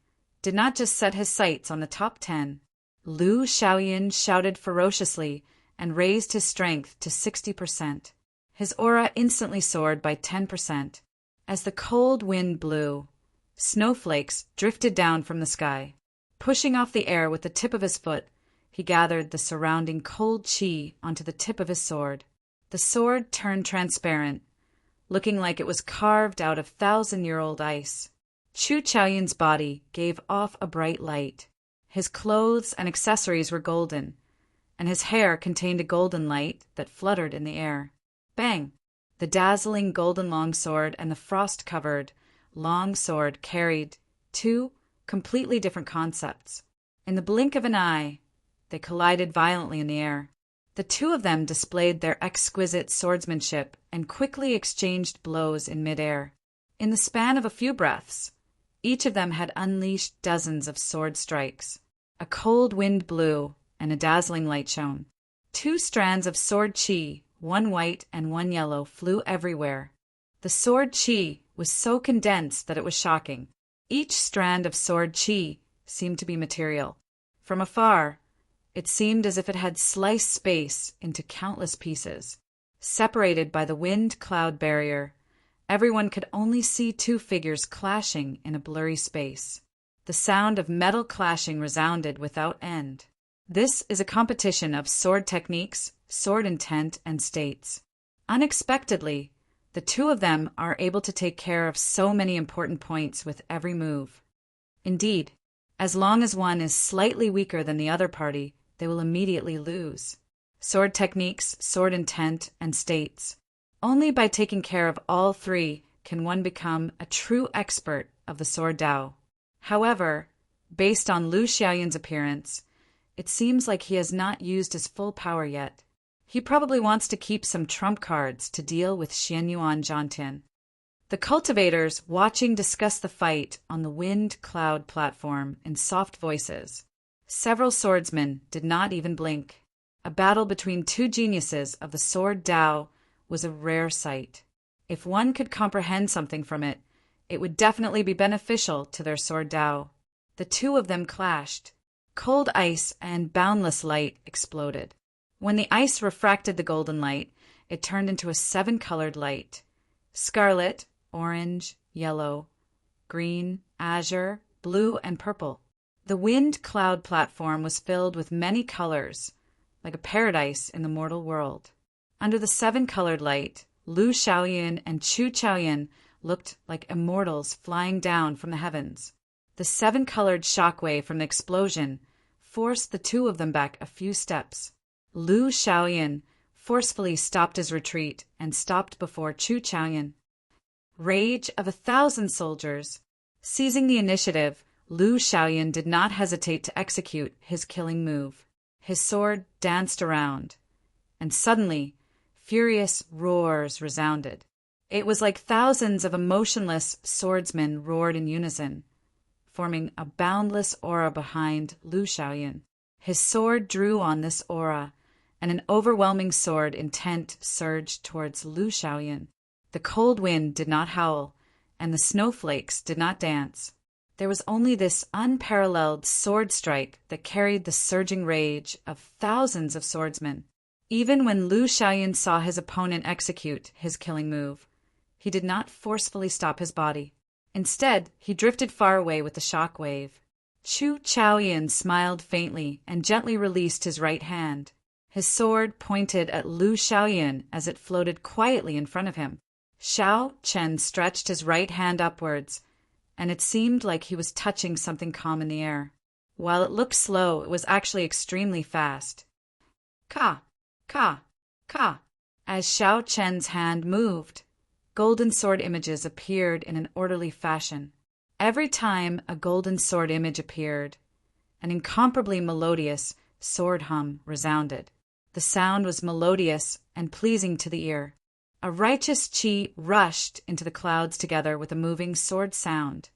did not just set his sights on the top 10. Lu Xiaoyan shouted ferociously and raised his strength to 60%. His aura instantly soared by 10%. As the cold wind blew, snowflakes drifted down from the sky. Pushing off the air with the tip of his foot, he gathered the surrounding cold qi onto the tip of his sword. The sword turned transparent, looking like it was carved out of 1,000-year-old ice. Chu Chaoyin's body gave off a bright light. His clothes and accessories were golden, and his hair contained a golden light that fluttered in the air. Bang! The dazzling golden longsword and the frost-covered longsword carried two completely different concepts. In the blink of an eye, they collided violently in the air. The two of them displayed their exquisite swordsmanship and quickly exchanged blows in midair. In the span of a few breaths, each of them had unleashed dozens of sword strikes. A cold wind blew, and a dazzling light shone. 2 strands of sword qi, one white and one yellow, flew everywhere. The sword qi was so condensed that it was shocking. Each strand of sword qi seemed to be material. From afar, it seemed as if it had sliced space into countless pieces. Separated by the wind-cloud barrier, everyone could only see 2 figures clashing in a blurry space. The sound of metal clashing resounded without end. This is a competition of sword techniques, sword intent, and states. Unexpectedly, the 2 of them are able to take care of so many important points with every move. Indeed, as long as one is slightly weaker than the other party, they will immediately lose. Sword techniques, sword intent, and states. Only by taking care of all 3 can one become a true expert of the sword Dao. However, based on Lu Xiaoyan's appearance, it seems like he has not used his full power yet. He probably wants to keep some trump cards to deal with Xianyuan Zhantian. The cultivators watching discuss the fight on the wind-cloud platform in soft voices. Several swordsmen did not even blink. A battle between 2 geniuses of the sword Dao was a rare sight. If one could comprehend something from it, it would definitely be beneficial to their sword Dao. The 2 of them clashed. Cold ice and boundless light exploded. When the ice refracted the golden light, it turned into a 7-colored light: scarlet, orange, yellow, green, azure, blue, and purple. The wind-cloud platform was filled with many colors, like a paradise in the mortal world. Under the 7-colored light, Lu Xiaoyan and Chu Chaoyin looked like immortals flying down from the heavens. The 7-colored shockwave from the explosion forced the 2 of them back a few steps. Lu Xiaoyan forcefully stopped his retreat and stopped before Chu Chaoyin. Rage of 1,000 soldiers. Seizing the initiative, Lu Xiaoyan did not hesitate to execute his killing move. His sword danced around, and suddenly, furious roars resounded. It was like thousands of emotionless swordsmen roared in unison, forming a boundless aura behind Lu Xiaoyan. His sword drew on this aura, and an overwhelming sword intent surged towards Lu Xiaoyan. The cold wind did not howl, and the snowflakes did not dance. There was only this unparalleled sword strike that carried the surging rage of thousands of swordsmen. Even when Lu Xiaoyan saw his opponent execute his killing move, he did not forcefully stop his body. Instead, he drifted far away with the shock wave. Chu Chaoyan smiled faintly and gently released his right hand. His sword pointed at Lu Xiaoyan as it floated quietly in front of him. Xiao Chen stretched his right hand upwards, and it seemed like he was touching something calm in the air. While it looked slow, it was actually extremely fast. Ka! Ka! Ka! As Xiao Chen's hand moved, golden sword images appeared in an orderly fashion. Every time a golden sword image appeared, an incomparably melodious sword hum resounded. The sound was melodious and pleasing to the ear. A righteous qi rushed into the clouds together with a moving sword sound,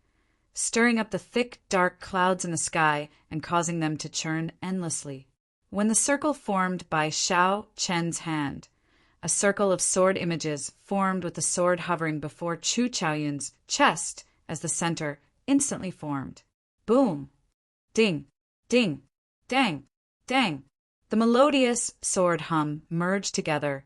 stirring up the thick, dark clouds in the sky and causing them to churn endlessly. When the circle formed by Xiao Chen's hand, a circle of sword images formed with the sword hovering before Chu Chaoyun's chest as the center instantly formed. Boom! Ding! Ding! Dang! Dang! The melodious sword hum merged together,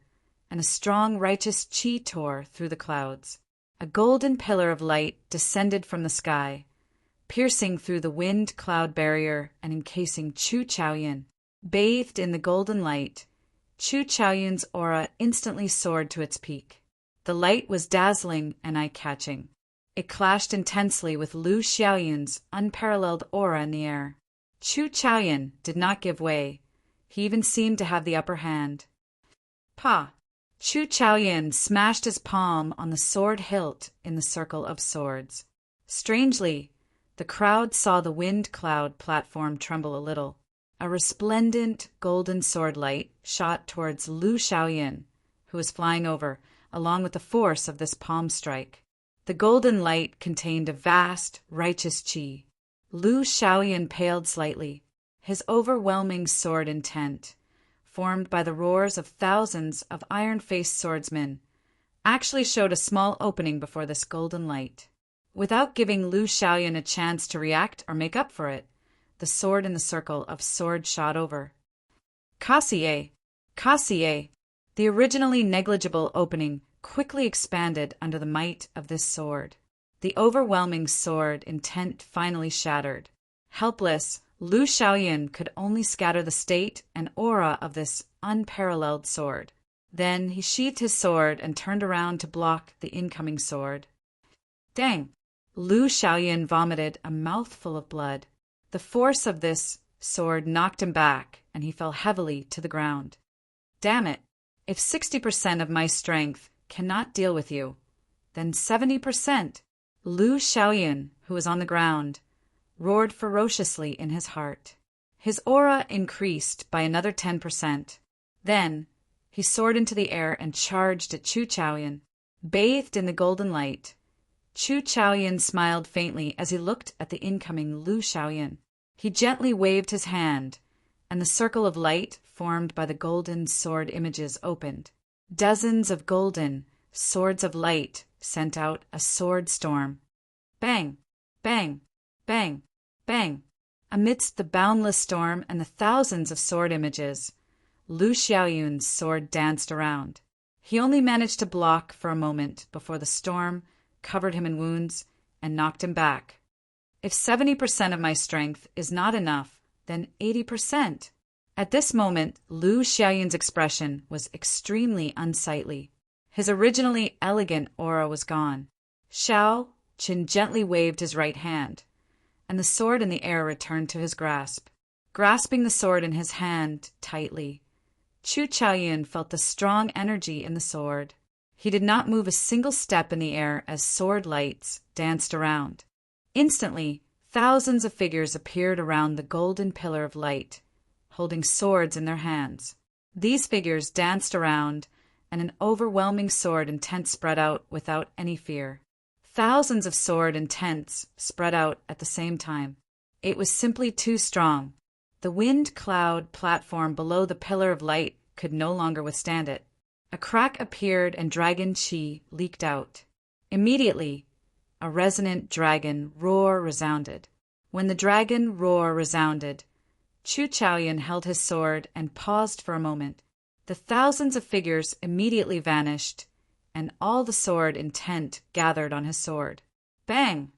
and a strong righteous qi tore through the clouds. A golden pillar of light descended from the sky, piercing through the wind-cloud barrier and encasing Chu Chaoyun. Bathed in the golden light, Chu Chaoyun's aura instantly soared to its peak. The light was dazzling and eye-catching. It clashed intensely with Lu Xiaoyan's unparalleled aura in the air. Chu Chaoyun did not give way. He even seemed to have the upper hand. Pa! Chu Chaoyun smashed his palm on the sword hilt in the circle of swords. Strangely, the crowd saw the wind cloud platform tremble a little. A resplendent golden sword light shot towards Lu Xiaoyan, who was flying over, along with the force of this palm strike. The golden light contained a vast, righteous qi. Lu Xiaoyan paled slightly. His overwhelming sword intent, formed by the roars of thousands of iron-faced swordsmen, actually showed a small opening before this golden light. Without giving Lu Xiaoyan a chance to react or make up for it, the sword in the circle of swords shot over. Kassier! Kassier! The originally negligible opening quickly expanded under the might of this sword. The overwhelming sword intent finally shattered. Helpless, Lu Xiaoyan could only scatter the state and aura of this unparalleled sword. Then he sheathed his sword and turned around to block the incoming sword. Dang! Lu Xiaoyan vomited a mouthful of blood. The force of this sword knocked him back, and he fell heavily to the ground. Damn it! If 60% of my strength cannot deal with you, then 70%. Lu Xiaoyan, who was on the ground, roared ferociously in his heart. His aura increased by another 10%. Then he soared into the air and charged at Chu Chaoyan. Bathed in the golden light, Chu Chaoyan smiled faintly as he looked at the incoming Lu Xiaoyan. He gently waved his hand, and the circle of light formed by the golden sword images opened. Dozens of golden swords of light sent out a sword storm. Bang! Bang! Bang! Bang! Amidst the boundless storm and the thousands of sword images, Lu Xiaoyun's sword danced around. He only managed to block for a moment before the storm covered him in wounds and knocked him back. If 70% of my strength is not enough, then 80%. At this moment, Lu Xiaoyun's expression was extremely unsightly. His originally elegant aura was gone. Xiao Qin gently waved his right hand, and the sword in the air returned to his grasp. Grasping the sword in his hand tightly, Chu Chaoyan felt the strong energy in the sword. He did not move a single step in the air as sword lights danced around. Instantly, thousands of figures appeared around the golden pillar of light, holding swords in their hands. These figures danced around, and an overwhelming sword intent spread out without any fear. Thousands of sword intents spread out at the same time. It was simply too strong. The wind cloud platform below the pillar of light could no longer withstand it. A crack appeared and dragon chi leaked out. Immediately, a resonant dragon roar resounded. When the dragon roar resounded, Chu Chaoyan held his sword and paused for a moment. The thousands of figures immediately vanished, and all the sword intent gathered on his sword. Bang!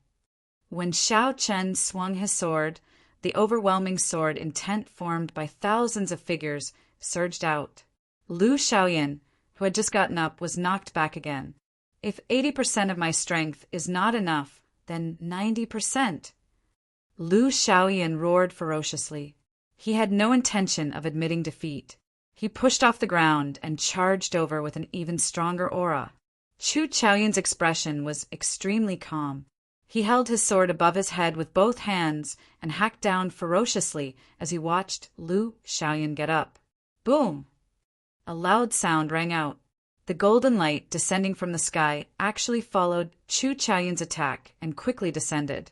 When Xiao Chen swung his sword, the overwhelming sword intent formed by thousands of figures surged out. Lu Xiaoyan, who had just gotten up, was knocked back again. If 80% of my strength is not enough, then 90%. Lu Xiaoyan roared ferociously. He had no intention of admitting defeat. He pushed off the ground and charged over with an even stronger aura. Chu Chaoyan's expression was extremely calm. He held his sword above his head with both hands and hacked down ferociously as he watched Lu Xiaoyan get up. Boom! A loud sound rang out. The golden light descending from the sky actually followed Chu Chaoyan's attack and quickly descended,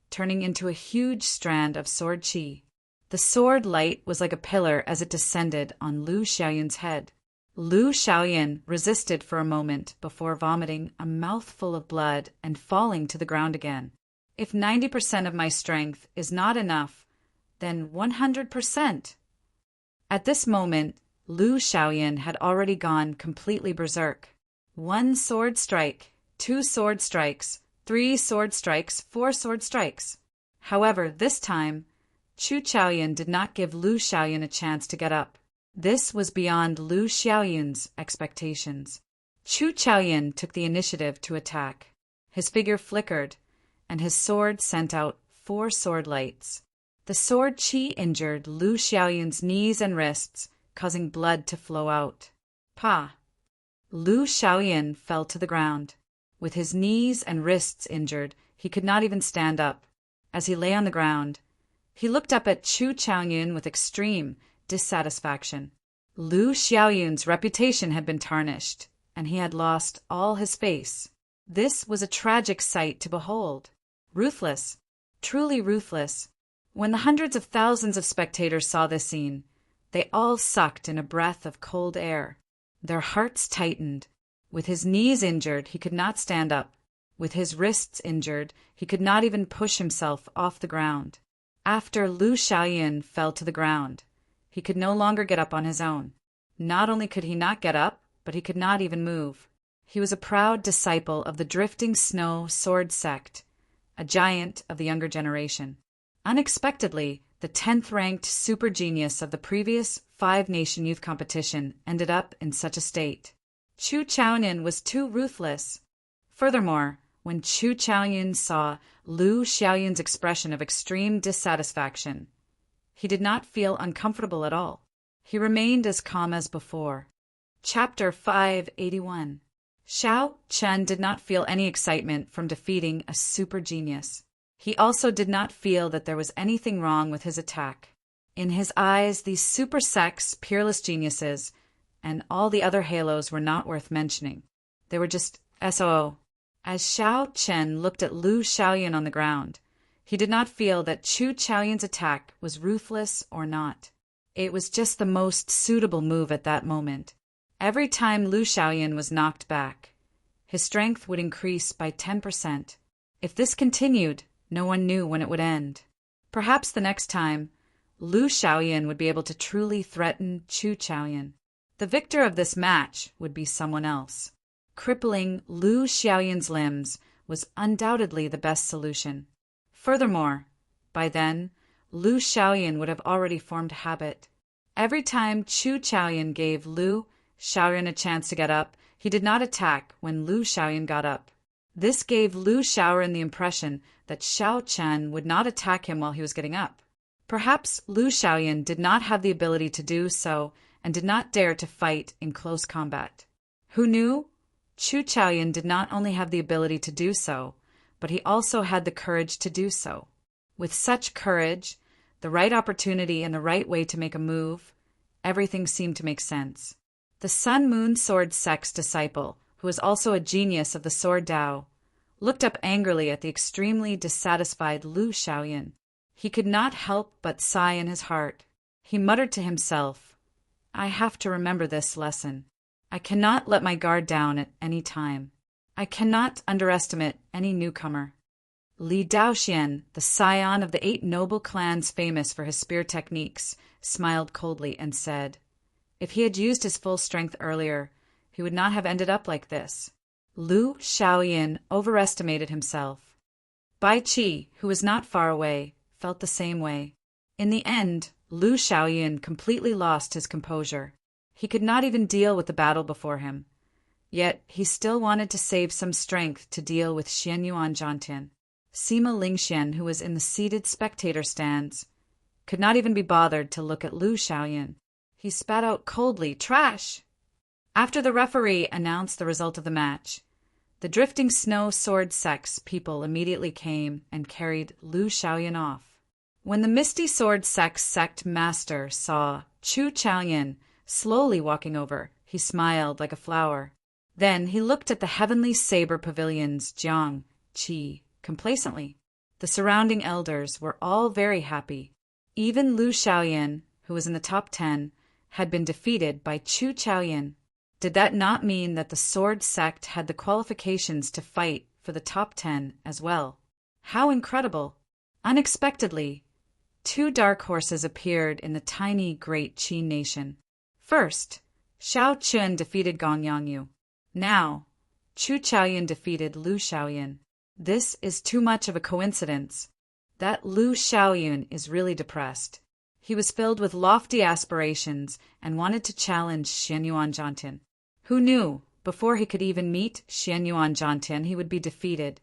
turning into a huge strand of sword chi. The sword light was like a pillar as it descended on Lu Xiaoyan's head. Lu Xiaoyan resisted for a moment before vomiting a mouthful of blood and falling to the ground again. If 90% of my strength is not enough, then 100%. At this moment, Lu Xiaoyan had already gone completely berserk. 1 sword strike, 2 sword strikes, 3 sword strikes, 4 sword strikes. However, this time, Chu Chaoyan did not give Lu Xiaoyan a chance to get up. This was beyond Lu Xiaoyan's expectations. Chu Chaoyan took the initiative to attack. His figure flickered, and his sword sent out 4 sword lights. The sword chi injured Lu Xiaoyan's knees and wrists, causing blood to flow out. Pa! Lu Xiaoyan fell to the ground. With his knees and wrists injured, he could not even stand up. As he lay on the ground, he looked up at Chu Chaoyan with extreme dissatisfaction. Lu Xiaoyan's reputation had been tarnished, and he had lost all his face. This was a tragic sight to behold. Ruthless, truly ruthless. When the hundreds of thousands of spectators saw this scene, they all sucked in a breath of cold air. Their hearts tightened. With his knees injured, he could not stand up. With his wrists injured, he could not even push himself off the ground. After Lu Xiaoyan fell to the ground, he could no longer get up on his own. Not only could he not get up, but he could not even move. He was a proud disciple of the Drifting Snow Sword Sect, a giant of the younger generation. Unexpectedly, the 10th-ranked super genius of the previous 5-nation youth competition ended up in such a state. Chu Chaoyan was too ruthless. Furthermore, when Chu Chaoyan saw Lu Xiaoyan's expression of extreme dissatisfaction, he did not feel uncomfortable at all. He remained as calm as before. Chapter 581. Xiao Chen did not feel any excitement from defeating a super genius. He also did not feel that there was anything wrong with his attack. In his eyes, these super sex peerless geniuses and all the other halos were not worth mentioning. They were just SOO. As Xiao Chen looked at Lu Xiaoyan on the ground, he did not feel that Chu Chaoyan's attack was ruthless or not. It was just the most suitable move at that moment. Every time Lu Xiaoyan was knocked back, his strength would increase by 10%. If this continued, no one knew when it would end. Perhaps the next time, Lu Xiaoyan would be able to truly threaten Chu Chaoyan. The victor of this match would be someone else. Crippling Lu Xiaoyan's limbs was undoubtedly the best solution. Furthermore, by then, Lu Xiaoyan would have already formed a habit. Every time Chu Chaoyan gave Lu Xiaoyan a chance to get up, he did not attack when Lu Xiaoyan got up. This gave Lu Xiaoyan the impression that Xiao Chen would not attack him while he was getting up. Perhaps Lu Xiaoyan did not have the ability to do so and did not dare to fight in close combat. Who knew? Chu Chaoyan did not only have the ability to do so, but he also had the courage to do so. With such courage, The right opportunity and the right way to make a move. Everything seemed to make sense. The Sun Moon Sword Sect's disciple, who was also a genius of the Sword Tao, looked up angrily at the extremely dissatisfied Lu Xiaoyan. He could not help but sigh in his heart. He muttered to himself, I have to remember this lesson. I cannot let my guard down at any time. I cannot underestimate any newcomer. Li Daoxian, the scion of the 8 noble clans famous for his spear techniques, smiled coldly and said, if he had used his full strength earlier, he would not have ended up like this. Lu Xiaoyan overestimated himself. Bai Qi, who was not far away, felt the same way. In the end, Lu Xiaoyan completely lost his composure. He could not even deal with the battle before him. Yet he still wanted to save some strength to deal with Xianyuan Zhantian. Sima Lingxian, who was in the seated spectator stands, could not even be bothered to look at Lu Xiaoyan. He spat out coldly, trash! After the referee announced the result of the match, the drifting snow sword sect's people immediately came and carried Lu Xiaoyan off. When the Misty Sword sect master saw Chu Chaoyan slowly walking over, he smiled like a flower. Then he looked at the heavenly saber pavilion's Jiang, Qi, complacently. The surrounding elders were all very happy. Even Lu Xiaoyan, who was in the top 10, had been defeated by Chu Chaoyan. Did that not mean that the sword sect had the qualifications to fight for the top 10 as well? How incredible! Unexpectedly, 2 dark horses appeared in the tiny Great Qi nation. First, Xiao Chun defeated Gong Yangyu. Now, Chu Chaoyan defeated Lu Xiaoyan. This is too much of a coincidence. That Lu Xiaoyan is really depressed. He was filled with lofty aspirations and wanted to challenge Xianyuan Zhantian. Who knew, before he could even meet Xianyuan Zhantian, he would be defeated?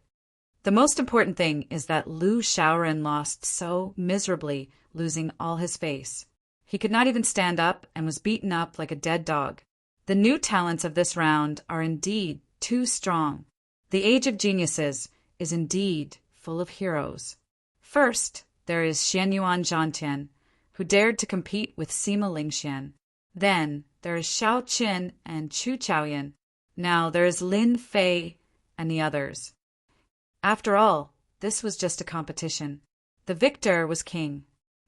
The most important thing is that Lu Xiaoyan lost so miserably, losing all his face. He could not even stand up and was beaten up like a dead dog. The new talents of this round are indeed too strong. The Age of Geniuses is indeed full of heroes. First, there is Xianyuan Zhantian, who dared to compete with Sima Lingxian. Then, there is Xiao Qin and Chu Chaoyan. Now there is Lin Fei and the others. After all, this was just a competition. The victor was king.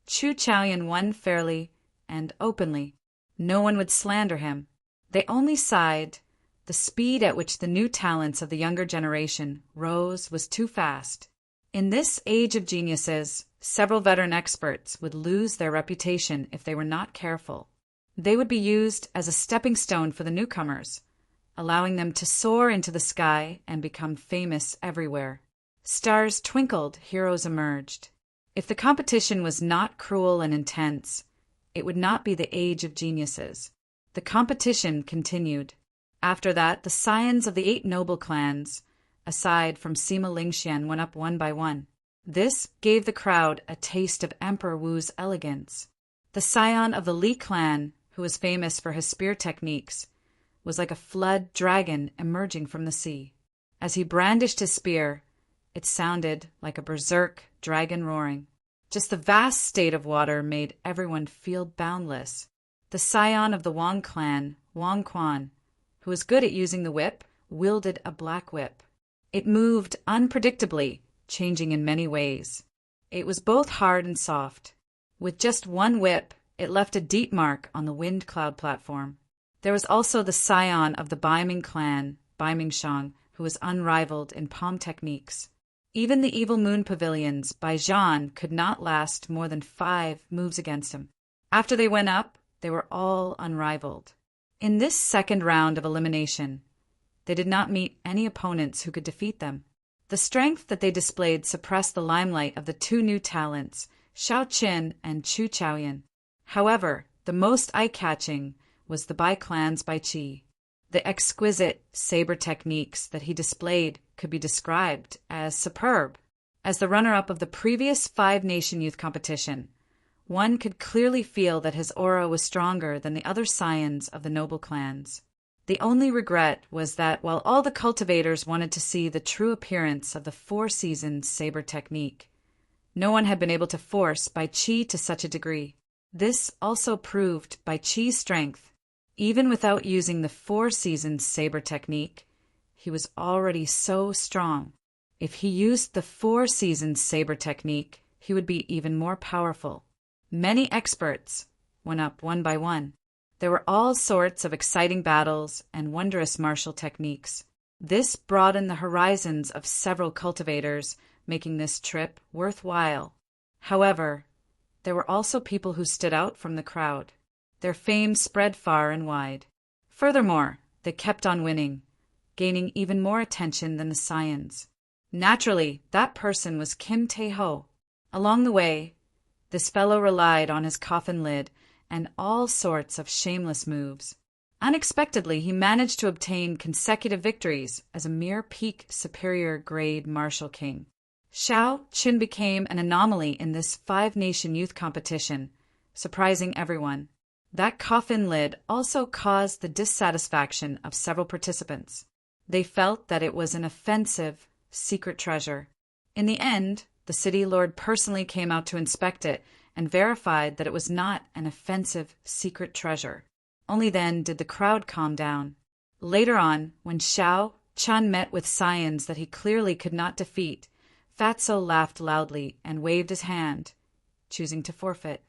Chu Chaoyan won fairly and openly. No one would slander him. They only sighed. The speed at which the new talents of the younger generation rose was too fast. In this age of geniuses, several veteran experts would lose their reputation if they were not careful. They would be used as a stepping stone for the newcomers, allowing them to soar into the sky and become famous everywhere. Stars twinkled, heroes emerged. If the competition was not cruel and intense, it would not be the age of geniuses. The competition continued. After that, the scions of the 8 noble clans, aside from Sima Lingxian, went up one by one. This gave the crowd a taste of Emperor Wu's elegance. The scion of the Li clan, who was famous for his spear techniques, was like a flood dragon emerging from the sea. As he brandished his spear, it sounded like a berserk dragon roaring. Just the vast state of water made everyone feel boundless. The scion of the Wang clan, Wang Quan, who was good at using the whip, wielded a black whip. It moved unpredictably, changing in many ways. It was both hard and soft. With just one whip, it left a deep mark on the wind cloud platform. There was also the scion of the Baiming clan, Baiming Shang, who was unrivaled in palm techniques. Even the evil moon pavilions by Zhan could not last more than 5 moves against him. After they went up, they were all unrivaled. In this second round of elimination, they did not meet any opponents who could defeat them. The strength that they displayed suppressed the limelight of the 2 new talents, Xiao Qin and Chu Chaoyan. However, the most eye-catching was the Bai clan's Bai Qi. The exquisite saber techniques that he displayed could be described as superb. As the runner-up of the previous 5-nation youth competition, one could clearly feel that his aura was stronger than the other scions of the noble clans. The only regret was that while all the cultivators wanted to see the true appearance of the 4 seasons saber technique, No one had been able to force Bai Qi to such a degree. This also proved Bai Qi's strength. Even without using the 4 seasons saber technique, he was already so strong. If he used the 4 seasons saber technique, he would be even more powerful. Many experts went up one by one. There were all sorts of exciting battles and wondrous martial techniques. This broadened the horizons of several cultivators, making this trip worthwhile. However, there were also people who stood out from the crowd. Their fame spread far and wide. Furthermore, they kept on winning, gaining even more attention than the Saiyans. Naturally, that person was Kim Tae-ho. Along the way, this fellow relied on his coffin lid and all sorts of shameless moves. Unexpectedly, he managed to obtain consecutive victories as a mere peak superior grade martial king. Xiao Qin became an anomaly in this 5-nation youth competition, surprising everyone. That coffin lid also caused the dissatisfaction of several participants. They felt that it was an offensive, secret treasure. In the end, the city lord personally came out to inspect it and verified that it was not an offensive, secret treasure. Only then did the crowd calm down. Later on, when Xiao Chun met with Saiyans that he clearly could not defeat, Fatso laughed loudly and waved his hand, choosing to forfeit.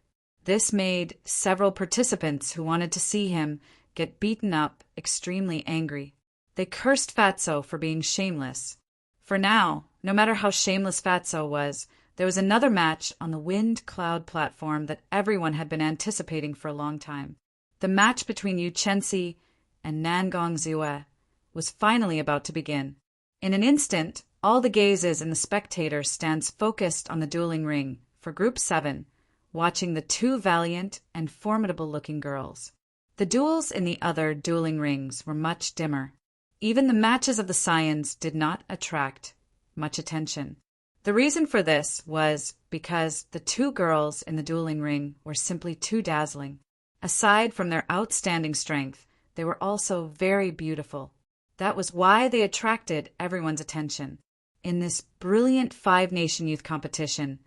This made several participants who wanted to see him get beaten up extremely angry. They cursed Fatso for being shameless. For now, no matter how shameless Fatso was, there was another match on the Wind Cloud platform that everyone had been anticipating for a long time. The match between Yu Chenxi and Nangong Ziyue was finally about to begin. In an instant, all the gazes in the spectators stands focused on the dueling ring for Group 7, watching the 2 valiant and formidable-looking girls. The duels in the other dueling rings were much dimmer. Even the matches of the Saiyans did not attract much attention. The reason for this was because the 2 girls in the dueling ring were simply too dazzling. Aside from their outstanding strength, they were also very beautiful. That was why they attracted everyone's attention. In this brilliant 5-nation youth competition,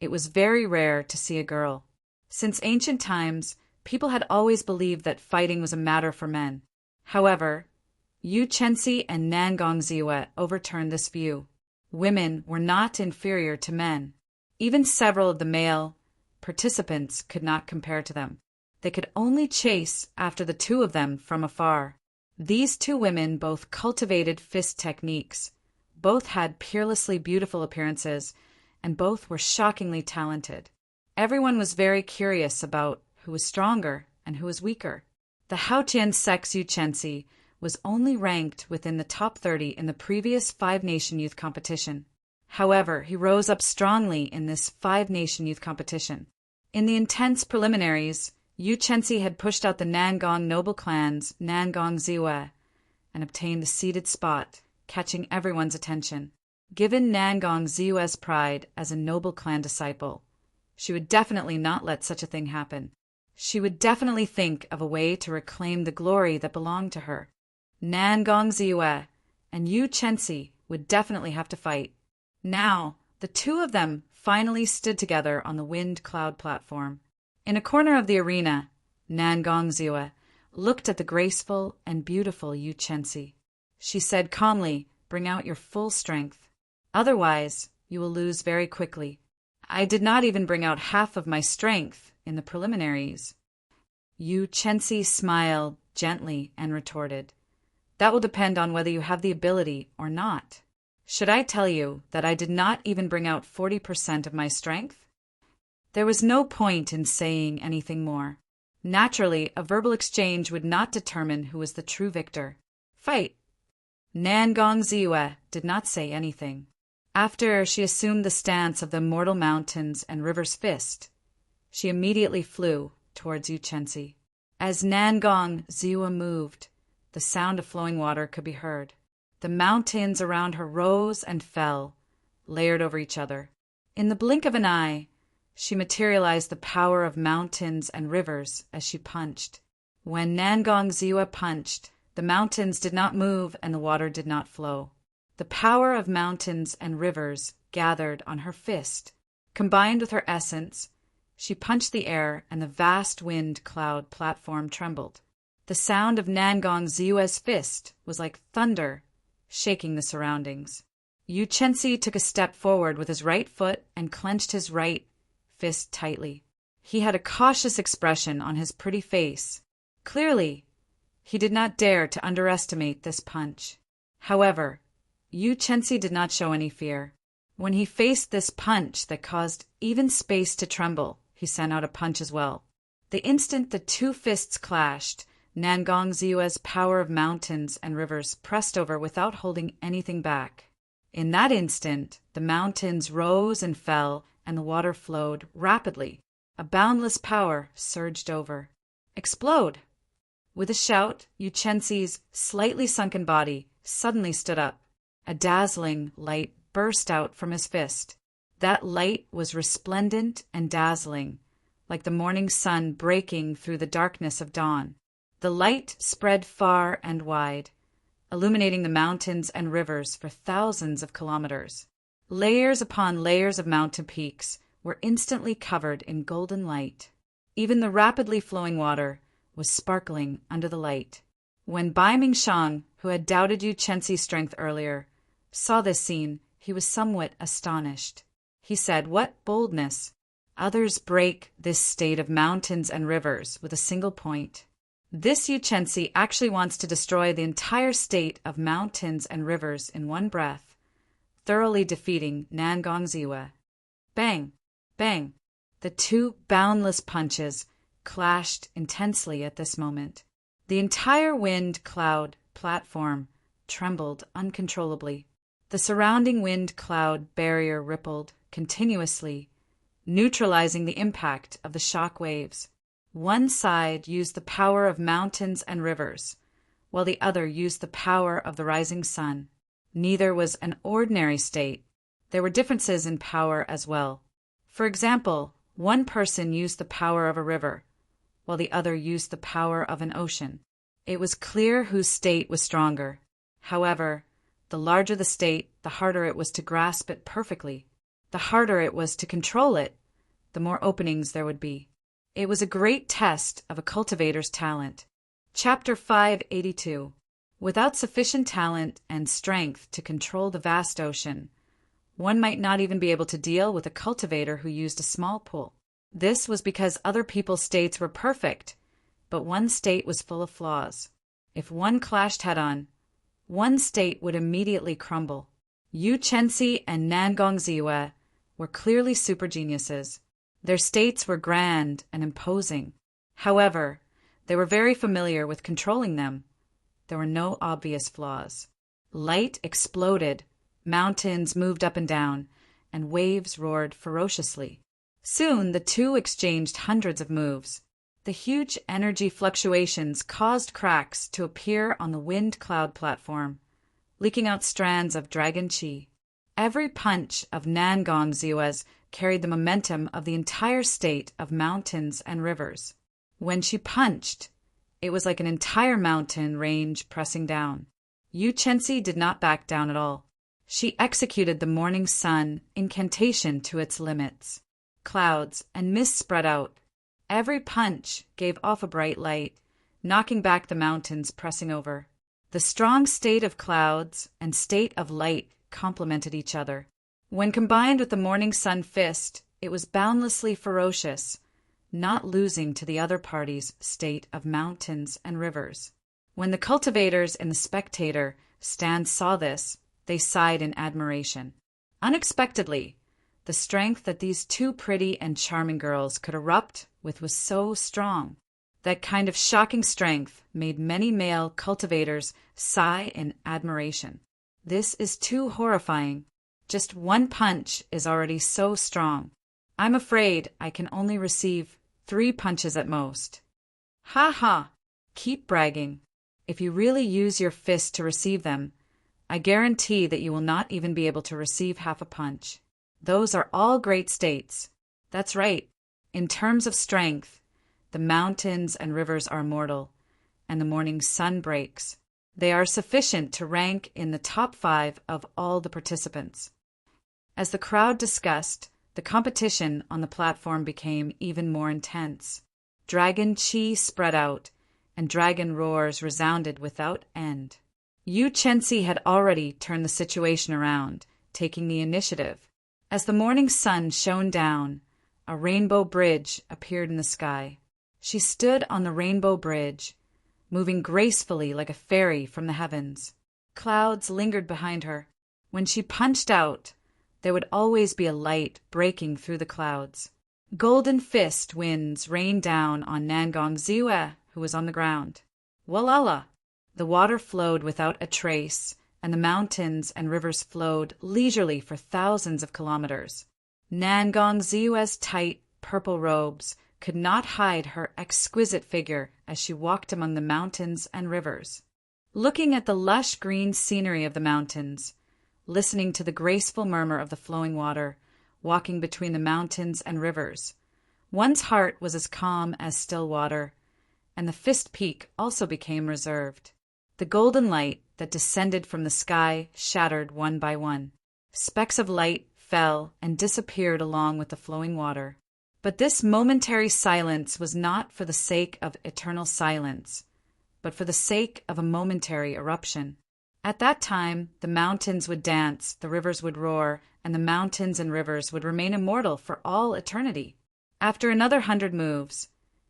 it was very rare to see a girl. Since ancient times, people had always believed that fighting was a matter for men. However, Yu Chenxi and Nangong Ziyue overturned this view. Women were not inferior to men. Even several of the male participants could not compare to them. They could only chase after the 2 of them from afar. These 2 women both cultivated fist techniques, both had peerlessly beautiful appearances, and both were shockingly talented. Everyone was very curious about who was stronger and who was weaker. The Haotian sex Yu Chenxi was only ranked within the top 30 in the previous 5-nation youth competition. However, he rose up strongly in this 5-nation youth competition. In the intense preliminaries, Yu Chenxi had pushed out the Nangong noble clan's Nangong Ziyue and obtained the seated spot, catching everyone's attention. Given Nangong Ziyue's pride as a noble clan disciple, she would definitely not let such a thing happen. She would definitely think of a way to reclaim the glory that belonged to her. Nangong Ziyue and Yu Chenxi would definitely have to fight. Now, the 2 of them finally stood together on the Wind Cloud platform. In a corner of the arena, Nangong Ziyue looked at the graceful and beautiful Yu Chenxi. She said calmly, "Bring out your full strength. Otherwise, you will lose very quickly." "I did not even bring out half of my strength in the preliminaries." Yu Chenxi smiled gently and retorted, "That will depend on whether you have the ability or not. Should I tell you that I did not even bring out 40% of my strength?" There was no point in saying anything more. Naturally, a verbal exchange would not determine who was the true victor. "Fight!" Nangong Ziyue did not say anything. After she assumed the stance of the Immortal Mountains and River's fist, she immediately flew towards Yu Chenxi. As Nangong Ziyue moved, the sound of flowing water could be heard. The mountains around her rose and fell, layered over each other. In the blink of an eye, she materialized the power of mountains and rivers as she punched. When Nangong Ziyue punched, the mountains did not move and the water did not flow. The power of mountains and rivers gathered on her fist, Combined with her essence, she punched the air and the vast wind cloud platform trembled. The sound of Nangong Ziue's fist was like thunder, shaking the surroundings. Yu Chenxi took a step forward with his right foot and clenched his right fist tightly. He had a cautious expression on his pretty face. Clearly, he did not dare to underestimate this punch. However, Yu Chenxi did not show any fear. When he faced this punch that caused even space to tremble, he sent out a punch as well. The instant the two fists clashed, Nangong Ziue's power of mountains and rivers pressed over without holding anything back. In that instant, the mountains rose and fell, and the water flowed rapidly. A boundless power surged over. Explode! With a shout, Yu Chenxi's slightly sunken body suddenly stood up. A dazzling light burst out from his fist. That light was resplendent and dazzling, like the morning sun breaking through the darkness of dawn. The light spread far and wide, illuminating the mountains and rivers for thousands of kilometers. Layers upon layers of mountain peaks were instantly covered in golden light. Even the rapidly flowing water was sparkling under the light. When Bai Mingshang, who had doubted Yu Chenxi's strength earlier, saw this scene, he was somewhat astonished. He said, "What boldness! Others break this state of mountains and rivers with a single point. This Yu Chenxi actually wants to destroy the entire state of mountains and rivers in one breath, thoroughly defeating Nangong Ziue." Bang! Bang! The two boundless punches clashed intensely at this moment. The entire wind cloud platform trembled uncontrollably. The surrounding wind cloud barrier rippled continuously, neutralizing the impact of the shock waves. One side used the power of mountains and rivers, while the other used the power of the rising sun. Neither was an ordinary state. There were differences in power as well. For example, one person used the power of a river, while the other used the power of an ocean. It was clear whose state was stronger. However, the larger the state, the harder it was to grasp it perfectly. The harder it was to control it, the more openings there would be. It was a great test of a cultivator's talent. Chapter 582. Without sufficient talent and strength to control the vast ocean, one might not even be able to deal with a cultivator who used a small pool. This was because other people's states were perfect, but one state was full of flaws. If one clashed head-on, one state would immediately crumble. Yu Chenxi and Nangong Ziue were clearly super geniuses. Their states were grand and imposing. However, they were very familiar with controlling them. There were no obvious flaws. Light exploded, mountains moved up and down, and waves roared ferociously. Soon the two exchanged hundreds of moves. The huge energy fluctuations caused cracks to appear on the wind cloud platform, leaking out strands of dragon qi. Every punch of Nangong Ziue's carried the momentum of the entire state of mountains and rivers. When she punched, it was like an entire mountain range pressing down. Yu Chenxi did not back down at all. She executed the morning sun incantation to its limits. Clouds and mist spread out. Every punch gave off a bright light, knocking back the mountains pressing over. The strong state of clouds and state of light complemented each other. When combined with the morning sun fist, it was boundlessly ferocious, not losing to the other party's state of mountains and rivers. When the cultivators and the spectator stand saw this, they sighed in admiration. Unexpectedly, the strength that these two pretty and charming girls could erupt with was so strong. That kind of shocking strength made many male cultivators sigh in admiration. This is too horrifying. Just one punch is already so strong. I'm afraid I can only receive 3 punches at most. Ha ha! Keep bragging. If you really use your fist to receive them, I guarantee that you will not even be able to receive half a punch. Those are all great states. That's right. In terms of strength, the mountains and rivers are immortal, and the morning sun breaks. They are sufficient to rank in the top 5 of all the participants. As the crowd discussed, The competition on the platform became even more intense. Dragon chi spread out, and dragon roars resounded without end. Yu Chenzi had already turned the situation around, taking the initiative. As the morning sun shone down, a rainbow bridge appeared in the sky. She stood on the rainbow bridge, moving gracefully like a fairy from the heavens. Clouds lingered behind her. When she punched out, there would always be a light breaking through the clouds. Golden fist winds rained down on Nangong Ziwe, who was on the ground. Walala! The water flowed without a trace, and the mountains and rivers flowed leisurely for thousands of kilometers. Nangong Ziwe's tight, purple robes could not hide her exquisite figure as she walked among the mountains and rivers. Looking at the lush green scenery of the mountains, listening to the graceful murmur of the flowing water, walking between the mountains and rivers, one's heart was as calm as still water, and the fist peak also became reserved. The golden light that descended from the sky shattered one by one. Specks of light fell and disappeared along with the flowing water. But this momentary silence was not for the sake of eternal silence, but for the sake of a momentary eruption. At that time, the mountains would dance, the rivers would roar, and the mountains and rivers would remain immortal for all eternity. After another 100 moves,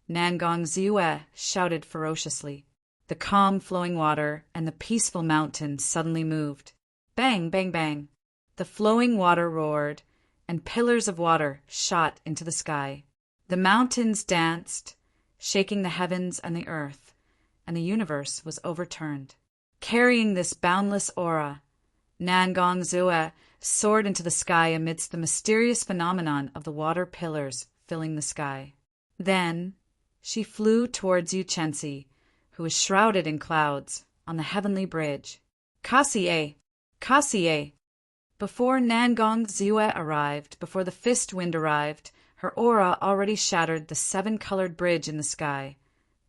Nangong Ziwe shouted ferociously. The calm flowing water and the peaceful mountains suddenly moved. Bang, bang, bang. The flowing water roared, and pillars of water shot into the sky. The mountains danced, shaking the heavens and the earth, and the universe was overturned. Carrying this boundless aura, Nangong Ziwe soared into the sky amidst the mysterious phenomenon of the water pillars filling the sky. Then she flew towards Yu Chenzi, who was shrouded in clouds on the heavenly bridge. Kasie! Kasie! Before Nangong Ziwe arrived, before the fist wind arrived, her aura already shattered the 7-colored bridge in the sky,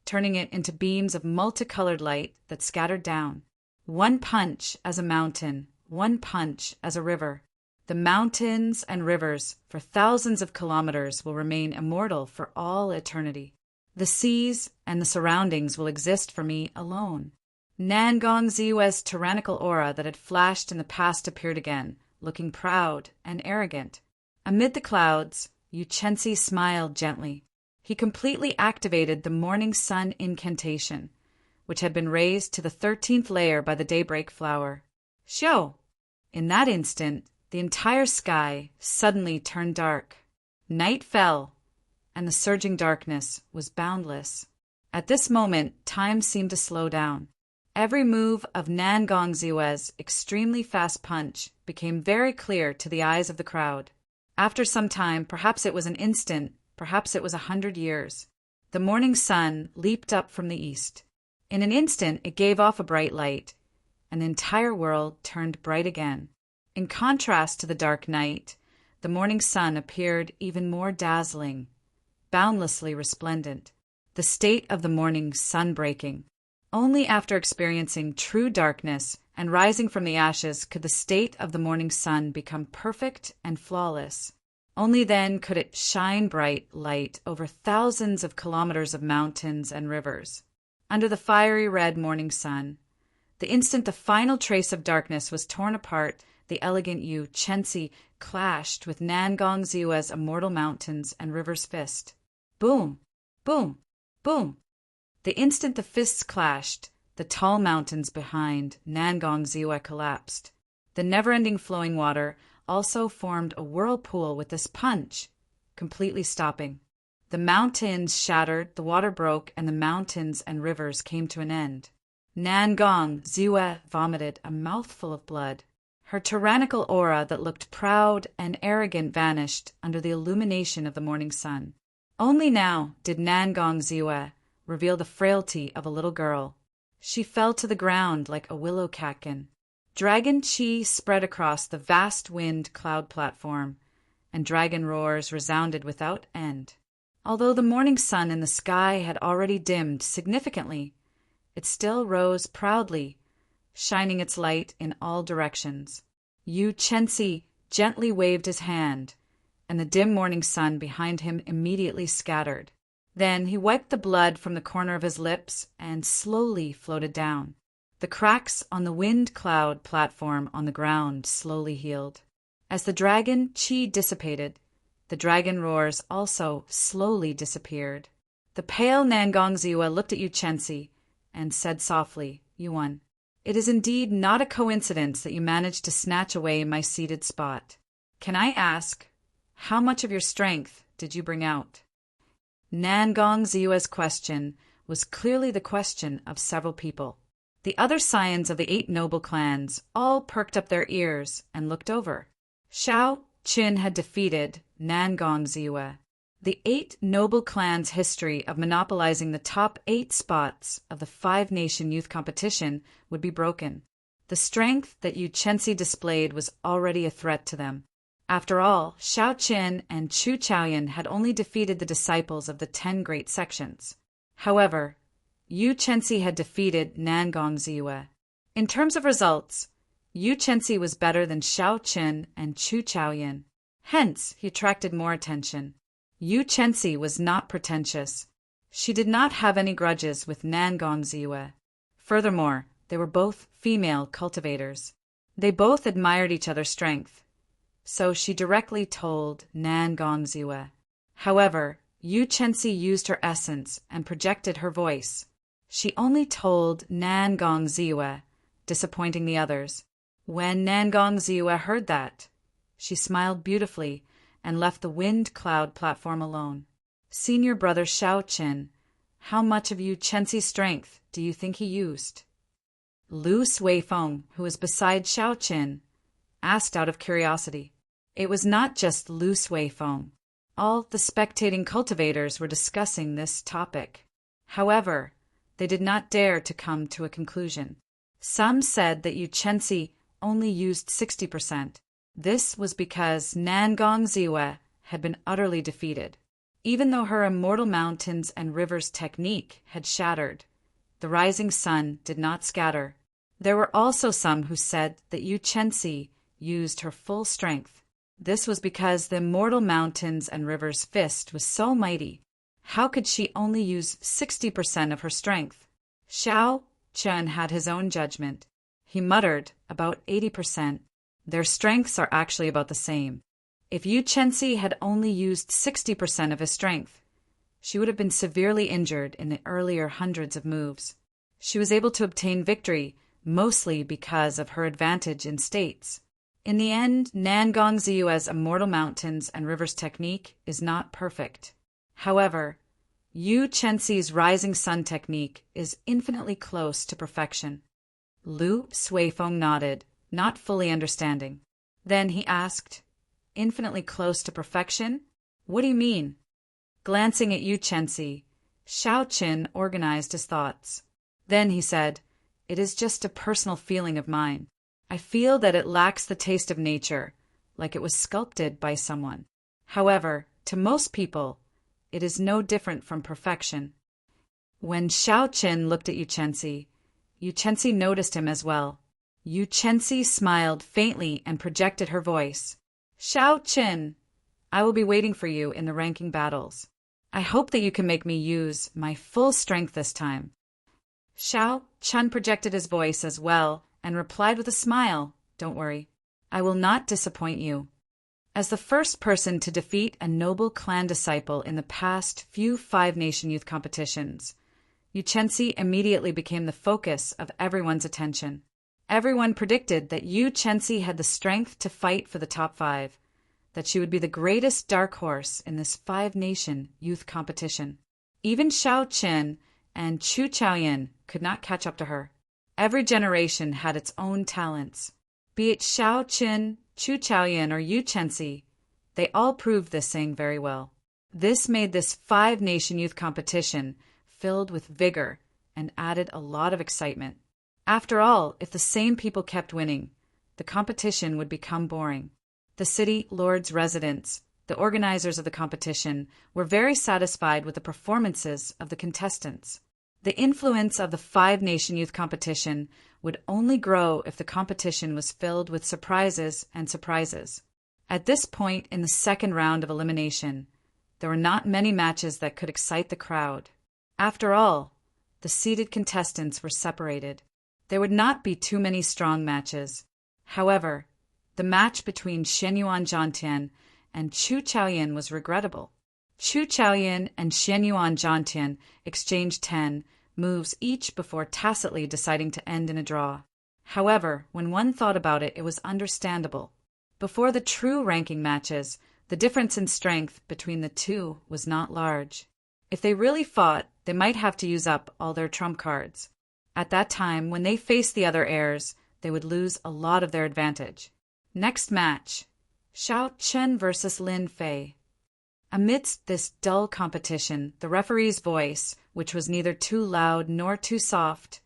turning it into beams of multicolored light that scattered down. One punch as a mountain, one punch as a river. The mountains and rivers for thousands of kilometers will remain immortal for all eternity. The seas and the surroundings will exist for me alone. Nangong Ziwe's tyrannical aura that had flashed in the past appeared again, looking proud and arrogant. Amid the clouds, Yu Chenzi smiled gently. He completely activated the morning sun incantation, which had been raised to the 13th layer by the daybreak flower. Shio! In that instant, the entire sky suddenly turned dark. Night fell, and the surging darkness was boundless. At this moment, time seemed to slow down. Every move of Nangong Ziwe's extremely fast punch became very clear to the eyes of the crowd. After some time, perhaps it was an instant, perhaps it was 100 years, the morning sun leaped up from the east. In an instant, it gave off a bright light, and the entire world turned bright again. In contrast to the dark night, the morning sun appeared even more dazzling, boundlessly resplendent. The state of the morning sun breaking. Only after experiencing true darkness and rising from the ashes could the state of the morning sun become perfect and flawless. Only then could it shine bright light over thousands of kilometers of mountains and rivers. Under the fiery red morning sun, the instant the final trace of darkness was torn apart, the elegant Yu Chenzi clashed with Nangong Ziwe's immortal mountains and rivers fist. Boom! Boom! Boom! The instant the fists clashed, the tall mountains behind Nangong Ziwe collapsed. The never-ending flowing water also formed a whirlpool with this punch, completely stopping. The mountains shattered, the water broke, and the mountains and rivers came to an end. Nangong Ziwe vomited a mouthful of blood. Her tyrannical aura that looked proud and arrogant vanished under the illumination of the morning sun. Only now did Nangong Ziwe reveal the frailty of a little girl. She fell to the ground like a willow catkin. Dragon chi spread across the vast wind cloud platform, and dragon roars resounded without end. Although the morning sun in the sky had already dimmed significantly, it still rose proudly, shining its light in all directions. Yu Chenzi gently waved his hand, and the dim morning sun behind him immediately scattered. Then he wiped the blood from the corner of his lips and slowly floated down. The cracks on the wind cloud platform on the ground slowly healed. As the dragon qi dissipated, the dragon roars also slowly disappeared. The pale Nangong Ziwa looked at Yu Chensi and said softly, "Yuan, it is indeed not a coincidence that you managed to snatch away my seated spot. Can I ask, how much of your strength did you bring out?" Nangong Ziwa's question was clearly the question of several people. The other scions of the 8 noble clans all perked up their ears and looked over. Shao Qin had defeated Nangong Ziwa. The 8 noble clans' history of monopolizing the top 8 spots of the 5-nation youth competition would be broken. The strength that Yu Chensi displayed was already a threat to them. After all, Shao Qin and Chu Chaoyan had only defeated the disciples of the 10 great sections. However, Yu Chensi had defeated Nangong Ziwa. In terms of results, Yu Chensi was better than Shao Qin and Chu Chaoyan. Hence, he attracted more attention. Yu Chensi was not pretentious. She did not have any grudges with Nangong Ziwa. Furthermore, they were both female cultivators. They both admired each other's strength. So she directly told Nangong Ziwa. However, Yu Chensi used her essence and projected her voice. She only told Nangong Ziwa, disappointing the others. When Nangong Ziwa heard that, she smiled beautifully and left the wind cloud platform alone. "Senior brother Shao Qin, how much of Yu Chensi's strength do you think he used?" Lu Suifeng, who was beside Shao Qin, asked out of curiosity. It was not just Lu Suifeng. All the spectating cultivators were discussing this topic. However, they did not dare to come to a conclusion. Some said that Yu Chensi only used 60%. This was because Nangong Ziwa had been utterly defeated. Even though her Immortal Mountains and Rivers technique had shattered, the rising sun did not scatter. There were also some who said that Yu Chensi used her full strength. This was because the Immortal Mountains and Rivers fist was so mighty. How could she only use 60% of her strength? Shao Chen had his own judgment. He muttered, about 80%. Their strengths are actually about the same. If Yu Chensi had only used 60% of his strength, she would have been severely injured in the earlier hundreds of moves. She was able to obtain victory mostly because of her advantage in states. In the end, Nangong Ziwa's Immortal Mountains and Rivers technique is not perfect. However, Yu Chensi's Rising Sun technique is infinitely close to perfection. Lu Suifeng nodded, not fully understanding. Then he asked, "Infinitely close to perfection? What do you mean?" Glancing at Yu Chensi, Shao Qin organized his thoughts. Then he said, "It is just a personal feeling of mine. I feel that it lacks the taste of nature, like it was sculpted by someone. However, to most people, it is no different from perfection." When Shao Qin looked at Yu Chensi noticed him as well. Yu Chensi smiled faintly and projected her voice. "Shao Qin, I will be waiting for you in the ranking battles. I hope that you can make me use my full strength this time." Shao Qin projected his voice as well and replied with a smile, "Don't worry, I will not disappoint you." As the first person to defeat a noble clan disciple in the past few 5-nation youth competitions, Yu Chensi immediately became the focus of everyone's attention. Everyone predicted that Yu Chensi had the strength to fight for the top 5, that she would be the greatest dark horse in this 5-nation youth competition. Even Shao Qin and Chu Chaoyan could not catch up to her. Every generation had its own talents. Be it Shao Qin, Chu Chaoyan, or Yu Chensi, they all proved this saying very well. This made this 5-nation youth competition filled with vigor and added a lot of excitement. After all, if the same people kept winning, the competition would become boring. The city lord's residents, the organizers of the competition, were very satisfied with the performances of the contestants. The influence of the 5-nation youth competition would only grow if the competition was filled with surprises and surprises. At this point in the second round of elimination, there were not many matches that could excite the crowd. After all, the seeded contestants were separated. There would not be too many strong matches. However, the match between Xianyuan Zhangtian and Chu Chaoyin was regrettable. Chu Chaoyin and Xianyuan Zhangtian exchanged 10 moves each before tacitly deciding to end in a draw. However, when one thought about it, it was understandable. Before the true ranking matches, the difference in strength between the two was not large. If they really fought, they might have to use up all their trump cards. At that time, when they faced the other heirs, they would lose a lot of their advantage. Next match, Xiao Chen versus Lin Fei. Amidst this dull competition, the referee's voice, which was neither too loud nor too soft,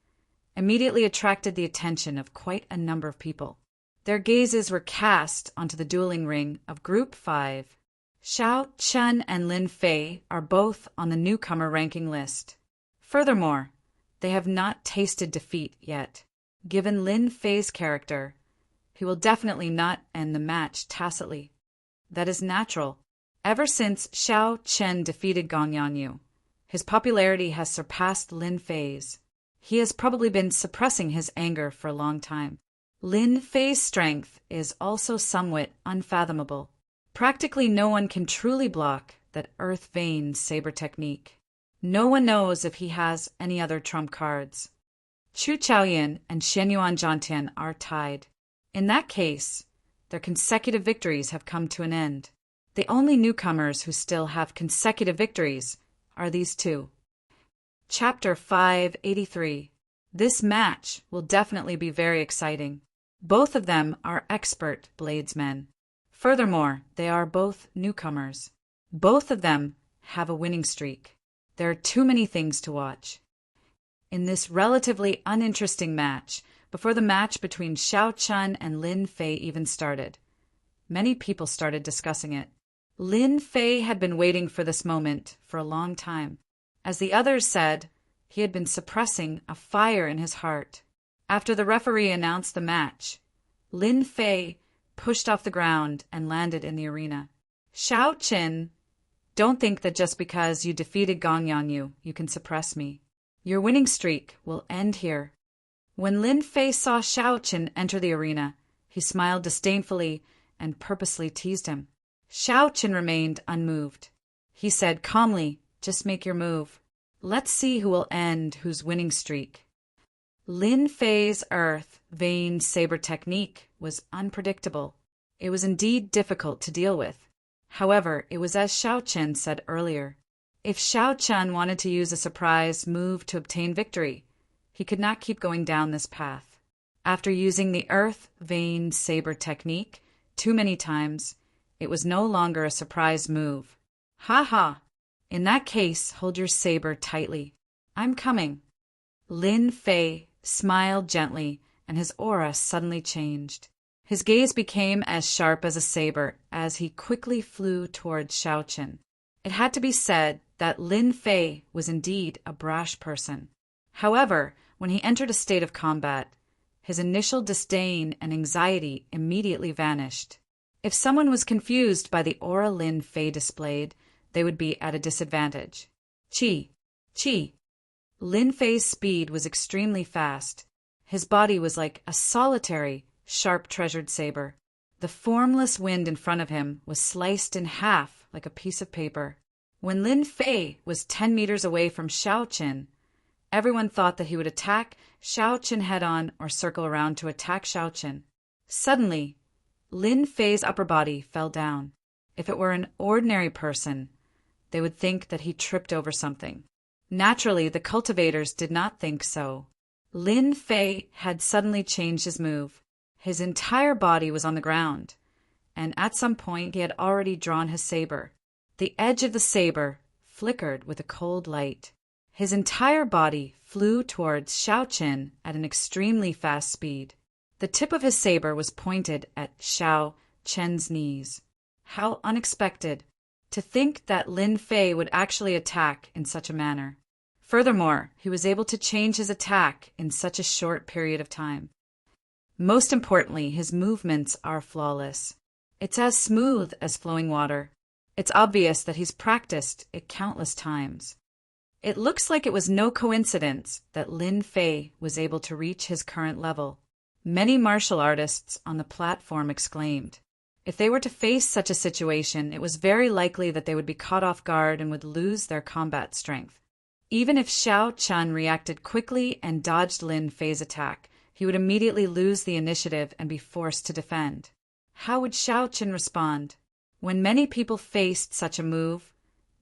immediately attracted the attention of quite a number of people. Their gazes were cast onto the dueling ring of Group 5. Xiao Chen and Lin Fei are both on the newcomer ranking list. Furthermore, they have not tasted defeat yet. Given Lin Fei's character, he will definitely not end the match tacitly. That is natural. Ever since Xiao Chen defeated Gong Yanyu, his popularity has surpassed Lin Fei's. He has probably been suppressing his anger for a long time. Lin Fei's strength is also somewhat unfathomable. Practically no one can truly block that Earth Vein saber technique. No one knows if he has any other trump cards. Chu Chaoyin and Xianyuan Zhangtian are tied. In that case, their consecutive victories have come to an end. The only newcomers who still have consecutive victories are these two. Chapter 583. This match will definitely be very exciting. Both of them are expert bladesmen. Furthermore, they are both newcomers. Both of them have a winning streak. There are too many things to watch. In this relatively uninteresting match, before the match between Xiao Chen and Lin Fei even started, many people started discussing it. Lin Fei had been waiting for this moment for a long time. As the others said, he had been suppressing a fire in his heart. After the referee announced the match, Lin Fei pushed off the ground and landed in the arena. Xiao Chen, don't think that just because you defeated Gong Yanyu, you can suppress me. Your winning streak will end here. When Lin Fei saw Xiao Chen enter the arena, he smiled disdainfully and purposely teased him. Xiao Chen remained unmoved. He said calmly, just make your move. Let's see who will end whose winning streak. Lin Fei's Earth Vein saber technique was unpredictable. It was indeed difficult to deal with. However, it was as Xiao Chen said earlier. If Xiao Chen wanted to use a surprise move to obtain victory, he could not keep going down this path. After using the Earth Vein saber technique too many times, it was no longer a surprise move. Ha ha! In that case, hold your saber tightly. I'm coming. Lin Fei smiled gently, and his aura suddenly changed. His gaze became as sharp as a saber as he quickly flew towards Xiao Chen. It had to be said that Lin Fei was indeed a brash person. However, when he entered a state of combat, his initial disdain and anxiety immediately vanished. If someone was confused by the aura Lin Fei displayed, they would be at a disadvantage. Chi! Lin Fei's speed was extremely fast. His body was like a solitary, sharp treasured saber. The formless wind in front of him was sliced in half like a piece of paper. When Lin Fei was 10 meters away from Xiao Chen, everyone thought that he would attack Xiao Chen head-on or circle around to attack Xiao Chen. Suddenly, Lin Fei's upper body fell down. If it were an ordinary person, they would think that he tripped over something. Naturally, the cultivators did not think so. Lin Fei had suddenly changed his move. His entire body was on the ground, and at some point he had already drawn his saber. The edge of the saber flickered with a cold light. His entire body flew towards Xiao Chen at an extremely fast speed. The tip of his saber was pointed at Xiao Chen's knees. How unexpected! To think that Lin Fei would actually attack in such a manner. Furthermore, he was able to change his attack in such a short period of time. Most importantly, his movements are flawless. It's as smooth as flowing water. It's obvious that he's practiced it countless times. It looks like it was no coincidence that Lin Fei was able to reach his current level. Many martial artists on the platform exclaimed. If they were to face such a situation, it was very likely that they would be caught off guard and would lose their combat strength. Even if Xiao Chun reacted quickly and dodged Lin Fei's attack, he would immediately lose the initiative and be forced to defend. How would Xiao Chun respond? When many people faced such a move,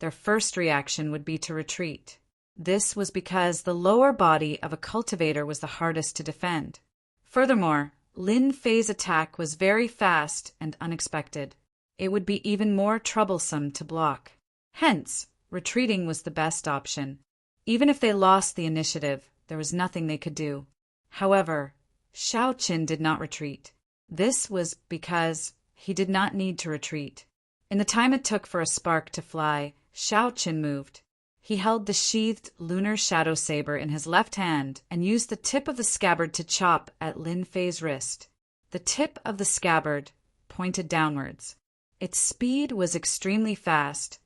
their first reaction would be to retreat. This was because the lower body of a cultivator was the hardest to defend. Furthermore, Lin Fei's attack was very fast and unexpected. It would be even more troublesome to block. Hence, retreating was the best option. Even if they lost the initiative, there was nothing they could do. However, Xiao Qin did not retreat. This was because he did not need to retreat. In the time it took for a spark to fly, Xiao Qin moved. He held the sheathed lunar shadow saber in his left hand and used the tip of the scabbard to chop at Lin Fei's wrist. The tip of the scabbard pointed downwards. Its speed was extremely fast,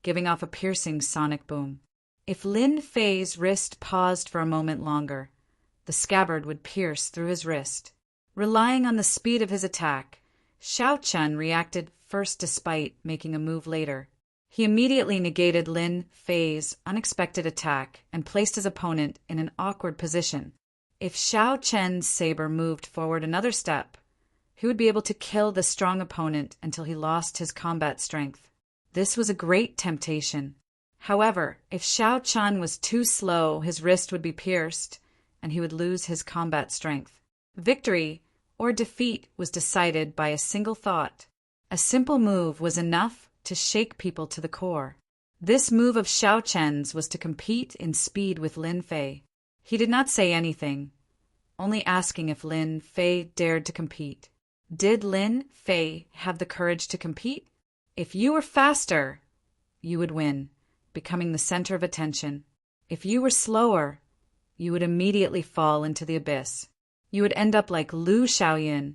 giving off a piercing sonic boom. If Lin Fei's wrist paused for a moment longer, the scabbard would pierce through his wrist. Relying on the speed of his attack, Xiao Chun reacted first despite making a move later. He immediately negated Lin Fei's unexpected attack and placed his opponent in an awkward position. If Xiao Chen's saber moved forward another step, he would be able to kill the strong opponent until he lost his combat strength. This was a great temptation. However, if Xiao Chun was too slow, his wrist would be pierced, and he would lose his combat strength. Victory or defeat was decided by a single thought. A simple move was enough to shake people to the core. This move of Xiao Chen's was to compete in speed with Lin Fei. He did not say anything, only asking if Lin Fei dared to compete. Did Lin Fei have the courage to compete? If you were faster, you would win, becoming the center of attention. If you were slower, you would immediately fall into the abyss. You would end up like Lu Xiaoyan,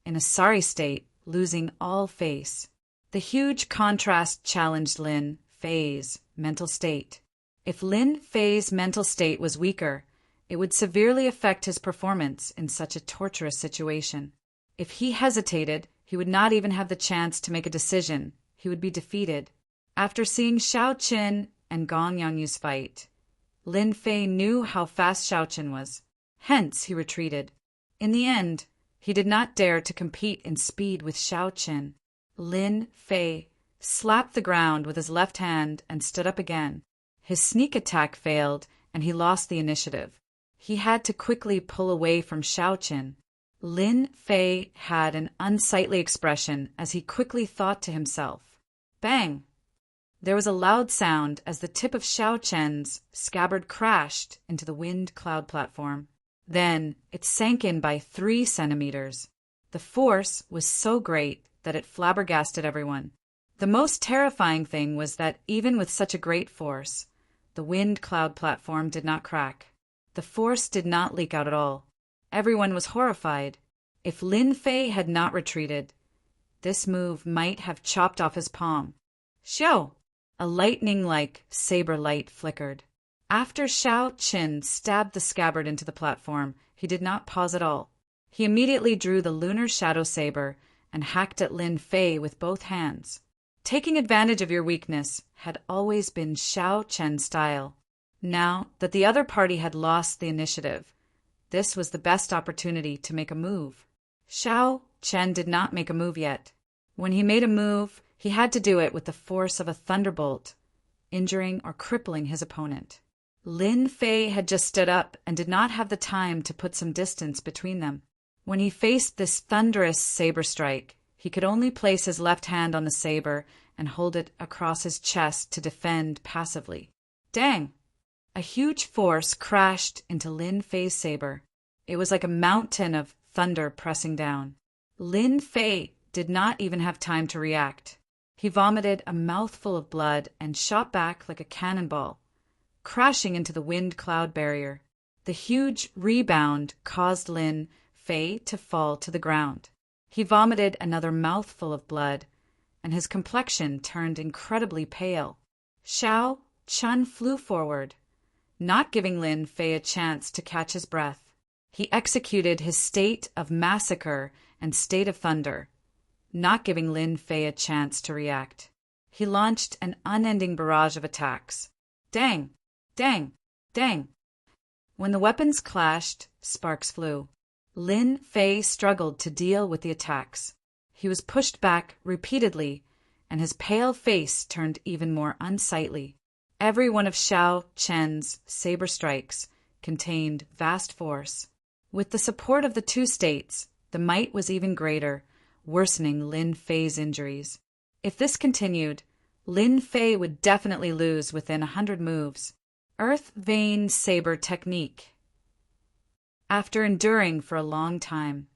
in a sorry state, losing all face. The huge contrast challenged Lin Fei's mental state. If Lin Fei's mental state was weaker, it would severely affect his performance in such a torturous situation. If he hesitated, he would not even have the chance to make a decision. He would be defeated. After seeing Xiao Qin and Gong Yangyu's fight, Lin Fei knew how fast Xiao Qin was. Hence, he retreated. In the end, he did not dare to compete in speed with Xiao Qin. Lin Fei slapped the ground with his left hand and stood up again. His sneak attack failed, and he lost the initiative. He had to quickly pull away from Xiao Qin. Lin Fei had an unsightly expression as he quickly thought to himself. Bang! There was a loud sound as the tip of Xiao Chen's scabbard crashed into the wind cloud platform. Then it sank in by 3 centimeters. The force was so great that it flabbergasted everyone. The most terrifying thing was that even with such a great force, the wind cloud platform did not crack. The force did not leak out at all. Everyone was horrified. If Lin Fei had not retreated, this move might have chopped off his palm. Xiao! A lightning-like saber light flickered. After Xiao Qin stabbed the scabbard into the platform, he did not pause at all. He immediately drew the lunar shadow saber and hacked at Lin Fei with both hands. Taking advantage of your weakness had always been Xiao Chen's style. Now that the other party had lost the initiative, this was the best opportunity to make a move. Xiao Chen did not make a move yet. When he made a move, he had to do it with the force of a thunderbolt, injuring or crippling his opponent. Lin Fei had just stood up and did not have the time to put some distance between them. When he faced this thunderous saber strike, he could only place his left hand on the saber and hold it across his chest to defend passively. Dang! A huge force crashed into Lin Fei's saber. It was like a mountain of thunder pressing down. Lin Fei did not even have time to react. He vomited a mouthful of blood and shot back like a cannonball, crashing into the wind cloud barrier. The huge rebound caused Lin Fei to fall to the ground. He vomited another mouthful of blood, and his complexion turned incredibly pale. Xiao Chun flew forward, not giving Lin Fei a chance to catch his breath. He executed his state of massacre and state of thunder, not giving Lin Fei a chance to react. He launched an unending barrage of attacks. Dang! Dang! Dang! When the weapons clashed, sparks flew. Lin Fei struggled to deal with the attacks. He was pushed back repeatedly, and his pale face turned even more unsightly. Every one of Xiao Chen's saber strikes contained vast force. With the support of the two states, the might was even greater, worsening Lin Fei's injuries. If this continued, Lin Fei would definitely lose within 100 moves. Earth Vein Saber Technique. After enduring for a long time,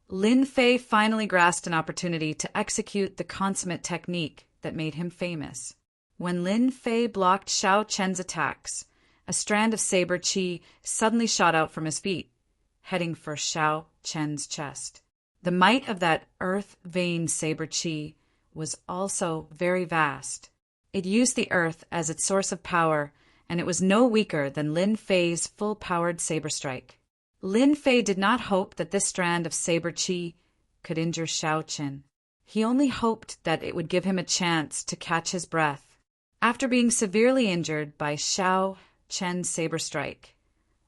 Lin Fei finally grasped an opportunity to execute the consummate technique that made him famous. When Lin Fei blocked Xiao Chen's attacks, a strand of saber qi suddenly shot out from his feet, heading for Xiao Chen's chest. The might of that earth vein saber qi was also very vast. It used the earth as its source of power, and it was no weaker than Lin Fei's full-powered saber strike. Lin Fei did not hope that this strand of saber qi could injure Xiao Chen. He only hoped that it would give him a chance to catch his breath. After being severely injured by Xiao Chen's saber strike,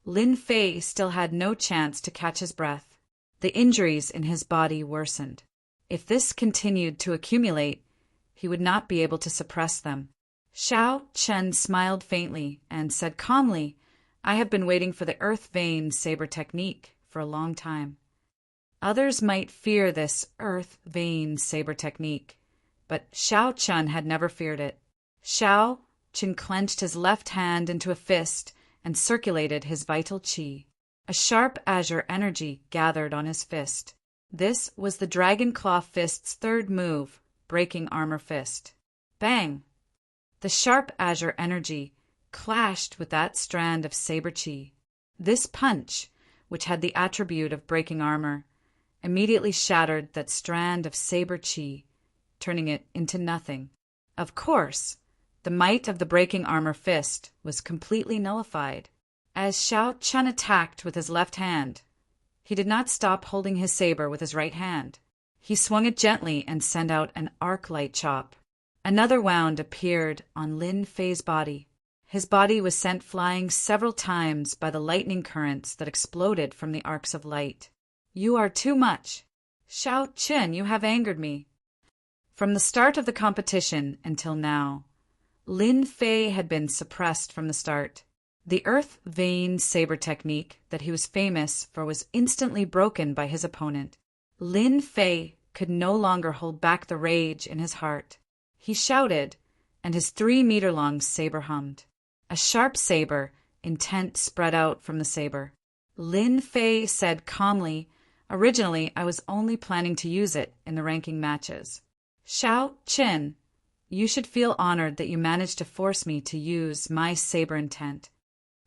Lin Fei still had no chance to catch his breath. The injuries in his body worsened. If this continued to accumulate, he would not be able to suppress them. Xiao Chen smiled faintly and said calmly, "I have been waiting for the earth vein saber technique for a long time." Others might fear this earth vein saber technique, but Xiao Chen had never feared it. Xiao Chen clenched his left hand into a fist and circulated his vital qi. A sharp azure energy gathered on his fist. This was the Dragon Claw Fist's third move, Breaking Armor Fist. Bang! The sharp azure energy clashed with that strand of saber qi. This punch, which had the attribute of breaking armor, immediately shattered that strand of saber qi, turning it into nothing. Of course, the might of the breaking armor fist was completely nullified. As Xiao Chen attacked with his left hand, he did not stop holding his saber with his right hand. He swung it gently and sent out an arc-light chop. Another wound appeared on Lin Fei's body. His body was sent flying several times by the lightning currents that exploded from the arcs of light. "You are too much. Xiao Chen, you have angered me." From the start of the competition until now, Lin Fei had been suppressed from the start. The earth vein saber technique that he was famous for was instantly broken by his opponent. Lin Fei could no longer hold back the rage in his heart. He shouted, and his 3-meter-long saber hummed. A sharp saber, intent, spread out from the saber. Lin Fei said calmly, "Originally, I was only planning to use it in the ranking matches. Xiao Chen, you should feel honored that you managed to force me to use my saber intent."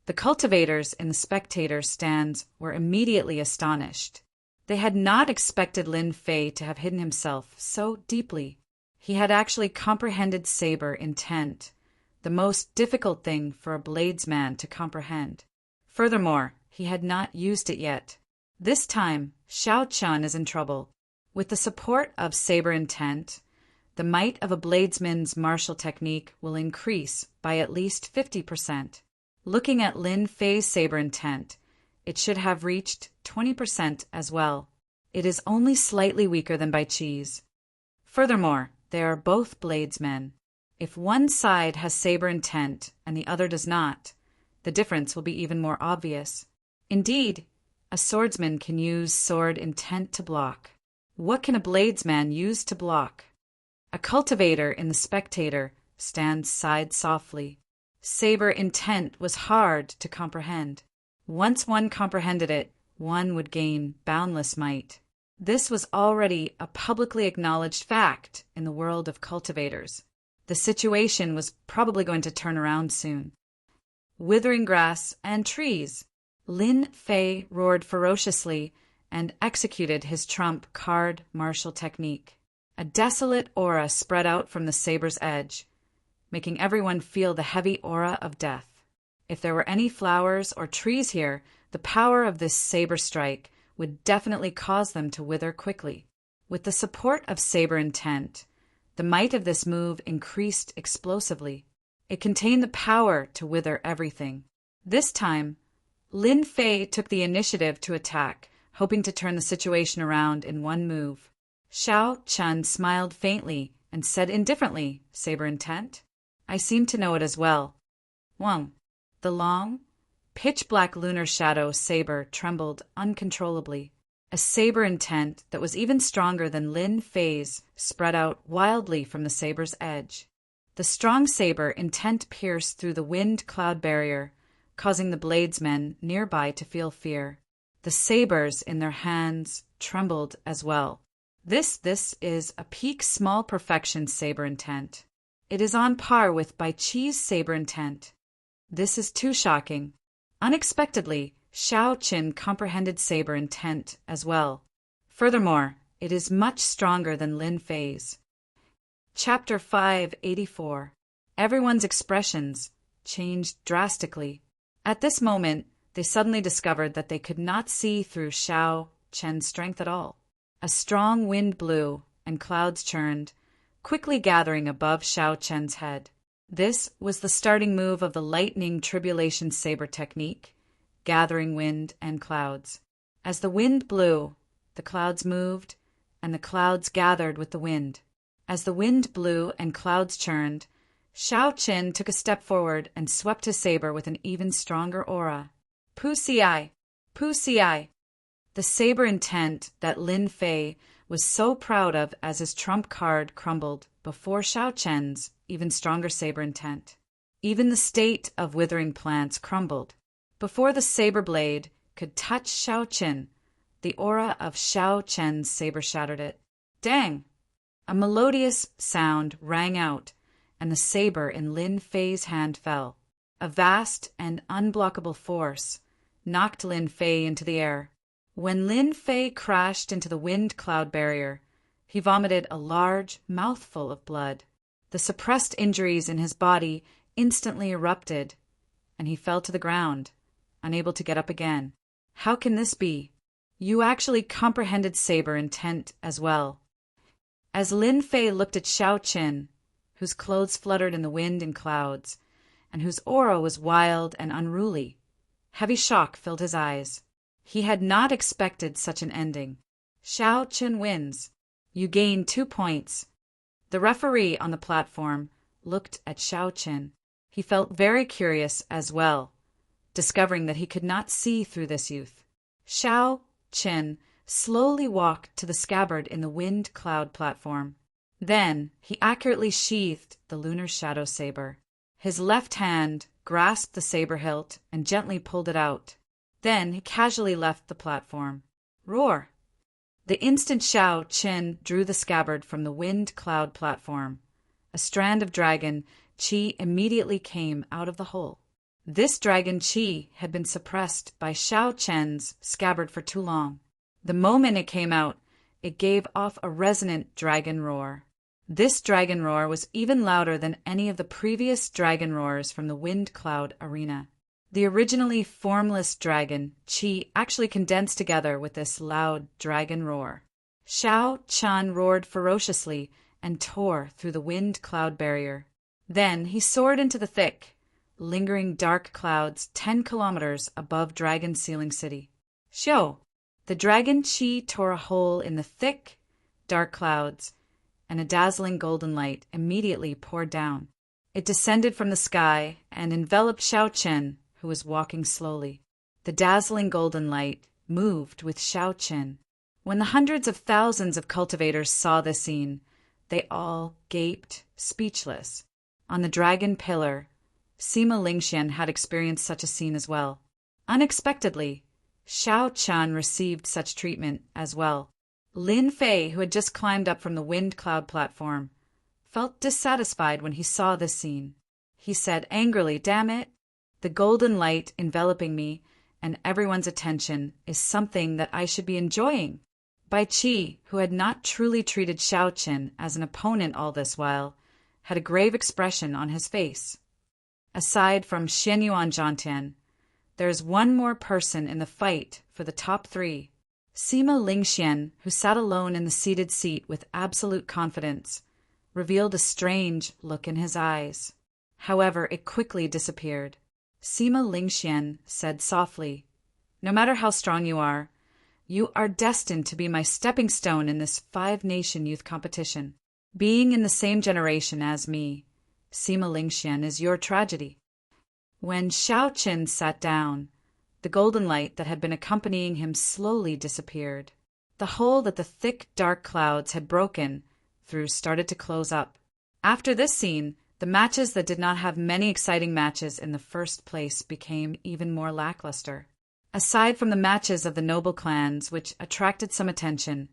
The cultivators in the spectator stands were immediately astonished. They had not expected Lin Fei to have hidden himself so deeply. He had actually comprehended saber intent, the most difficult thing for a bladesman to comprehend. Furthermore, he had not used it yet. This time, Xiao Chen is in trouble. With the support of saber intent, the might of a bladesman's martial technique will increase by at least 50%. Looking at Lin Fei's saber intent, it should have reached 20% as well. It is only slightly weaker than Bai Qi's. Furthermore, they are both bladesmen. If one side has saber intent and the other does not, the difference will be even more obvious. Indeed, a swordsman can use sword intent to block. What can a bladesman use to block? A cultivator in the spectator stands sighed softly. Saber intent was hard to comprehend. Once one comprehended it, one would gain boundless might. This was already a publicly acknowledged fact in the world of cultivators. The situation was probably going to turn around soon. Withering grass and trees. Lin Fei roared ferociously and executed his trump card martial technique. A desolate aura spread out from the saber's edge, making everyone feel the heavy aura of death. If there were any flowers or trees here, the power of this saber strike would definitely cause them to wither quickly. With the support of saber intent, the might of this move increased explosively. It contained the power to wither everything. This time, Lin Fei took the initiative to attack, hoping to turn the situation around in one move. Xiao Chun smiled faintly and said indifferently, "Saber intent? I seem to know it as well." Wang. The long, pitch-black lunar shadow saber trembled uncontrollably. A saber intent that was even stronger than Lin Fei's spread out wildly from the saber's edge. The strong saber intent pierced through the wind-cloud barrier, causing the bladesmen nearby to feel fear. The sabers in their hands trembled as well. This is a peak small perfection saber intent. It is on par with Bai Qi's saber intent. This is too shocking. Unexpectedly, Xiao Qin comprehended saber intent as well. Furthermore, it is much stronger than Lin Fei's. Chapter 584. Everyone's expressions changed drastically. At this moment, they suddenly discovered that they could not see through Xiao Chen's strength at all. A strong wind blew, and clouds churned, quickly gathering above Xiao Chen's head. This was the starting move of the lightning tribulation saber technique, gathering wind and clouds. As the wind blew, the clouds moved, and the clouds gathered with the wind. As the wind blew and clouds churned, Xiao Qin took a step forward and swept his saber with an even stronger aura. Pu Ci! Pu Ci! The saber intent that Lin Fei was so proud of as his trump card crumbled before Xiao Chen's even stronger saber intent. Even the state of withering plants crumbled. Before the saber blade could touch Xiao Qin, the aura of Xiao Chen's saber shattered it. Dang! A melodious sound rang out, and the saber in Lin Fei's hand fell. A vast and unblockable force knocked Lin Fei into the air. When Lin Fei crashed into the wind-cloud barrier, he vomited a large mouthful of blood. The suppressed injuries in his body instantly erupted, and he fell to the ground, unable to get up again. How can this be? You actually comprehended saber intent as well. As Lin Fei looked at Xiao Qin, whose clothes fluttered in the wind and clouds, and whose aura was wild and unruly, heavy shock filled his eyes. He had not expected such an ending. Xiao Qin wins. You gain 2 points. The referee on the platform looked at Xiao Qin. He felt very curious as well, discovering that he could not see through this youth. Xiao Qin slowly walked to the scabbard in the wind-cloud platform. Then he accurately sheathed the lunar shadow saber. His left hand grasped the saber hilt and gently pulled it out. Then he casually left the platform. Roar! The instant Xiao Qin drew the scabbard from the wind-cloud platform, a strand of dragon qi immediately came out of the hole. This dragon qi had been suppressed by Xiao Chen's scabbard for too long. The moment it came out, it gave off a resonant dragon roar. This dragon roar was even louder than any of the previous dragon roars from the wind-cloud arena. The originally formless dragon, Qi, actually condensed together with this loud dragon roar. Xiao Chan roared ferociously and tore through the wind-cloud barrier. Then he soared into the thick, lingering dark clouds 10 kilometers above Dragon Ceiling City. Xiao! The dragon Qi tore a hole in the thick, dark clouds, and a dazzling golden light immediately poured down. It descended from the sky and enveloped Xiao Qin, who was walking slowly. The dazzling golden light moved with Xiao Qin. When the hundreds of thousands of cultivators saw this scene, they all gaped, speechless. On the dragon pillar, Sima Lingxian had experienced such a scene as well. Unexpectedly, Xiao Chan received such treatment as well. Lin Fei, who had just climbed up from the wind-cloud platform, felt dissatisfied when he saw this scene. He said angrily, "Damn it! The golden light enveloping me and everyone's attention is something that I should be enjoying. Bai Qi, who had not truly treated Xiao Qin as an opponent all this while, had a grave expression on his face. Aside from Xianyuan Zhantian, there is one more person in the fight for the top 3. Sima Lingxian, who sat alone in the seated seat with absolute confidence, revealed a strange look in his eyes. However, it quickly disappeared. Sima Lingxian said softly, "No matter how strong you are destined to be my stepping stone in this 5-nation youth competition. Being in the same generation as me, Sima Lingxian, is your tragedy." When Xiao Qin sat down, the golden light that had been accompanying him slowly disappeared. The hole that the thick, dark clouds had broken through started to close up. After this scene, the matches that did not have many exciting matches in the first place became even more lackluster. Aside from the matches of the noble clans, which attracted some attention,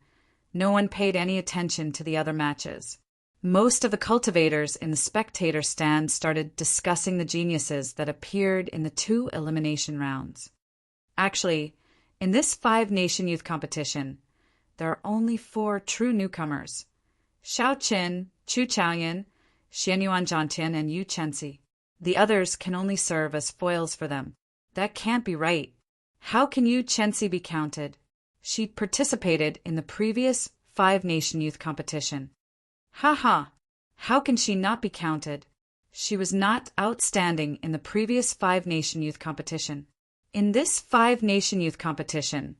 no one paid any attention to the other matches. Most of the cultivators in the spectator stand started discussing the geniuses that appeared in the 2 elimination rounds. Actually, in this 5-nation youth competition, there are only 4 true newcomers: Xiao Qin, Chu Chaoyan, Xianyuan Zhantian, and Yu Chenxi. The others can only serve as foils for them. That can't be right. How can Yu Chenxi be counted? She participated in the previous 5-nation youth competition. Ha ha! How can she not be counted? She was not outstanding in the previous 5-nation youth competition. In this 5-nation youth competition,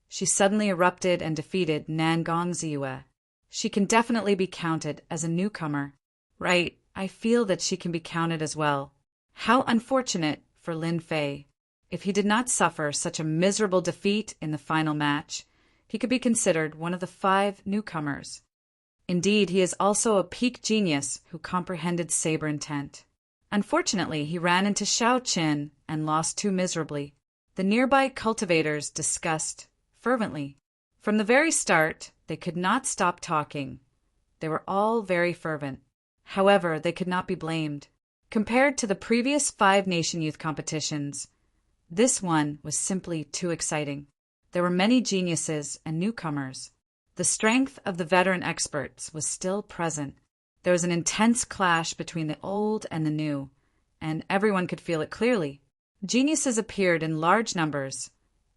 she suddenly erupted and defeated Nangong Ziyue. She can definitely be counted as a newcomer. Right, I feel that she can be counted as well. How unfortunate for Lin Fei. If he did not suffer such a miserable defeat in the final match, he could be considered one of the 5 newcomers. Indeed, he is also a peak genius who comprehended saber intent. Unfortunately, he ran into Xiao Qin and lost too miserably. The nearby cultivators discussed fervently. From the very start, they could not stop talking. They were all very fervent. However, they could not be blamed. Compared to the previous 5-nation youth competitions, this one was simply too exciting. There were many geniuses and newcomers. The strength of the veteran experts was still present. There was an intense clash between the old and the new, and everyone could feel it clearly. Geniuses appeared in large numbers.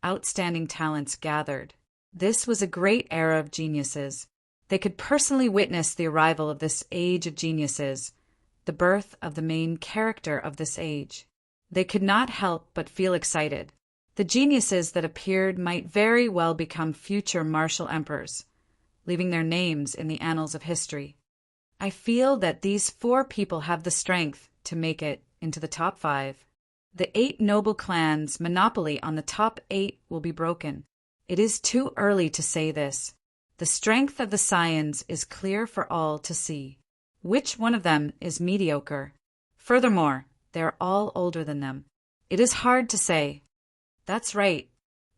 Outstanding talents gathered. This was a great era of geniuses. They could personally witness the arrival of this age of geniuses, the birth of the main character of this age. They could not help but feel excited. The geniuses that appeared might very well become future martial emperors, leaving their names in the annals of history. I feel that these 4 people have the strength to make it into the top 5. The 8 noble clans' monopoly on the top 8 will be broken. It is too early to say this. The strength of the Saiyans is clear for all to see. Which one of them is mediocre? Furthermore, they are all older than them. It is hard to say. That's right.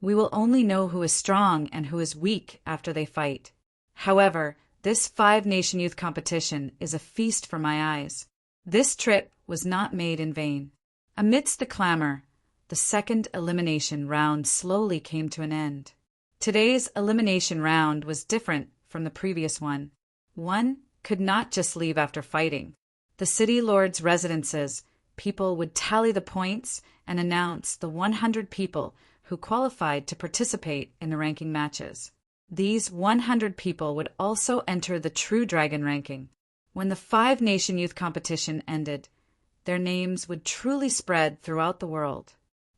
We will only know who is strong and who is weak after they fight. However, this 5-nation youth competition is a feast for my eyes. This trip was not made in vain. Amidst the clamor, the second elimination round slowly came to an end. Today's elimination round was different from the previous one. One could not just leave after fighting. The city lord's residences, people would tally the points and announce the 100 people who qualified to participate in the ranking matches. These 100 people would also enter the True Dragon ranking. When the 5-nation youth competition ended, their names would truly spread throughout the world.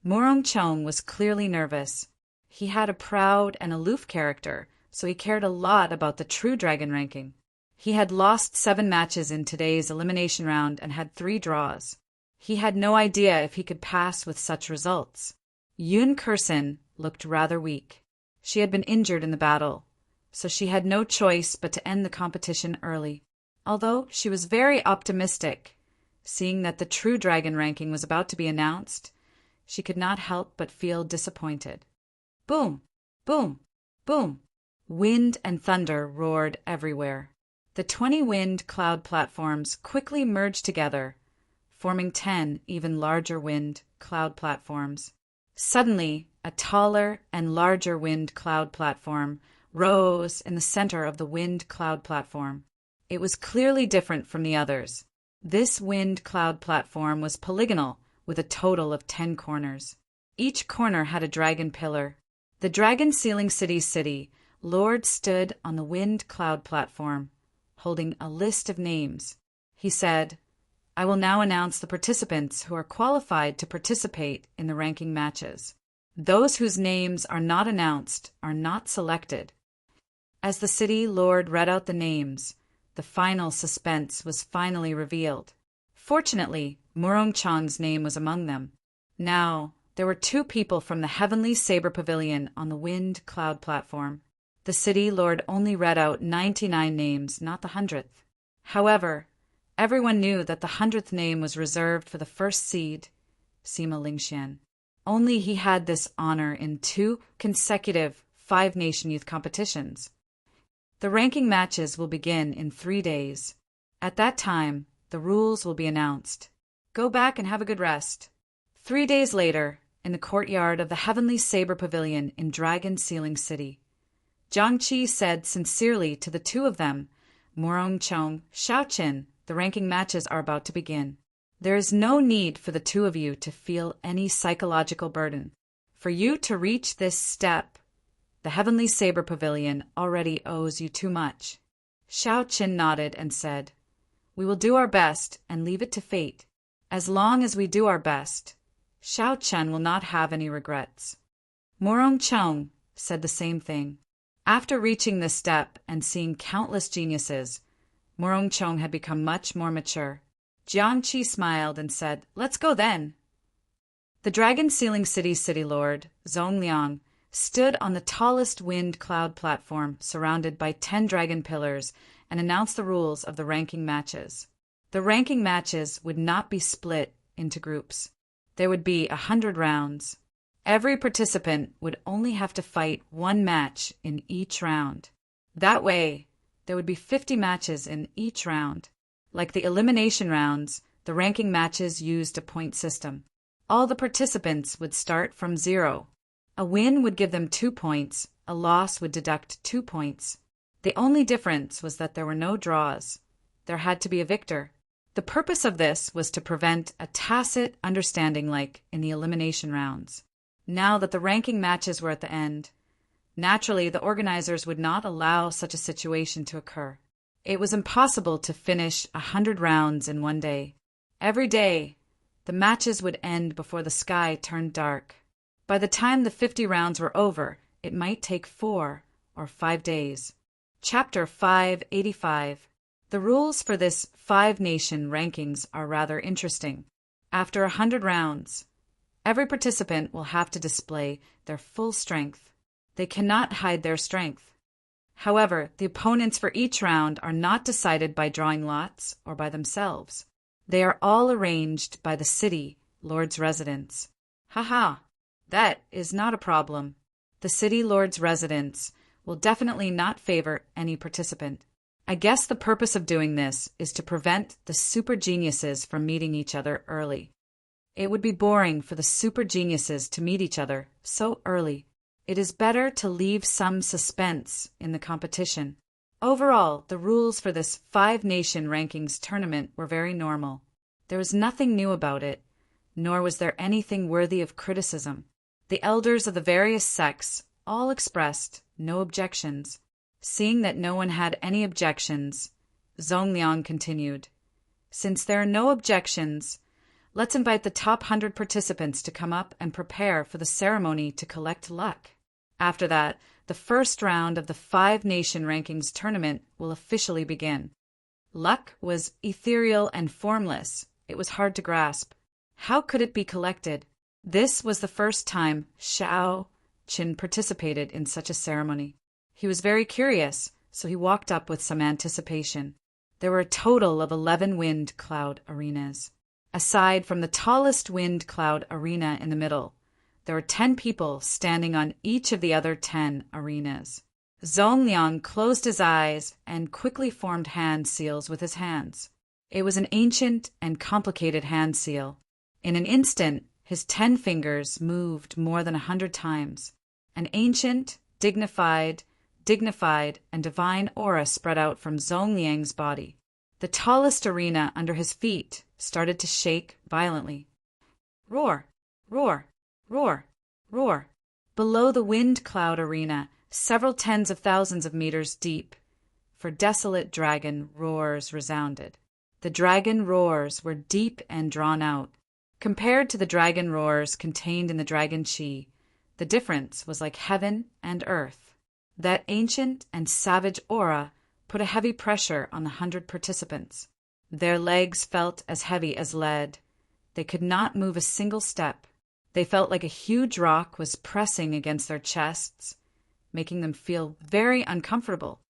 Murong Chong was clearly nervous. He had a proud and aloof character, so he cared a lot about the True Dragon ranking. He had lost 7 matches in today's elimination round and had 3 draws. He had no idea if he could pass with such results. Yun Kursin looked rather weak. She had been injured in the battle, so she had no choice but to end the competition early. Although she was very optimistic, seeing that the True Dragon ranking was about to be announced, she could not help but feel disappointed. Boom! Boom! Boom! Wind and thunder roared everywhere. The 20 wind cloud platforms quickly merged together, forming 10 even larger wind cloud platforms. Suddenly, a taller and larger wind cloud platform rose in the center of the wind cloud platform. It was clearly different from the others. This wind cloud platform was polygonal, with a total of 10 corners. Each corner had a dragon pillar. The dragon sealing city Lord stood on the wind cloud platform, holding a list of names. He said, "I will now announce the participants who are qualified to participate in the ranking matches. Those whose names are not announced are not selected." As the city lord read out the names, the final suspense was finally revealed. Fortunately, Murong Chang's name was among them. Now, there were 2 people from the Heavenly Saber Pavilion on the wind cloud platform. The city lord only read out 99 names, not the 100th. However, everyone knew that the 100th name was reserved for the first seed, Sima Lingxian. Only he had this honor in 2 consecutive 5-nation youth competitions. The ranking matches will begin in 3 days. At that time, the rules will be announced. Go back and have a good rest. 3 days later, in the courtyard of the Heavenly Saber Pavilion in Dragon Sealing City, Jiang Qi said sincerely to the 2 of them, "Murong Chong, Xiaoqin, the ranking matches are about to begin. There is no need for the 2 of you to feel any psychological burden. For you to reach this step, the Heavenly Saber Pavilion already owes you too much." Xiaoqin nodded and said, "We will do our best and leave it to fate. As long as we do our best, Xiaoqin will not have any regrets." Murong Chong said the same thing. After reaching this step and seeing countless geniuses, Murong Chong had become much more mature. Jiang Qi smiled and said, "Let's go then." The Dragon Sealing City Lord, Zongliang, stood on the tallest wind cloud platform surrounded by 10 dragon pillars and announced the rules of the ranking matches. The ranking matches would not be split into groups. There would be 100 rounds. Every participant would only have to fight 1 match in each round. That way, there would be 50 matches in each round. Like the elimination rounds, the ranking matches used a point system. All the participants would start from 0. A win would give them 2 points, a loss would deduct 2 points. The only difference was that there were no draws. There had to be a victor. The purpose of this was to prevent a tacit understanding like in the elimination rounds. Now that the ranking matches were at the end, naturally the organizers would not allow such a situation to occur. It was impossible to finish 100 rounds in 1 day. Every day, the matches would end before the sky turned dark. By the time the 50 rounds were over, it might take 4 or 5 days. Chapter 585. The rules for this 5-nation rankings are rather interesting. After 100 rounds, every participant will have to display their full strength. They cannot hide their strength. However, the opponents for each round are not decided by drawing lots or by themselves. They are all arranged by the city lord's residence. Haha, that is not a problem. The city lord's residence will definitely not favor any participant. I guess the purpose of doing this is to prevent the super geniuses from meeting each other early. It would be boring for the super geniuses to meet each other so early. It is better to leave some suspense in the competition. Overall, the rules for this 5-nation rankings tournament were very normal. There was nothing new about it, nor was there anything worthy of criticism. The elders of the various sects all expressed no objections. Seeing that no one had any objections, Zongliang continued, "Since there are no objections, let's invite the top 100 participants to come up and prepare for the ceremony to collect luck. After that, the first round of the 5-nation rankings tournament will officially begin." Luck was ethereal and formless. It was hard to grasp. How could it be collected? This was the first time Xiao Qin participated in such a ceremony. He was very curious, so he walked up with some anticipation. There were a total of 11 wind cloud arenas. Aside from the tallest wind cloud arena in the middle, there were 10 people standing on each of the other 10 arenas. Zongliang closed his eyes and quickly formed hand seals with his hands. It was an ancient and complicated hand seal. In an instant, His 10 fingers moved more than 100 times. An ancient, dignified, and divine aura spread out from Zongliang's body. The tallest arena under his feet started to shake violently. Roar, roar, roar, roar. Below the wind cloud arena, several tens of thousands of meters deep, for desolate dragon roars resounded. The dragon roars were deep and drawn out. Compared to the dragon roars contained in the dragon chi, the difference was like heaven and earth. That ancient and savage aura put a heavy pressure on the 100 participants. Their legs felt as heavy as lead. They could not move a single step. They felt like a huge rock was pressing against their chests, making them feel very uncomfortable.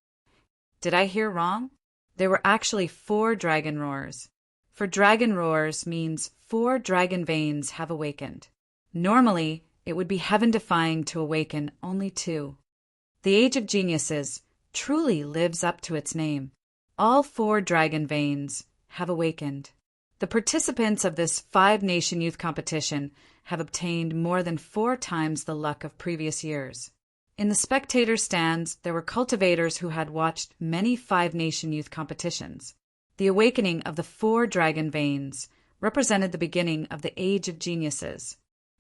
Did I hear wrong? There were actually 4 dragon roars. For dragon roars means 4 dragon veins have awakened. Normally, it would be heaven-defying to awaken only 2. The Age of Geniuses truly lives up to its name. All 4 dragon veins have awakened. The participants of this 5-nation youth competition have obtained more than 4 times the luck of previous years. In the spectator stands, there were cultivators who had watched many 5-nation youth competitions. The awakening of the 4 dragon veins represented the beginning of the Age of Geniuses.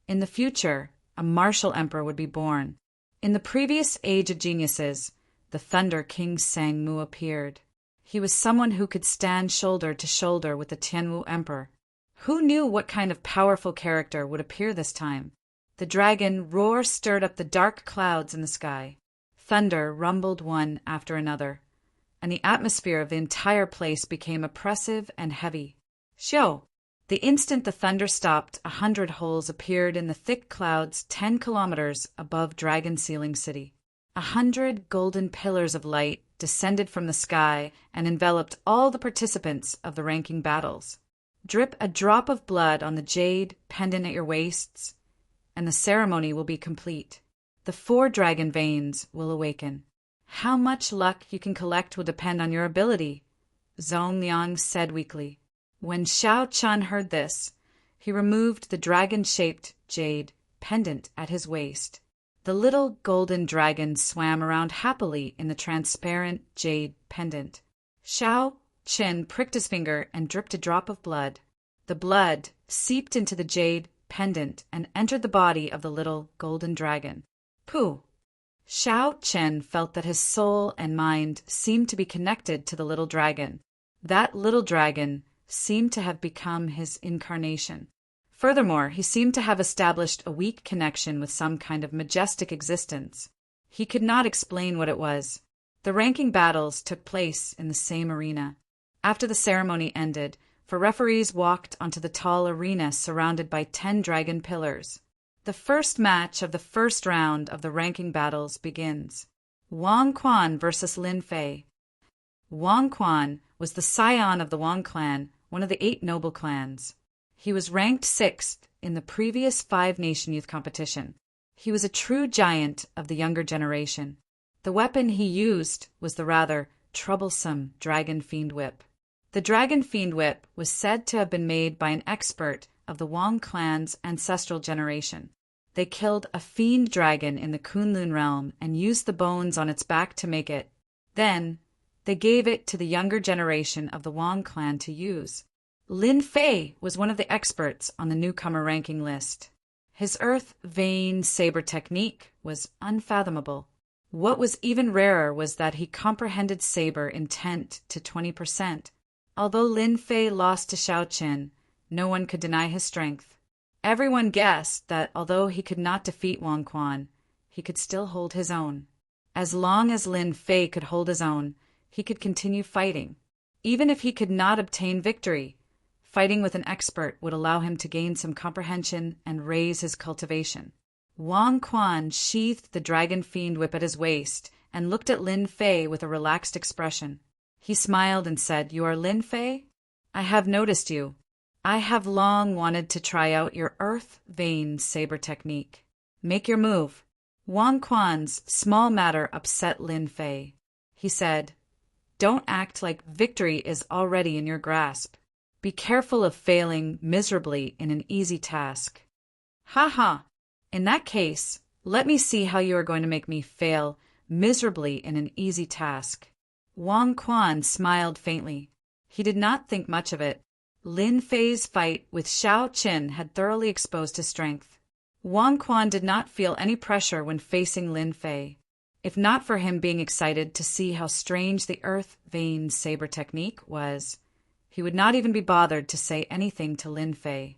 In the future, a martial emperor would be born. In the previous Age of Geniuses, the Thunder King Sang-mu appeared. He was someone who could stand shoulder to shoulder with the Tianwu Emperor. Who knew what kind of powerful character would appear this time? The dragon roar stirred up the dark clouds in the sky. Thunder rumbled one after another, and the atmosphere of the entire place became oppressive and heavy. Xiao! The instant the thunder stopped, 100 holes appeared in the thick clouds 10 kilometers above Dragon Ceiling City. 100 golden pillars of light descended from the sky and enveloped all the participants of the ranking battles. Drip a drop of blood on the jade pendant at your waists, and the ceremony will be complete. The 4 dragon veins will awaken. How much luck you can collect will depend on your ability, Zhong Liang said weakly. When Xiao Chun heard this, he removed the dragon-shaped jade pendant at his waist. The little golden dragon swam around happily in the transparent jade pendant. Xiao Chen pricked his finger and dripped a drop of blood. The blood seeped into the jade pendant and entered the body of the little golden dragon. Pooh! Xiao Chen felt that his soul and mind seemed to be connected to the little dragon. That little dragon seemed to have become his incarnation. Furthermore, he seemed to have established a weak connection with some kind of majestic existence. He could not explain what it was. The ranking battles took place in the same arena. After the ceremony ended, 4 referees walked onto the tall arena surrounded by 10 dragon pillars. The first match of the first round of the ranking battles begins. Wang Quan versus Lin Fei. Wang Quan was the scion of the Wang clan, one of the 8 noble clans. He was ranked 6th in the previous 5-nation youth competition. He was a true giant of the younger generation. The weapon he used was the rather troublesome Dragon Fiend Whip. The Dragon Fiend Whip was said to have been made by an expert of the Wang clan's ancestral generation. They killed a fiend dragon in the Kunlun realm and used the bones on its back to make it. Then, they gave it to the younger generation of the Wang clan to use. Lin Fei was one of the experts on the newcomer ranking list. His earth vein saber technique was unfathomable. What was even rarer was that he comprehended saber intent to 20%. Although Lin Fei lost to Xiao Chen, no one could deny his strength. Everyone guessed that although he could not defeat Wang Quan, he could still hold his own. As long as Lin Fei could hold his own, he could continue fighting. Even if he could not obtain victory, fighting with an expert would allow him to gain some comprehension and raise his cultivation. Wang Quan sheathed the Dragon Fiend Whip at his waist and looked at Lin Fei with a relaxed expression. He smiled and said, "You are Lin Fei? I have noticed you. I have long wanted to try out your earth vein saber technique. Make your move." Wang Quan's small matter upset Lin Fei. He said, "Don't act like victory is already in your grasp. Be careful of failing miserably in an easy task. Ha ha! In that case, let me see how you are going to make me fail miserably in an easy task. Wang Quan smiled faintly. He did not think much of it. Lin Fei's fight with Xiao Qin had thoroughly exposed his strength. Wang Quan did not feel any pressure when facing Lin Fei. If not for him being excited to see how strange the earth vein saber technique was, he would not even be bothered to say anything to Lin Fei.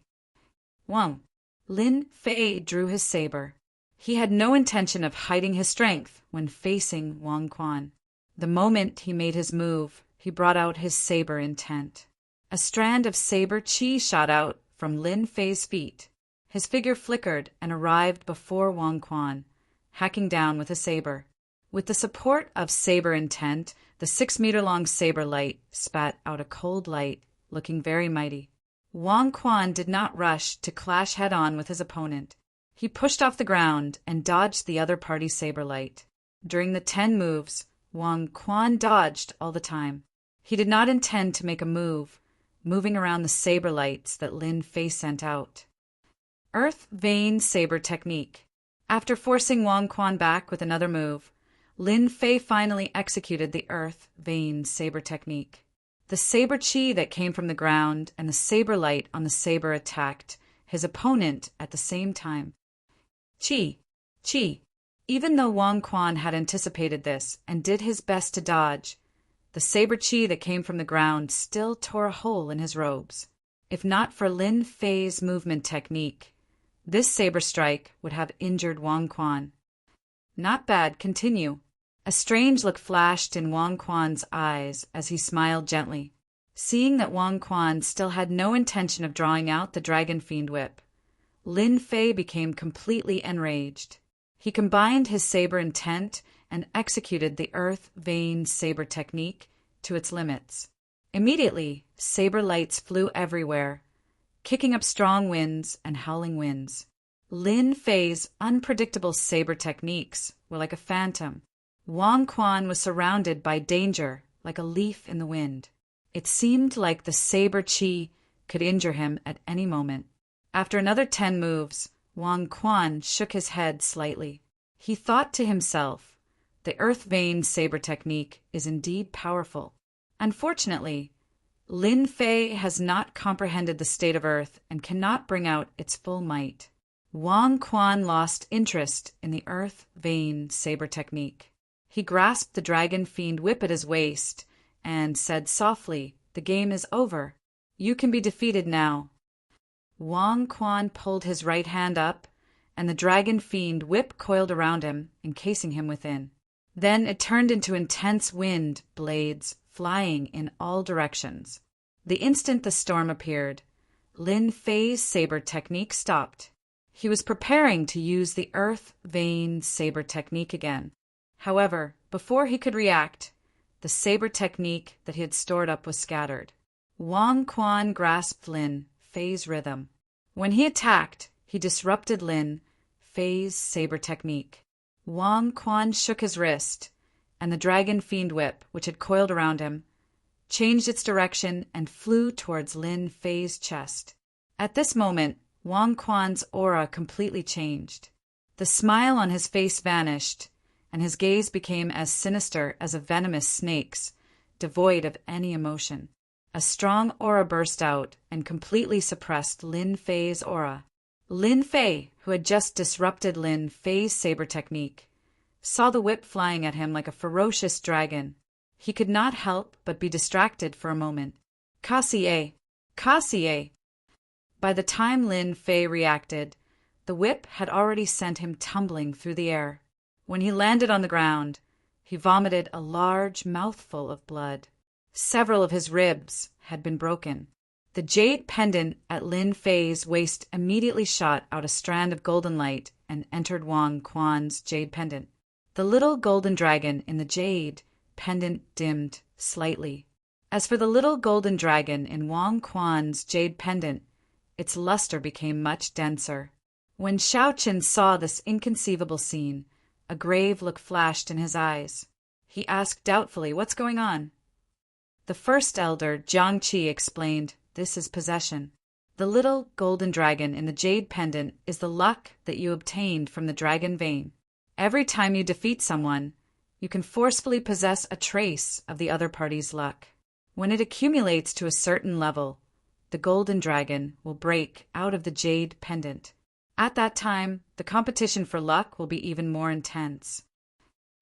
Wang. Lin Fei drew his saber. He had no intention of hiding his strength when facing Wang Quan. The moment he made his move, he brought out his saber intent. A strand of saber chi shot out from Lin Fei's feet. His figure flickered and arrived before Wang Quan, hacking down with a saber. With the support of saber intent, the 6-meter-long saber light spat out a cold light, looking very mighty. Wang Quan did not rush to clash head-on with his opponent. He pushed off the ground and dodged the other party's saber light. During the 10 moves, Wang Quan dodged all the time. He did not intend to make a move, moving around the saber lights that Lin Fei sent out. Earth Vein Saber Technique. After forcing Wang Quan back with another move, Lin Fei finally executed the Earth Vein Saber Technique. The saber chi that came from the ground and the saber light on the saber attacked his opponent at the same time. Chi. Even though Wang Quan had anticipated this and did his best to dodge, the saber chi that came from the ground still tore a hole in his robes. If not for Lin Fei's movement technique, this saber strike would have injured Wang Quan. Not bad, continue. A strange look flashed in Wang Quan's eyes as he smiled gently. Seeing that Wang Quan still had no intention of drawing out the Dragon Fiend Whip, Lin Fei became completely enraged. He combined his saber intent and executed the Earth Vein Saber Technique to its limits. Immediately, saber lights flew everywhere, kicking up strong winds and howling winds. Lin Fei's unpredictable saber techniques were like a phantom. Wang Quan was surrounded by danger like a leaf in the wind. It seemed like the saber chi could injure him at any moment. After another 10 moves, Wang Quan shook his head slightly. He thought to himself, the Earth Vein Saber Technique is indeed powerful. Unfortunately, Lin Fei has not comprehended the state of Earth and cannot bring out its full might. Wang Quan lost interest in the Earth Vein Saber Technique. He grasped the Dragon Fiend Whip at his waist and said softly, "The game is over. You can be defeated now." Wang Quan pulled his right hand up, and the Dragon Fiend Whip coiled around him, encasing him within. Then it turned into intense wind blades flying in all directions. The instant the storm appeared, Lin Fei's saber technique stopped. He was preparing to use the Earth Vein Saber Technique again. However, before he could react, the saber technique that he had stored up was scattered. Wang Quan grasped Lin Fei's rhythm. When he attacked, he disrupted Lin Fei's saber technique. Wang Quan shook his wrist, and the Dragon Fiend Whip, which had coiled around him, changed its direction and flew towards Lin Fei's chest. At this moment, Wang Quan's aura completely changed. The smile on his face vanished, and his gaze became as sinister as a venomous snake's, devoid of any emotion. A strong aura burst out and completely suppressed Lin Fei's aura. Lin Fei, who had just disrupted Lin Fei's saber technique, saw the whip flying at him like a ferocious dragon. He could not help but be distracted for a moment. "Cassier! Cassier!" By the time Lin Fei reacted, the whip had already sent him tumbling through the air. When he landed on the ground, he vomited a large mouthful of blood. Several of his ribs had been broken. The jade pendant at Lin Fei's waist immediately shot out a strand of golden light and entered Wang Quan's jade pendant. The little golden dragon in the jade pendant dimmed slightly. As for the little golden dragon in Wang Quan's jade pendant, its luster became much denser. When Xiao Qin saw this inconceivable scene, a grave look flashed in his eyes. He asked doubtfully, "What's going on?" The first elder, Jiang Qi, explained, "This is possession." The little golden dragon in the jade pendant is the luck that you obtained from the dragon vein. Every time you defeat someone, you can forcefully possess a trace of the other party's luck. When it accumulates to a certain level, the golden dragon will break out of the jade pendant. At that time, the competition for luck will be even more intense.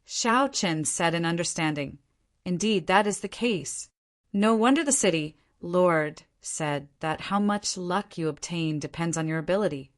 Xiao Chen said in understanding, "Indeed, that is the case. No wonder the city lord said that how much luck you obtain depends on your ability."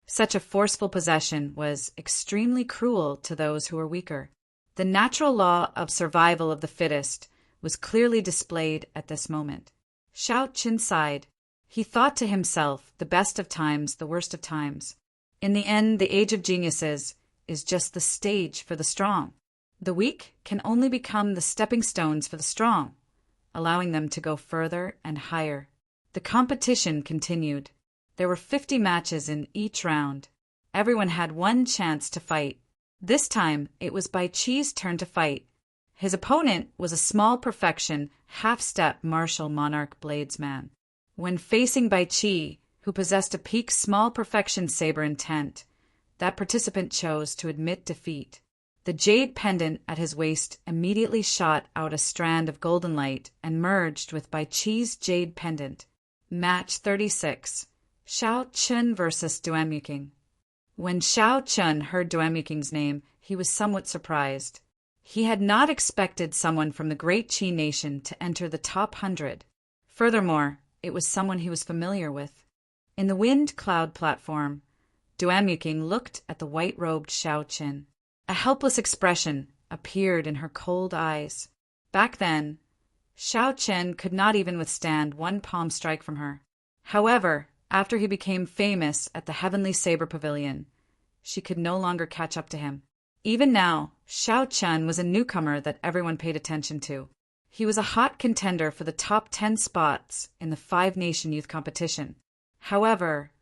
Such a forceful possession was extremely cruel to those who were weaker. The natural law of survival of the fittest was clearly displayed at this moment. Xiao Chen sighed. He thought to himself, the best of times, the worst of times. In the end, the age of geniuses is just the stage for the strong. The weak can only become the stepping stones for the strong, allowing them to go further and higher. The competition continued. There were 50 matches in each round. Everyone had one chance to fight. This time, it was Bai Qi's turn to fight. His opponent was a small perfection, half-step martial monarch bladesman. When facing Bai Qi, who possessed a peak small perfection saber intent, that participant chose to admit defeat. The jade pendant at his waist immediately shot out a strand of golden light and merged with Bai Qi's jade pendant. Match 36. Xiao Chen versus Duanmuking. When Xiao Chen heard Duanmuking's name, he was somewhat surprised. He had not expected someone from the great Qi nation to enter the top 100. Furthermore, it was someone he was familiar with. In the wind cloud platform, Duanmuking looked at the white-robed Xiao Chen. A helpless expression appeared in her cold eyes. Back then, Xiao Chen could not even withstand one palm strike from her. However, after he became famous at the Heavenly Saber Pavilion, she could no longer catch up to him. Even now, Xiao Chen was a newcomer that everyone paid attention to. He was a hot contender for the top 10 spots in the 5-nation youth competition. However,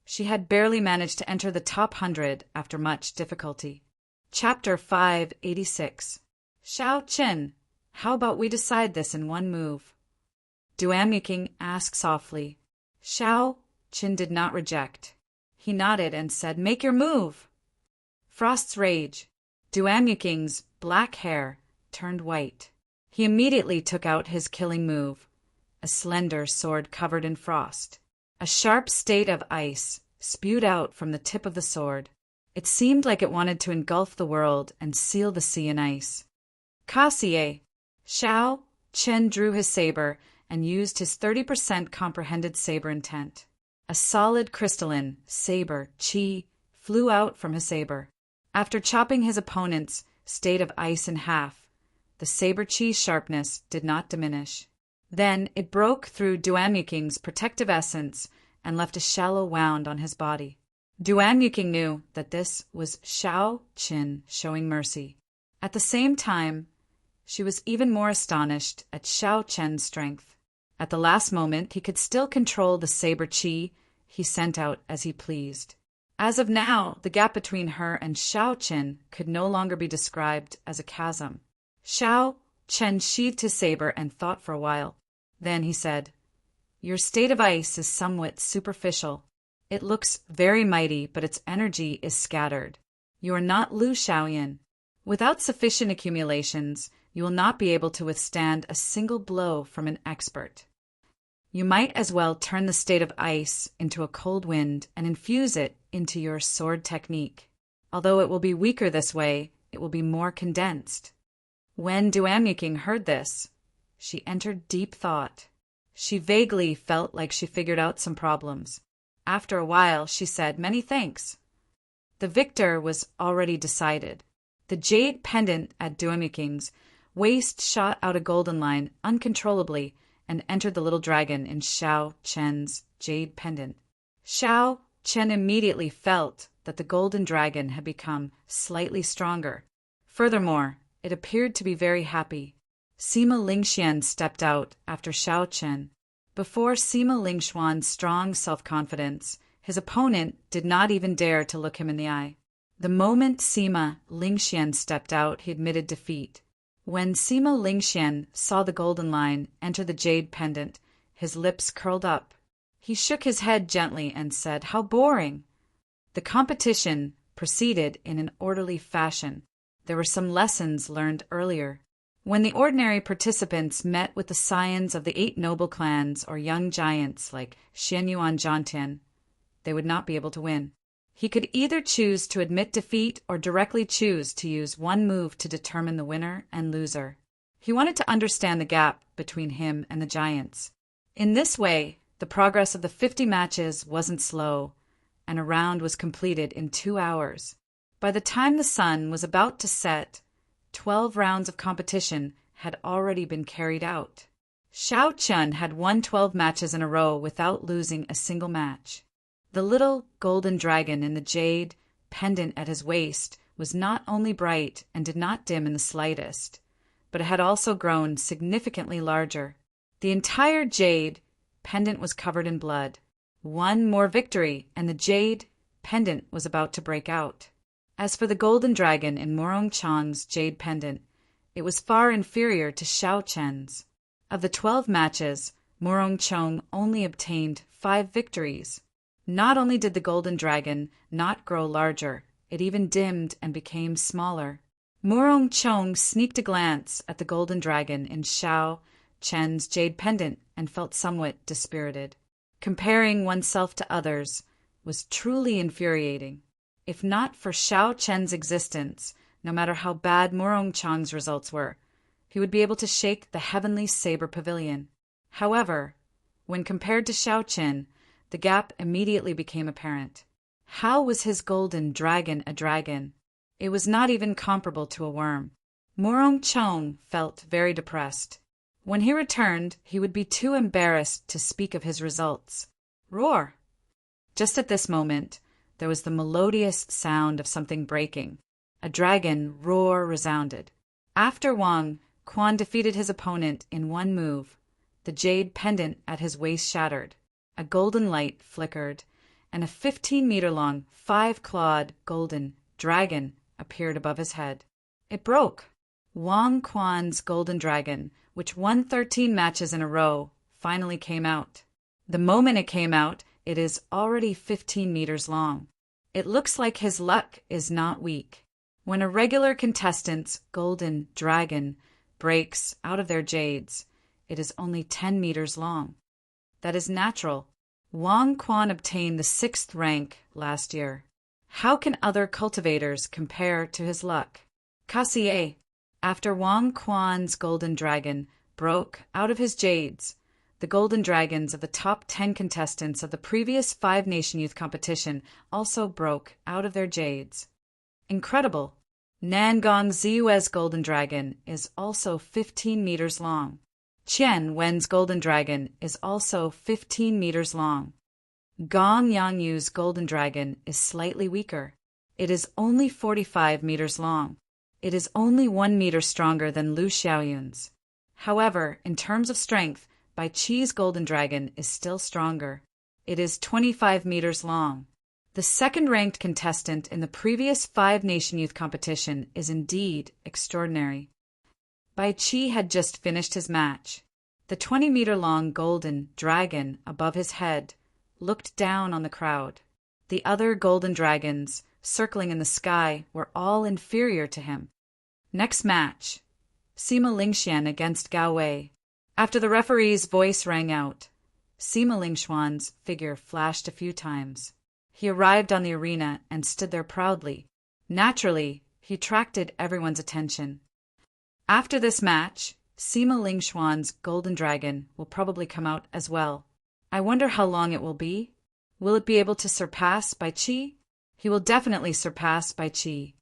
she had barely managed to enter the top 100 after much difficulty. Chapter 586. Xiao Chen, how about we decide this in one move? Duanmuking asked softly. Xiao Chen did not reject. He nodded and said, "Make your move." Frost's rage. Duanmuking's black hair turned white. He immediately took out his killing move, a slender sword covered in frost. A sharp state of ice spewed out from the tip of the sword. It seemed like it wanted to engulf the world and seal the sea in ice. Kasie. Xiao Chen drew his saber and used his 30% comprehended saber intent. A solid crystalline saber qi flew out from his saber. After chopping his opponent's state of ice in half, the saber qi's sharpness did not diminish. Then it broke through Duanmuking's protective essence and left a shallow wound on his body. Duanmuking knew that this was Xiao Chen showing mercy. At the same time, she was even more astonished at Xiao Chen's strength. At the last moment, he could still control the saber qi he sent out as he pleased. As of now, the gap between her and Xiao Chen could no longer be described as a chasm. Xiao Chen sheathed his saber and thought for a while. Then he said, "Your state of ice is somewhat superficial. It looks very mighty, but its energy is scattered. You are not Lu Xiaoyan. Without sufficient accumulations, you will not be able to withstand a single blow from an expert. You might as well turn the state of ice into a cold wind and infuse it into your sword technique. Although it will be weaker this way, it will be more condensed." When Duanmuking heard this, she entered deep thought. She vaguely felt like she figured out some problems. After a while, she said, "Many thanks." The victor was already decided. The jade pendant at Duanmuking's waist shot out a golden line uncontrollably and entered the little dragon in Xiao Chen's jade pendant. Xiao Chen immediately felt that the golden dragon had become slightly stronger. Furthermore, it appeared to be very happy. Sima Lingxian stepped out after Xiao Chen. Before Sima Lingxuan's strong self-confidence, his opponent did not even dare to look him in the eye. The moment Sima Lingxian stepped out, he admitted defeat. When Sima Lingxian saw the golden line enter the jade pendant, his lips curled up. He shook his head gently and said, "How boring." The competition proceeded in an orderly fashion. There were some lessons learned earlier. When the ordinary participants met with the scions of the 8 noble clans or young giants like Xian Yuan Zhantian, they would not be able to win. He could either choose to admit defeat or directly choose to use one move to determine the winner and loser. He wanted to understand the gap between him and the giants. In this way, the progress of the 50 matches wasn't slow, and a round was completed in 2 hours. By the time the sun was about to set, 12 rounds of competition had already been carried out. Xiao Chun had won 12 matches in a row without losing a single match. The little golden dragon in the jade pendant at his waist was not only bright and did not dim in the slightest, but it had also grown significantly larger. The entire jade pendant was covered in blood. One more victory, and the jade pendant was about to break out. As for the golden dragon in Morong Chang's jade pendant, it was far inferior to Xiao Chen's. Of the 12 matches, Morong Chang only obtained 5 victories. Not only did the golden dragon not grow larger, it even dimmed and became smaller. Morong Chang sneaked a glance at the golden dragon in Xiao Chen's jade pendant and felt somewhat dispirited. Comparing oneself to others was truly infuriating. If not for Xiao Chen's existence, no matter how bad Morong Chang's results were, he would be able to shake the heavenly saber pavilion. However, when compared to Xiao Chen, the gap immediately became apparent. How was his golden dragon a dragon? It was not even comparable to a worm. Morong Chang felt very depressed. When he returned, he would be too embarrassed to speak of his results. Roar! Just at this moment, there was the melodious sound of something breaking. A dragon roar resounded. After Wang Quan defeated his opponent in one move, the jade pendant at his waist shattered. A golden light flickered, and a 15-meter-long, 5-clawed golden dragon appeared above his head. It broke. Wang Quan's golden dragon, which won 13 matches in a row, finally came out. The moment it came out, it is already 15 meters long. It looks like his luck is not weak. When a regular contestant's golden dragon breaks out of their jades, it is only 10 meters long. That is natural. Wang Quan obtained the 6th rank last year. How can other cultivators compare to his luck? Cassier. After Wang Quan's golden dragon broke out of his jades, the golden dragons of the top 10 contestants of the previous 5-nation youth competition also broke out of their jades. Incredible! Nangong Ziyue's golden dragon is also 15 meters long. Qian Wen's golden dragon is also 15 meters long. Gong Yangyu's golden dragon is slightly weaker. It is only 45 meters long. It is only 1 meter stronger than Lu Xiaoyun's. However, in terms of strength, Bai Qi's golden dragon is still stronger. It is 25 meters long. The second-ranked contestant in the previous 5-nation youth competition is indeed extraordinary. Bai Qi had just finished his match. The 20-meter-long golden dragon above his head looked down on the crowd. The other golden dragons circling in the sky were all inferior to him. Next match, Sima Lingxian against Gao Wei. After the referee's voice rang out, Sima Lingxuan's figure flashed a few times. He arrived on the arena and stood there proudly. Naturally, he attracted everyone's attention. After this match, Sima Lingxuan's golden dragon will probably come out as well. I wonder how long it will be. Will it be able to surpass Bai Qi? He will definitely surpass Bai Qi.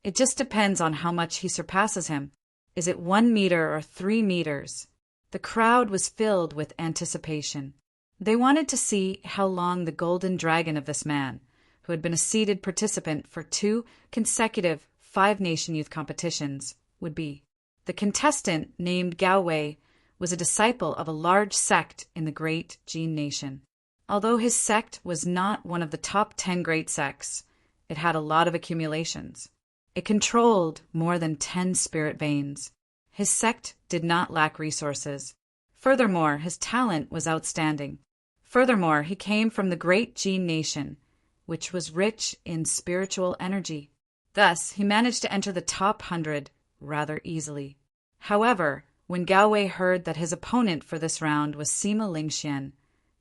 It just depends on how much he surpasses him. Is it 1 meter or 3 meters? The crowd was filled with anticipation. They wanted to see how long the golden dragon of this man, who had been a seeded participant for 2 consecutive 5-nation youth competitions, would be. The contestant, named Gao Wei, was a disciple of a large sect in the Great Jin Nation. Although his sect was not one of the top 10 great sects, it had a lot of accumulations. It controlled more than 10 spirit veins. His sect did not lack resources. Furthermore, his talent was outstanding. Furthermore, he came from the great Jin nation, which was rich in spiritual energy. Thus, he managed to enter the top 100 rather easily. However, when Gao Wei heard that his opponent for this round was Sima Lingxian,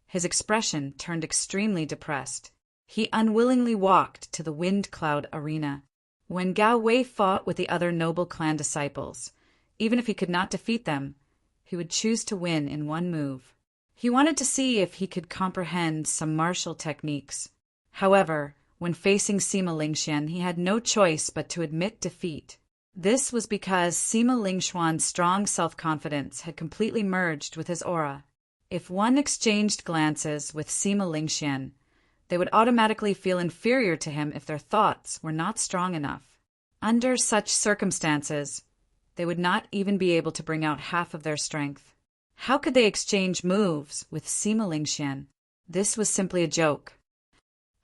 his expression turned extremely depressed. He unwillingly walked to the Wind Cloud arena. When Gao Wei fought with the other noble clan disciples, even if he could not defeat them, he would choose to win in one move. He wanted to see if he could comprehend some martial techniques. However, when facing Sima Lingxian, he had no choice but to admit defeat. This was because Sima Lingxuan's strong self-confidence had completely merged with his aura. If one exchanged glances with Sima Lingxian, they would automatically feel inferior to him if their thoughts were not strong enough. Under such circumstances, they would not even be able to bring out half of their strength. How could they exchange moves with Sima Lingxian? This was simply a joke.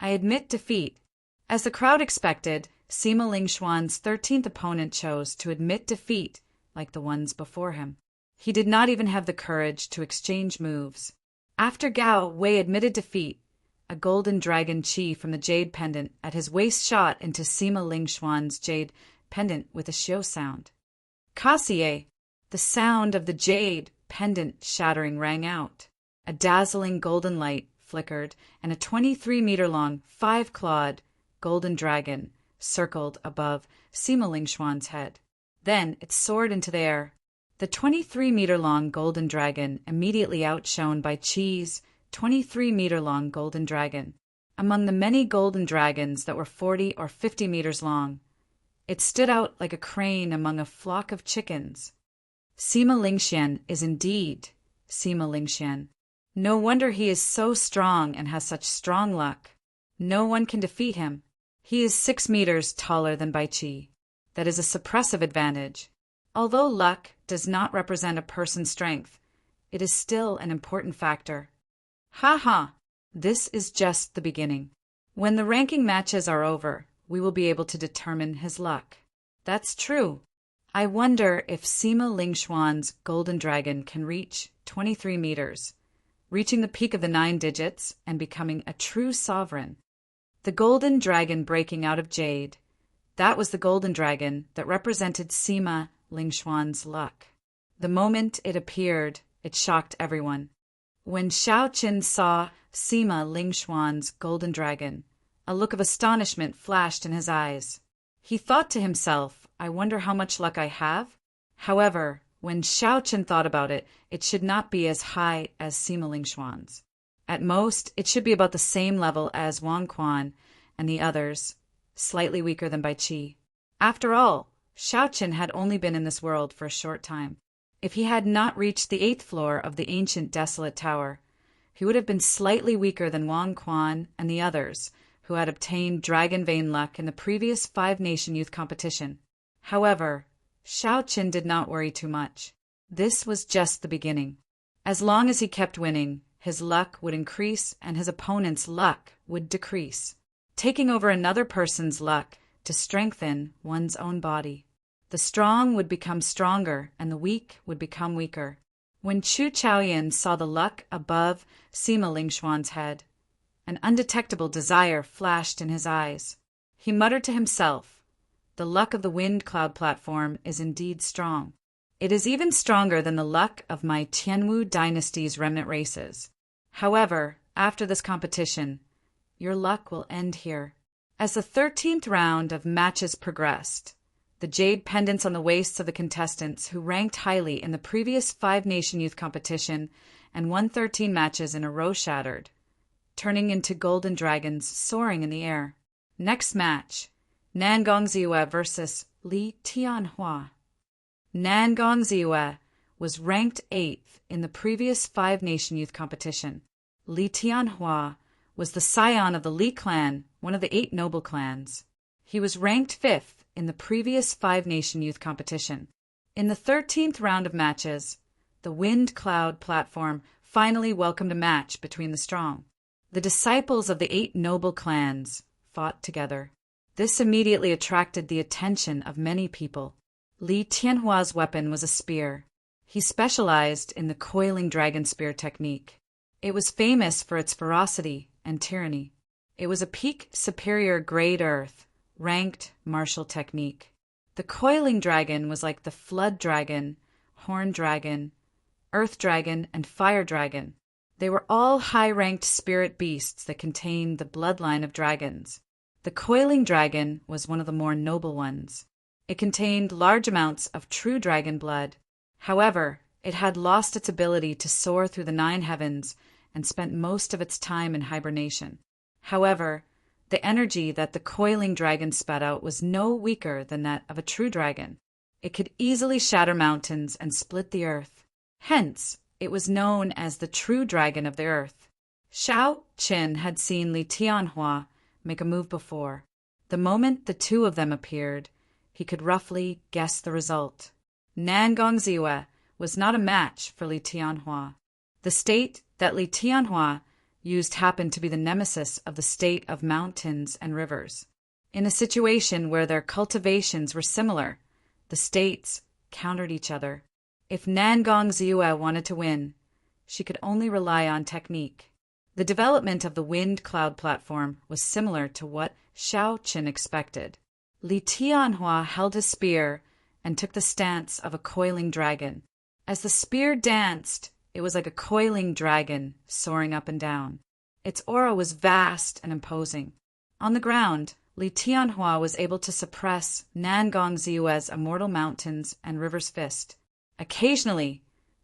I admit defeat. As the crowd expected, Sima Lingxuan's 13th opponent chose to admit defeat like the ones before him. He did not even have the courage to exchange moves. After Gao Wei admitted defeat, a golden dragon chi from the jade pendant at his waist shot into Sima Lingxuan's jade pendant with a xiu sound. Kasie! The sound of the jade pendant shattering rang out. A dazzling golden light flickered, and a 23-meter-long, 5-clawed golden dragon circled above Sima Lingxuan's head. Then it soared into the air. The 23-meter-long golden dragon immediately outshone by Qi's 23-meter-long golden dragon. Among the many golden dragons that were 40 or 50 meters long, it stood out like a crane among a flock of chickens. Sima Lingxian is indeed Sima Lingxian. No wonder he is so strong and has such strong luck. No one can defeat him. He is 6 meters taller than Bai Qi. That is a suppressive advantage. Although luck does not represent a person's strength, it is still an important factor. Ha ha! This is just the beginning. When the ranking matches are over, we will be able to determine his luck. That's true. I wonder if Sima Lingxuan's golden dragon can reach 23 meters, reaching the peak of the 9 digits and becoming a true sovereign. The golden dragon breaking out of jade, that was the golden dragon that represented Sima Lingxuan's luck. The moment it appeared, it shocked everyone. When Xiao Qin saw Sima Lingxuan's golden dragon, a look of astonishment flashed in his eyes. He thought to himself, I wonder how much luck I have? However, when Xiao Qin thought about it, it should not be as high as Sima Lingxuan's. At most, it should be about the same level as Wang Quan and the others, slightly weaker than Bai Qi. After all, Xiao Qin had only been in this world for a short time. If he had not reached the 8th floor of the ancient desolate tower, he would have been slightly weaker than Wang Quan and the others, who had obtained Dragon Vein luck in the previous 5-nation youth competition. However, Xiao Qin did not worry too much. This was just the beginning. As long as he kept winning, his luck would increase and his opponent's luck would decrease, taking over another person's luck to strengthen one's own body. The strong would become stronger and the weak would become weaker. When Chu Chaoyan saw the luck above Sima Lingxuan's head, an undetectable desire flashed in his eyes. He muttered to himself, the luck of the Wind Cloud platform is indeed strong. It is even stronger than the luck of my Tianwu dynasty's remnant races. However, after this competition, your luck will end here. As the 13th round of matches progressed, the jade pendants on the waists of the contestants who ranked highly in the previous 5-nation youth competition and won 13 matches in a row shattered, turning into golden dragons soaring in the air. Next match, Nan Gongziyue versus Li Tianhua. Nan Gongziyue was ranked 8th in the previous 5-nation youth competition. Li Tianhua was the scion of the Li clan, one of the 8 noble clans. He was ranked 5th in the previous 5-nation youth competition. In the 13th round of matches, the Wind Cloud platform finally welcomed a match between the strong. The disciples of the 8 noble clans fought together. This immediately attracted the attention of many people. Li Tianhua's weapon was a spear. He specialized in the coiling dragon spear technique. It was famous for its ferocity and tyranny. It was a peak superior grade earth, ranked martial technique. The coiling dragon was like the flood dragon, horn dragon, earth dragon, and fire dragon. They were all high-ranked spirit beasts that contained the bloodline of dragons. The coiling dragon was one of the more noble ones. It contained large amounts of true dragon blood. However, it had lost its ability to soar through the 9 heavens and spent most of its time in hibernation. However, the energy that the coiling dragon spat out was no weaker than that of a true dragon. It could easily shatter mountains and split the earth. Hence, it was known as the true dragon of the earth. Shao Qin had seen Li Tianhua make a move before. The moment the two of them appeared, he could roughly guess the result. Nangong Ziwe was not a match for Li Tianhua. The state that Li Tianhua used happened to be the nemesis of the state of mountains and rivers. In a situation where their cultivations were similar, the states countered each other. If Nangong Ziwe wanted to win, she could only rely on technique. The development of the wind cloud platform was similar to what Shao Qin expected. Li Tianhua held his spear and took the stance of a coiling dragon. As the spear danced, it was like a coiling dragon soaring up and down. Its aura was vast and imposing. On the ground, Li Tianhua was able to suppress Nangong Ziwe's Immortal Mountains and River's fist. Occasionally,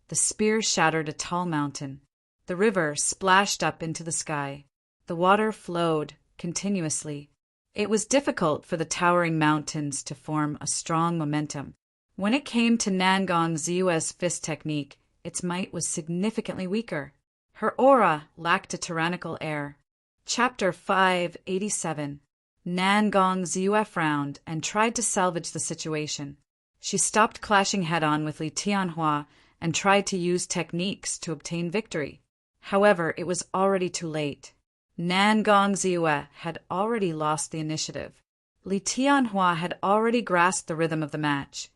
the spear shattered a tall mountain. The river splashed up into the sky. The water flowed continuously. It was difficult for the towering mountains to form a strong momentum. When it came to Nangong Ziwe's fist technique, its might was significantly weaker. Her aura lacked a tyrannical air. Chapter 587. Nangong Ziwe frowned and tried to salvage the situation. She stopped clashing head-on with Li Tianhua and tried to use techniques to obtain victory. However, it was already too late. Nangong Ziwe had already lost the initiative. Li Tianhua had already grasped the rhythm of the match.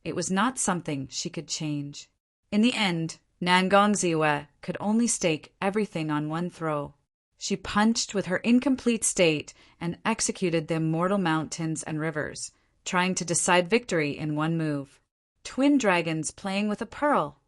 It was not something she could change. In the end, Nangong Ziwe could only stake everything on one throw. She punched with her incomplete state and executed the immortal mountains and rivers, trying to decide victory in one move. Twin dragons playing with a pearl.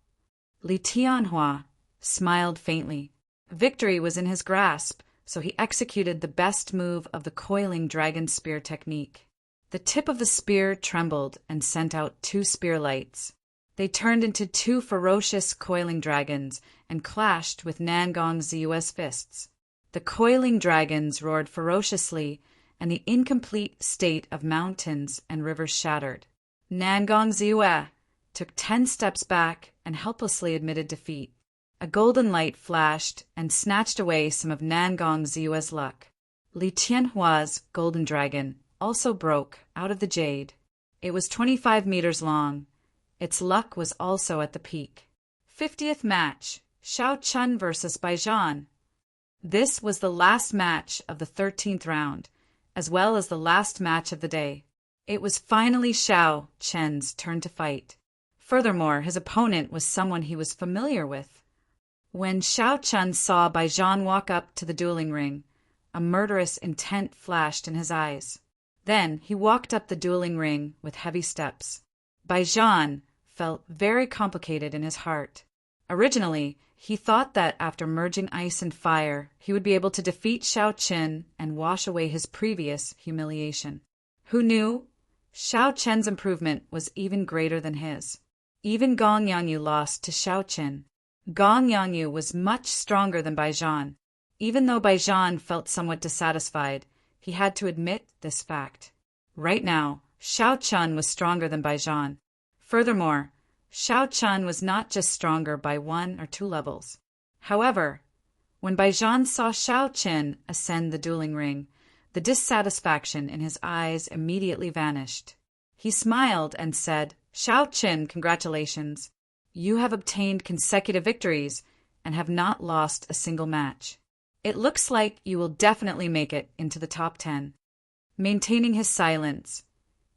Li Tianhua smiled faintly. Victory was in his grasp, so he executed the best move of the coiling dragon spear technique. The tip of the spear trembled and sent out 2 spear lights. They turned into 2 ferocious coiling dragons and clashed with Nangong Ziwe's fists. The coiling dragons roared ferociously, and the incomplete state of mountains and rivers shattered. Nangong Ziwe took 10 steps back and helplessly admitted defeat. A golden light flashed and snatched away some of Nangong Ziwe's luck. Li Tianhua's golden dragon also broke out of the jade. It was 25 meters long. Its luck was also at the peak. 50th match, Shao Chun versus Baijan. This was the last match of the 13th round, as well as the last match of the day. It was finally Shao Chen's turn to fight. Furthermore, his opponent was someone he was familiar with. When Shao Chun saw Baijan walk up to the dueling ring, a murderous intent flashed in his eyes. Then he walked up the dueling ring with heavy steps. Baijan felt very complicated in his heart. Originally, he thought that after merging ice and fire, he would be able to defeat Shao Qin and wash away his previous humiliation. Who knew? Shao Chen's improvement was even greater than his. Even Gong Yangyu lost to Shao Qin. Gong Yangyu was much stronger than Baijan. Even though Baijan felt somewhat dissatisfied, he had to admit this fact. Right now, Shao Chun was stronger than Baijan. Furthermore, Shao Chun was not just stronger by 1 or 2 levels. However, when Baijan saw Shao Qin ascend the dueling ring, the dissatisfaction in his eyes immediately vanished. He smiled and said, "Shao Qin, congratulations. You have obtained consecutive victories and have not lost a single match. It looks like you will definitely make it into the top 10. Maintaining his silence,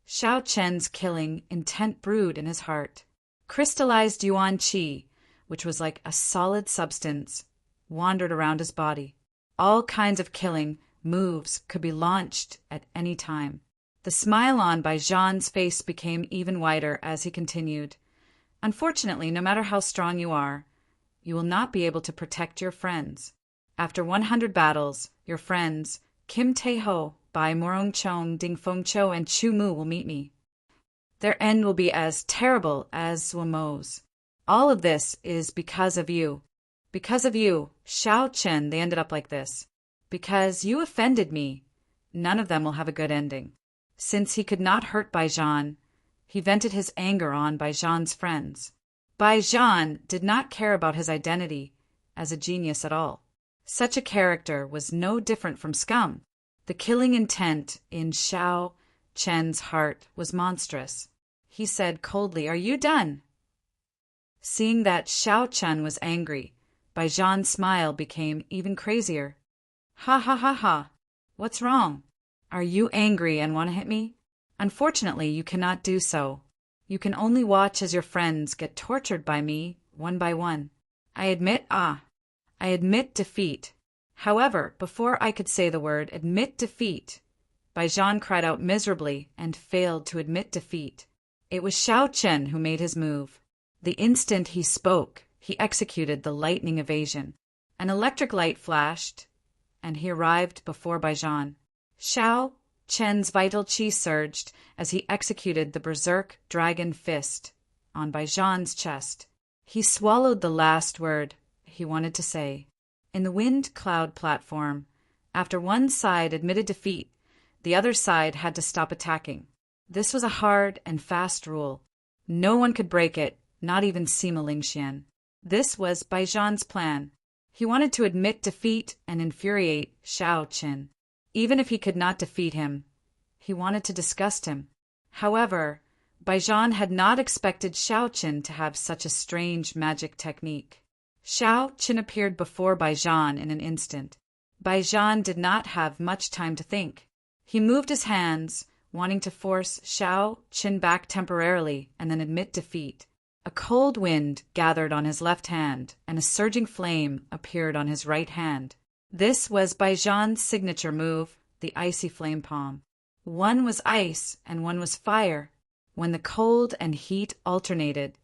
Shao Chen's killing intent brewed in his heart. Crystallized Yuan Qi, which was like a solid substance, wandered around his body. All kinds of killing moves could be launched at any time. The smile on Bai Zhan's face became even wider as he continued. Unfortunately, no matter how strong you are, you will not be able to protect your friends. After 100 battles, your friends, Kim Tae-ho, Bai Morong-chong, Ding Feng-cho, and Chu Mu will meet me. Their end will be as terrible as Zuomo's. All of this is because of you. Because of you, Xiao Chen, they ended up like this. Because you offended me, none of them will have a good ending. Since he could not hurt Bai Zhan, he vented his anger on Bai Zhan's friends. Bai Zhan did not care about his identity as a genius at all. Such a character was no different from scum. The killing intent in Xiao Chen's heart was monstrous. He said coldly, "Are you done?" Seeing that Xiao Chen was angry, Bai Zhan's smile became even crazier. "Ha ha ha ha! What's wrong? Are you angry and want to hit me? Unfortunately, you cannot do so. You can only watch as your friends get tortured by me, one by one. I admit defeat." However, before I could say the word admit defeat, Bai Zhan cried out miserably and failed to admit defeat. It was Xiao Chen who made his move. The instant he spoke, he executed the lightning evasion. An electric light flashed, and he arrived before Bai Zhan. Xiao Chen's vital qi surged as he executed the berserk dragon fist on Bai Zhan's chest. He swallowed the last word he wanted to say. In the wind cloud platform, after one side admitted defeat, the other side had to stop attacking. This was a hard and fast rule. No one could break it, not even Sima Lingxian. This was Bai Zhan's plan. He wanted to admit defeat and infuriate Xiao Chen. Even if he could not defeat him, he wanted to disgust him. However, Bai Zhan had not expected Xiao Chen to have such a strange magic technique. Xiao Chen appeared before Bai Zhan in an instant. Bai Zhan did not have much time to think. He moved his hands, wanting to force Xiao Chen back temporarily and then admit defeat. A cold wind gathered on his left hand, and a surging flame appeared on his right hand. This was Bai Zhan's signature move, the icy flame palm. One was ice and one was fire. When the cold and heat alternated,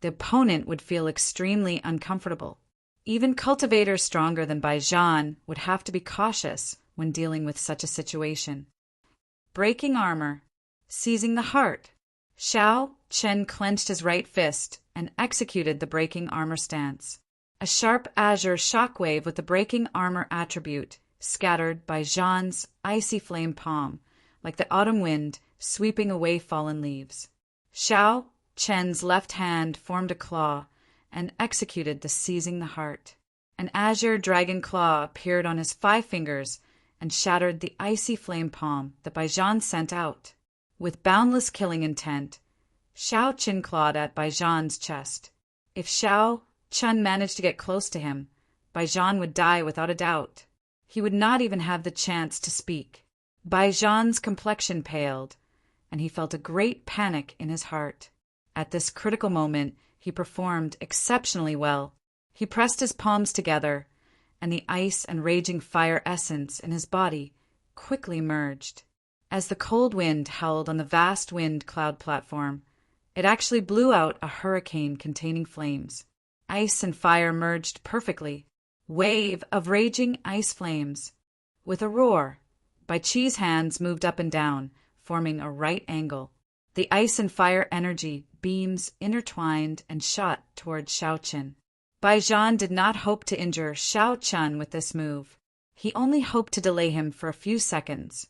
the opponent would feel extremely uncomfortable. Even cultivators stronger than Bai Zhan would have to be cautious when dealing with such a situation. Breaking armor. Seizing the heart. Xiao Chen clenched his right fist and executed the breaking armor stance. A sharp azure shockwave with the breaking armor attribute scattered Bai Zhan's icy flame palm, like the autumn wind sweeping away fallen leaves. Xiao Chen's left hand formed a claw and executed the seizing the heart. An azure dragon claw appeared on his 5 fingers and shattered the icy flame palm that Bai Zhan sent out. With boundless killing intent, Xiao Chen clawed at Bai Zhan's chest. If Xiao Chen managed to get close to him, Bai Zhan would die without a doubt. He would not even have the chance to speak. Bai Zhan's complexion paled, and he felt a great panic in his heart. At this critical moment, he performed exceptionally well. He pressed his palms together, and the ice and raging fire essence in his body quickly merged. As the cold wind howled on the vast wind cloud platform, it actually blew out a hurricane containing flames. Ice and fire merged perfectly. Wave of raging ice flames. With a roar, Bai Qi's hands moved up and down, forming a right angle. The ice and fire energy beams intertwined and shot toward Xiao Chen. Bai Zhan did not hope to injure Xiao Chen with this move. He only hoped to delay him for a few seconds,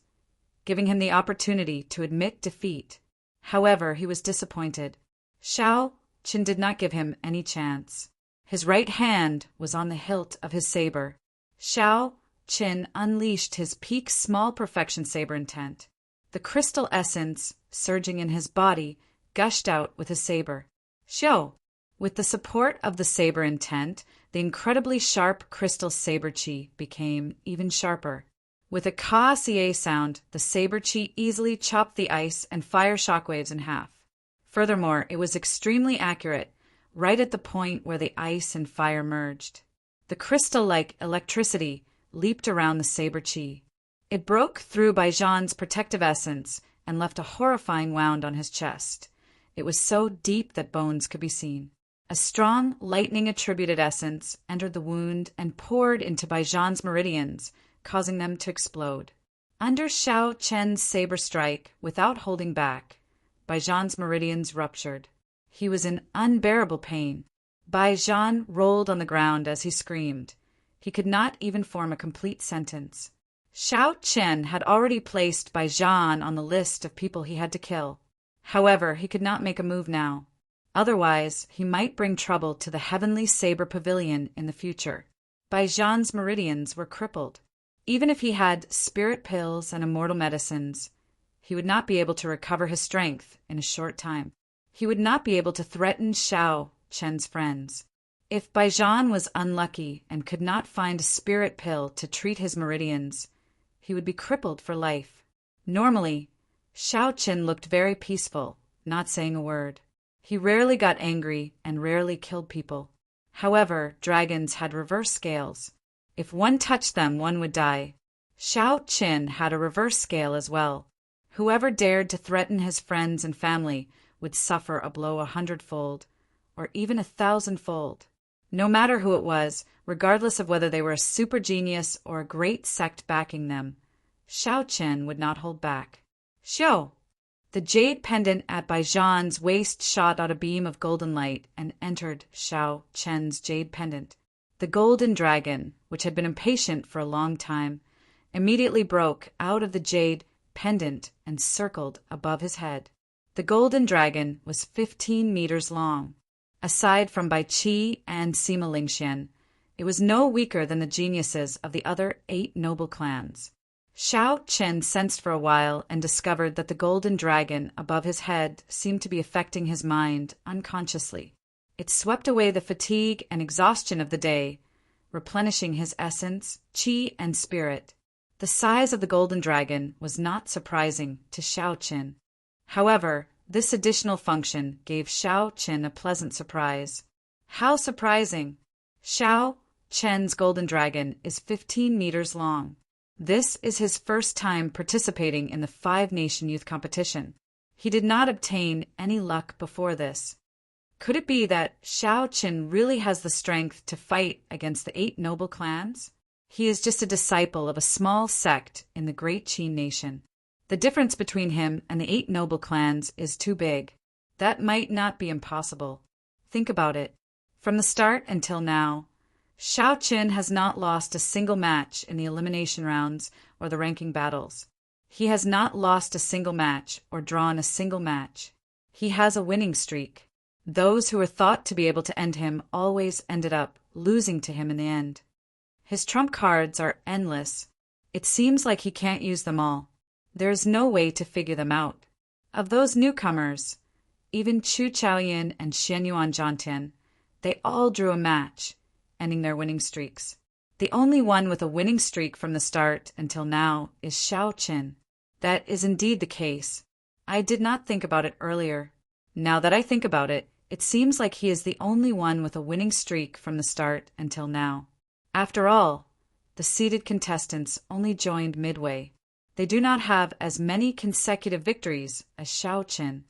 giving him the opportunity to admit defeat. However, he was disappointed. Xiao Chen did not give him any chance. His right hand was on the hilt of his saber. Xiao Chen unleashed his peak small perfection saber intent. The crystal essence, surging in his body, gushed out with his saber. Xiao! With the support of the saber intent, the incredibly sharp crystal saber chi became even sharper. With a ka-cie sound, the saber chi easily chopped the ice and fire shockwaves in half. Furthermore, it was extremely accurate, right at the point where the ice and fire merged. The crystal-like electricity leaped around the saber chi. It broke through Baijan's protective essence and left a horrifying wound on his chest. It was so deep that bones could be seen. A strong, lightning-attributed essence entered the wound and poured into Baijan's meridians, causing them to explode. Under Xiao Chen's saber strike, without holding back, Baijan's meridians ruptured. He was in unbearable pain. Baijan rolled on the ground as he screamed. He could not even form a complete sentence. Xiao Chen had already placed Baijan on the list of people he had to kill. However, he could not make a move now. Otherwise, he might bring trouble to the Heavenly Saber Pavilion in the future. Baijan's meridians were crippled. Even if he had spirit pills and immortal medicines, he would not be able to recover his strength in a short time. He would not be able to threaten Xiao Chen's friends. If Baijan was unlucky and could not find a spirit pill to treat his meridians, he would be crippled for life. Normally, Xiao Chen looked very peaceful, not saying a word. He rarely got angry and rarely killed people. However, dragons had reverse scales. If one touched them, one would die. Xiao Chen had a reverse scale as well. Whoever dared to threaten his friends and family would suffer a blow 100-fold, or even 1,000-fold. No matter who it was, regardless of whether they were a super genius or a great sect backing them, Xiao Chen would not hold back. Xiao! The jade pendant at Baijan's waist shot out a beam of golden light and entered Xiao Chen's jade pendant. The golden dragon, which had been impatient for a long time, immediately broke out of the jade pendant and circled above his head. The golden dragon was 15 meters long. Aside from Bai Qi and Sima Lingxian, it was no weaker than the geniuses of the other 8 noble clans. Xiao Chen sensed for a while and discovered that the golden dragon above his head seemed to be affecting his mind unconsciously. It swept away the fatigue and exhaustion of the day, replenishing his essence, qi, and spirit. The size of the golden dragon was not surprising to Xiao Chen. However, this additional function gave Xiao Chen a pleasant surprise. How surprising! Xiao Chen's golden dragon is 15 meters long. This is his first time participating in the 5-nation youth competition. He did not obtain any luck before this. Could it be that Xiao Chen really has the strength to fight against the 8 noble clans? He is just a disciple of a small sect in the great Qin nation. The difference between him and the 8 noble clans is too big. That might not be impossible. Think about it. From the start until now, Xiao Chen has not lost a single match in the elimination rounds or the ranking battles. He has not lost a single match or drawn a single match. He has a winning streak. Those who were thought to be able to end him always ended up losing to him in the end. His trump cards are endless. It seems like he can't use them all. There is no way to figure them out. Of those newcomers, even Chu Chaoyin and Xianyuan Zhantian, they all drew a match, ending their winning streaks. The only one with a winning streak from the start until now is Xiao Chen. That is indeed the case. I did not think about it earlier. Now that I think about it, it seems like he is the only one with a winning streak from the start until now. After all, the seeded contestants only joined midway. They do not have as many consecutive victories as Xiao Chen.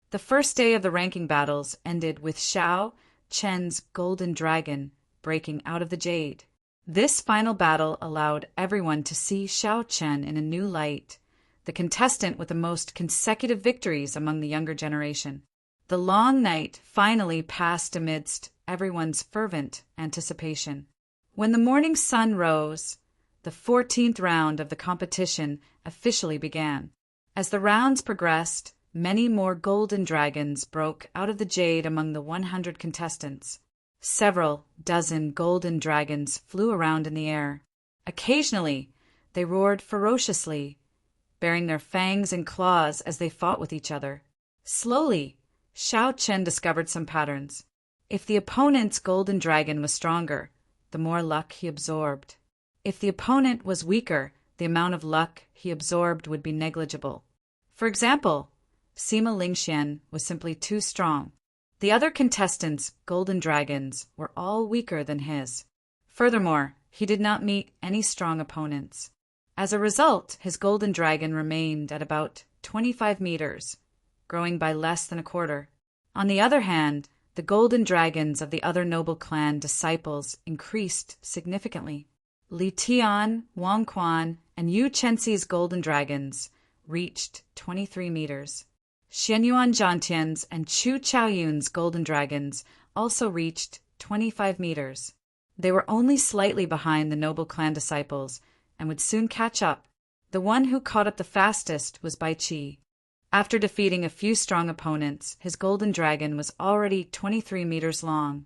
The first day of the ranking battles ended with Xiao Chen's golden dragon breaking out of the jade. This final battle allowed everyone to see Xiao Chen in a new light, the contestant with the most consecutive victories among the younger generation. The long night finally passed amidst everyone's fervent anticipation. When the morning sun rose, the 14th round of the competition officially began. As the rounds progressed, many more golden dragons broke out of the jade among the 100 contestants. Several dozen golden dragons flew around in the air. Occasionally, they roared ferociously, baring their fangs and claws as they fought with each other. Slowly, Xiao Chen discovered some patterns. If the opponent's golden dragon was stronger, the more luck he absorbed. If the opponent was weaker, the amount of luck he absorbed would be negligible. For example, Sima Lingxian was simply too strong. The other contestants' golden dragons were all weaker than his. Furthermore, he did not meet any strong opponents. As a result, his golden dragon remained at about 25 meters, growing by less than a quarter. On the other hand, the golden dragons of the other noble clan disciples increased significantly. Li Tian, Wang Quan, and Yu Chenxi's golden dragons reached 23 meters. Xianyuan Zhantian's and Chu Chaoyun's golden dragons also reached 25 meters. They were only slightly behind the noble clan disciples and would soon catch up. The one who caught up the fastest was Bai Qi. After defeating a few strong opponents, his golden dragon was already 23 meters long,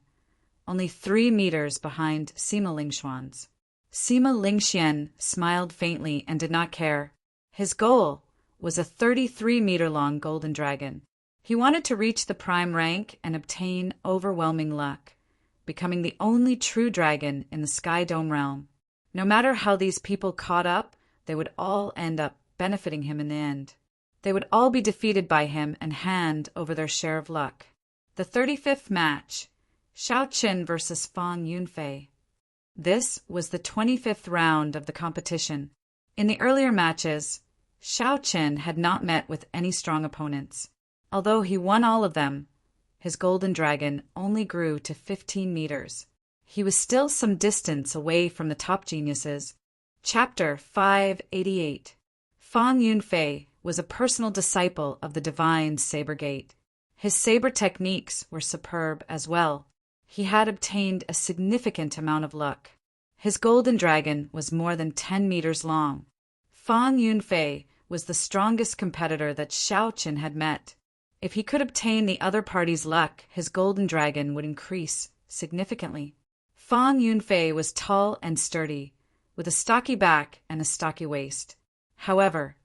only 3 meters behind Sima Lingxuan's. Sima Lingxian smiled faintly and did not care. His goal was a 33-meter-long golden dragon. He wanted to reach the prime rank and obtain overwhelming luck, becoming the only true dragon in the Sky Dome realm. No matter how these people caught up, they would all end up benefiting him in the end. They would all be defeated by him and hand over their share of luck. The 35th match, Shao Qin versus Fang Yunfei. This was the 25th round of the competition. In the earlier matches, Shao Qin had not met with any strong opponents. Although he won all of them, his golden dragon only grew to 15 meters. He was still some distance away from the top geniuses. Chapter 588. Fang Yunfei was a personal disciple of the divine Saber Gate. His saber techniques were superb as well. He had obtained a significant amount of luck. His golden dragon was more than 10 meters long. Fang Yunfei was the strongest competitor that Shao Qin had met. If he could obtain the other party's luck, his golden dragon would increase significantly. Fang Yunfei was tall and sturdy, with a stocky back and a stocky waist. However,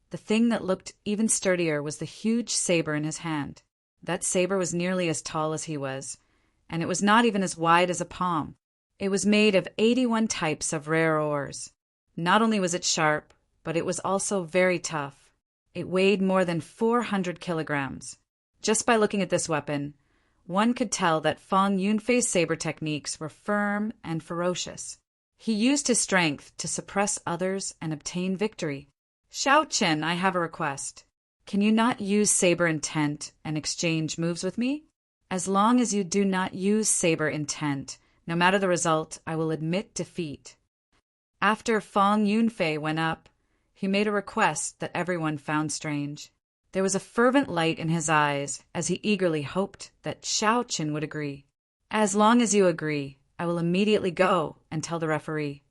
the thing that looked even sturdier was the huge saber in his hand. That saber was nearly as tall as he was, and it was not even as wide as a palm. It was made of 81 types of rare ores. Not only was it sharp, but it was also very tough. It weighed more than 400 kilograms. Just by looking at this weapon, one could tell that Fang Yunfei's saber techniques were firm and ferocious. He used his strength to suppress others and obtain victory. Shao Qin, I have a request. Can you not use saber intent and exchange moves with me? As long as you do not use saber intent, no matter the result, I will admit defeat. After Fang Yunfei went up, he made a request that everyone found strange. There was a fervent light in his eyes as he eagerly hoped that Shao Qin would agree. As long as you agree, I will immediately go and tell the referee.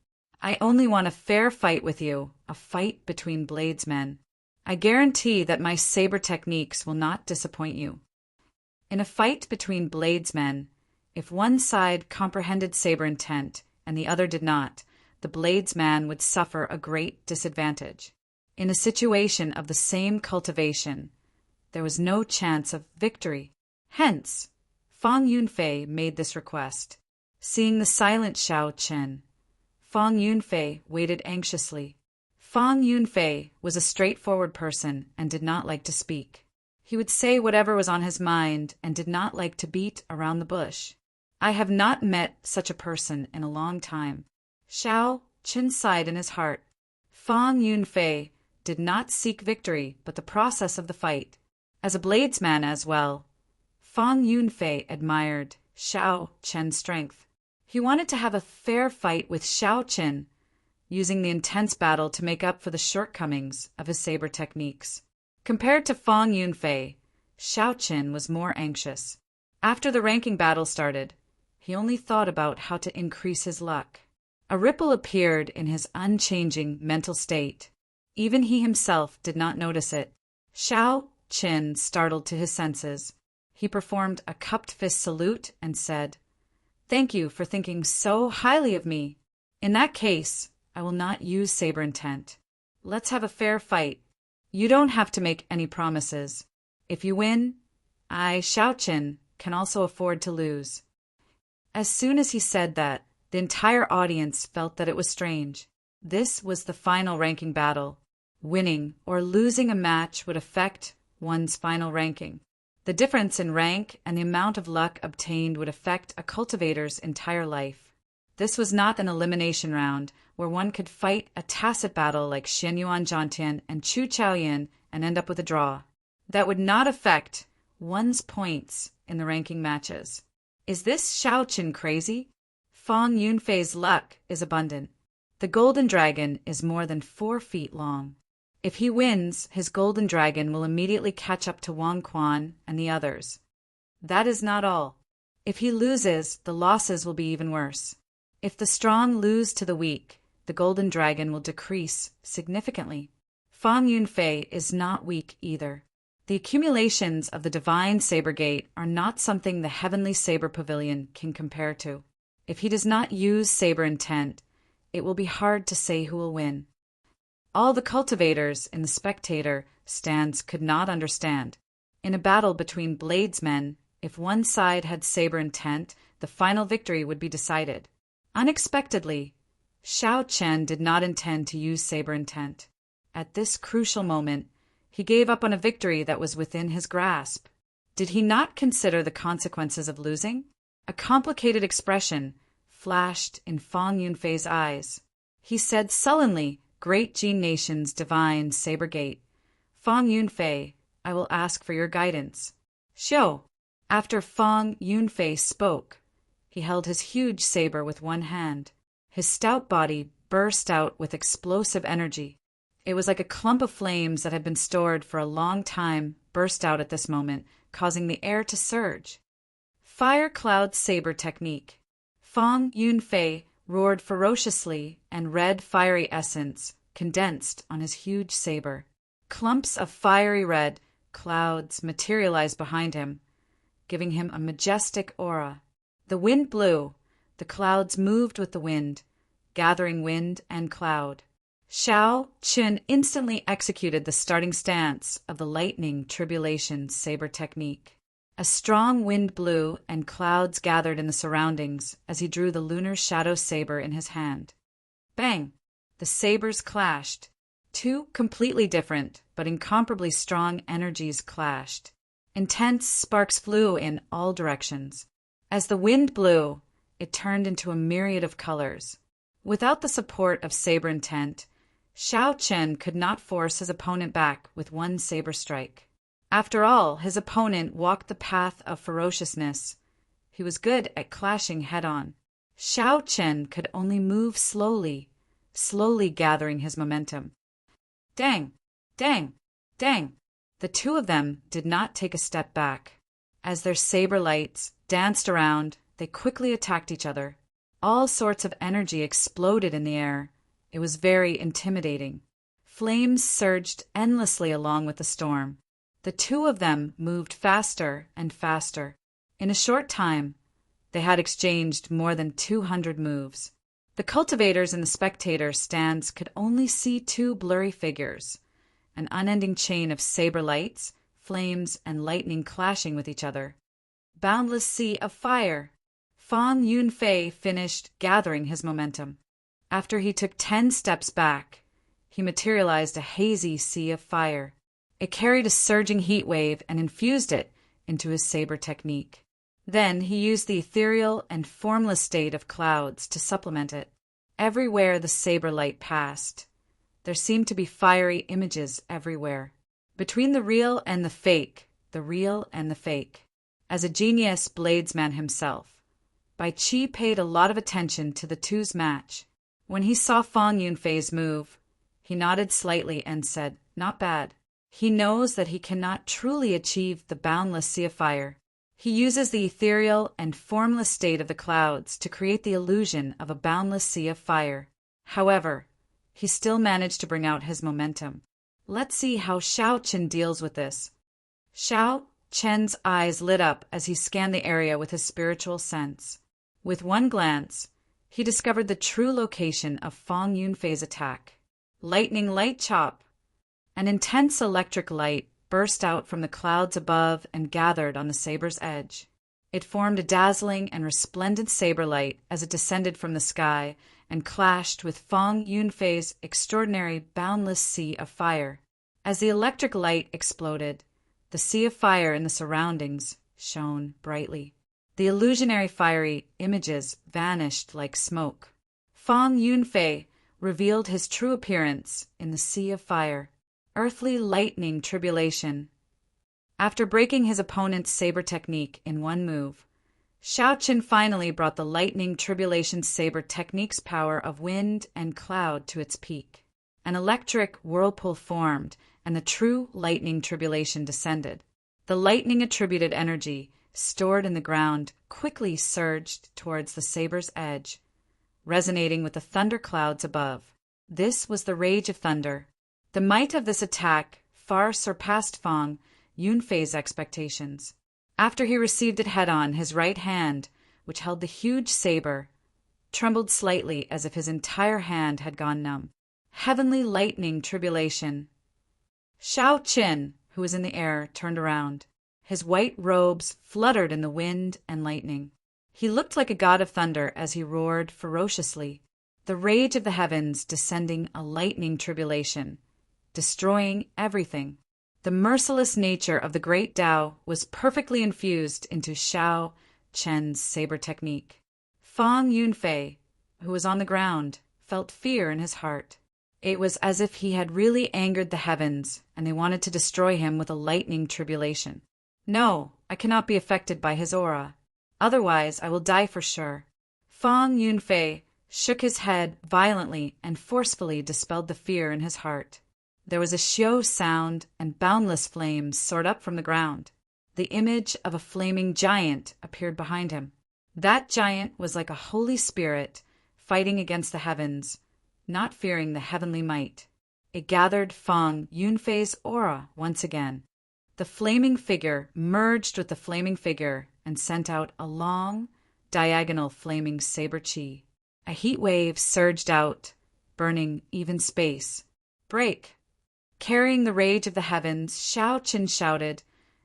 I only want a fair fight with you, a fight between bladesmen. I guarantee that my saber techniques will not disappoint you. In a fight between bladesmen, if one side comprehended saber intent and the other did not, the bladesman would suffer a great disadvantage. In a situation of the same cultivation, there was no chance of victory. Hence, Fang Yunfei made this request. Seeing the silent Shao Qin, Fang Yunfei waited anxiously. Fang Yunfei was a straightforward person and did not like to speak. He would say whatever was on his mind and did not like to beat around the bush. I have not met such a person in a long time. Shao Qin sighed in his heart. Fang Yunfei did not seek victory, but the process of the fight. As a bladesman as well, Fang Yunfei admired Shao Qin's strength. He wanted to have a fair fight with Shao Qin, using the intense battle to make up for the shortcomings of his saber techniques. Compared to Fang Yunfei, Shao Qin was more anxious. After the ranking battle started, he only thought about how to increase his luck. A ripple appeared in his unchanging mental state. Even he himself did not notice it. Shao Qin startled to his senses. He performed a cupped fist salute and said, "Thank you for thinking so highly of me. In that case, I will not use saber intent. Let's have a fair fight. You don't have to make any promises. If you win, I, Shao Qin, can also afford to lose." As soon as he said that, the entire audience felt that it was strange. This was the final ranking battle. Winning or losing a match would affect one's final ranking. The difference in rank and the amount of luck obtained would affect a cultivator's entire life. This was not an elimination round where one could fight a tacit battle like Xian Yuan Zhangtian and Chu Chaoyin and end up with a draw. That would not affect one's points in the ranking matches. Is this Xiao Qin crazy? Fang Yunfei's luck is abundant. The golden dragon is more than 4 feet long. If he wins, his golden dragon will immediately catch up to Wang Quan and the others. That is not all. If he loses, the losses will be even worse. If the strong lose to the weak, the golden dragon will decrease significantly. Fang Yunfei is not weak either. The accumulations of the divine saber gate are not something the heavenly saber pavilion can compare to. If he does not use saber intent, it will be hard to say who will win. All the cultivators in the spectator stands could not understand. In a battle between bladesmen, if one side had saber intent, the final victory would be decided. Unexpectedly, Xiao Chen did not intend to use saber intent. At this crucial moment, he gave up on a victory that was within his grasp. Did he not consider the consequences of losing? A complicated expression flashed in Fang Yunfei's eyes. He said sullenly, "Great Jin Nation's divine saber gate. Fang Yunfei, I will ask for your guidance." Xiu. After Fang Yunfei spoke, he held his huge saber with one hand. His stout body burst out with explosive energy. It was like a clump of flames that had been stored for a long time burst out at this moment, causing the air to surge. Fire Cloud Saber Technique. Fang Yunfei roared ferociously, and red fiery essence condensed on his huge saber. Clumps of fiery red clouds materialized behind him, giving him a majestic aura. The wind blew. The clouds moved with the wind, gathering wind and cloud. Xiao Qin instantly executed the starting stance of the lightning tribulation saber technique. A strong wind blew and clouds gathered in the surroundings as he drew the lunar shadow saber in his hand. Bang! The sabers clashed. 2 completely different but incomparably strong energies clashed. Intense sparks flew in all directions. As the wind blew, it turned into a myriad of colors. Without the support of saber intent, Xiao Chen could not force his opponent back with one saber strike. After all, his opponent walked the path of ferociousness. He was good at clashing head-on. Xiao Chen could only move slowly, slowly gathering his momentum. Dang! Dang! Dang! The 2 of them did not take a step back. As their saber lights danced around, they quickly attacked each other. All sorts of energy exploded in the air. It was very intimidating. Flames surged endlessly along with the storm. The 2 of them moved faster and faster. In a short time, they had exchanged more than 200 moves. The cultivators in the spectator stands could only see 2 blurry figures, an unending chain of saber lights, flames, and lightning clashing with each other. Boundless sea of fire. Fang Yunfei finished gathering his momentum. After he took 10 steps back, he materialized a hazy sea of fire. It carried a surging heat wave and infused it into his saber technique. Then he used the ethereal and formless state of clouds to supplement it. Everywhere the saber light passed, there seemed to be fiery images everywhere. Between the real and the fake, the real and the fake. As a genius bladesman himself, Bai Qi paid a lot of attention to the 2's match. When he saw Fang Yunfei's move, he nodded slightly and said, "Not bad." He knows that he cannot truly achieve the boundless sea of fire. He uses the ethereal and formless state of the clouds to create the illusion of a boundless sea of fire. However, he still managed to bring out his momentum. Let's see how Xiao Qin deals with this. Xiao Chen's eyes lit up as he scanned the area with his spiritual sense. With one glance, he discovered the true location of Fang Yunfei's attack. Lightning light chop! An intense electric light burst out from the clouds above and gathered on the saber's edge. It formed a dazzling and resplendent saber light as it descended from the sky and clashed with Fang Yunfei's extraordinary boundless sea of fire. As the electric light exploded, the sea of fire in the surroundings shone brightly. The illusionary fiery images vanished like smoke. Fang Yunfei revealed his true appearance in the sea of fire. Earthly lightning tribulation. After breaking his opponent's saber technique in one move, Xiao Qin finally brought the lightning tribulation saber technique's power of wind and cloud to its peak. An electric whirlpool formed, and the true lightning tribulation descended. The lightning-attributed energy, stored in the ground, quickly surged towards the saber's edge, resonating with the thunder clouds above. This was the rage of thunder. The might of this attack far surpassed Fang Yunfei's expectations. After he received it head-on, his right hand, which held the huge saber, trembled slightly as if his entire hand had gone numb. Heavenly lightning tribulation. Xiao Qin, who was in the air, turned around. His white robes fluttered in the wind and lightning. He looked like a god of thunder as he roared ferociously, the rage of the heavens descending a lightning tribulation, destroying everything. The merciless nature of the great Tao was perfectly infused into Xiao Chen's saber technique. Fang Yunfei, who was on the ground, felt fear in his heart. It was as if he had really angered the heavens, and they wanted to destroy him with a lightning tribulation. No, I cannot be affected by his aura. Otherwise, I will die for sure. Fang Yunfei shook his head violently and forcefully dispelled the fear in his heart. There was a xiao sound, and boundless flames soared up from the ground. The image of a flaming giant appeared behind him. That giant was like a holy spirit fighting against the heavens, not fearing the heavenly might. It gathered Fang Yunfei's aura once again. The flaming figure merged with the flaming figure and sent out a long, diagonal flaming saber chi. A heat wave surged out, burning even space. Break! Carrying the rage of the heavens, Xiao Qin shouted,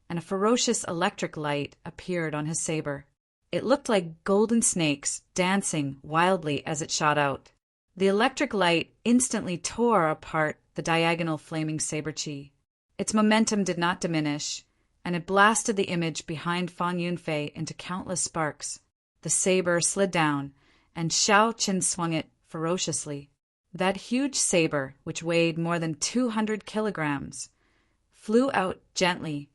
and a ferocious electric light appeared on his saber. It looked like golden snakes dancing wildly as it shot out. The electric light instantly tore apart the diagonal flaming saber chi. Its momentum did not diminish, and it blasted the image behind Fang Yunfei into countless sparks. The saber slid down, and Xiao Qin swung it ferociously. That huge saber, which weighed more than 200 kilograms, flew out gently,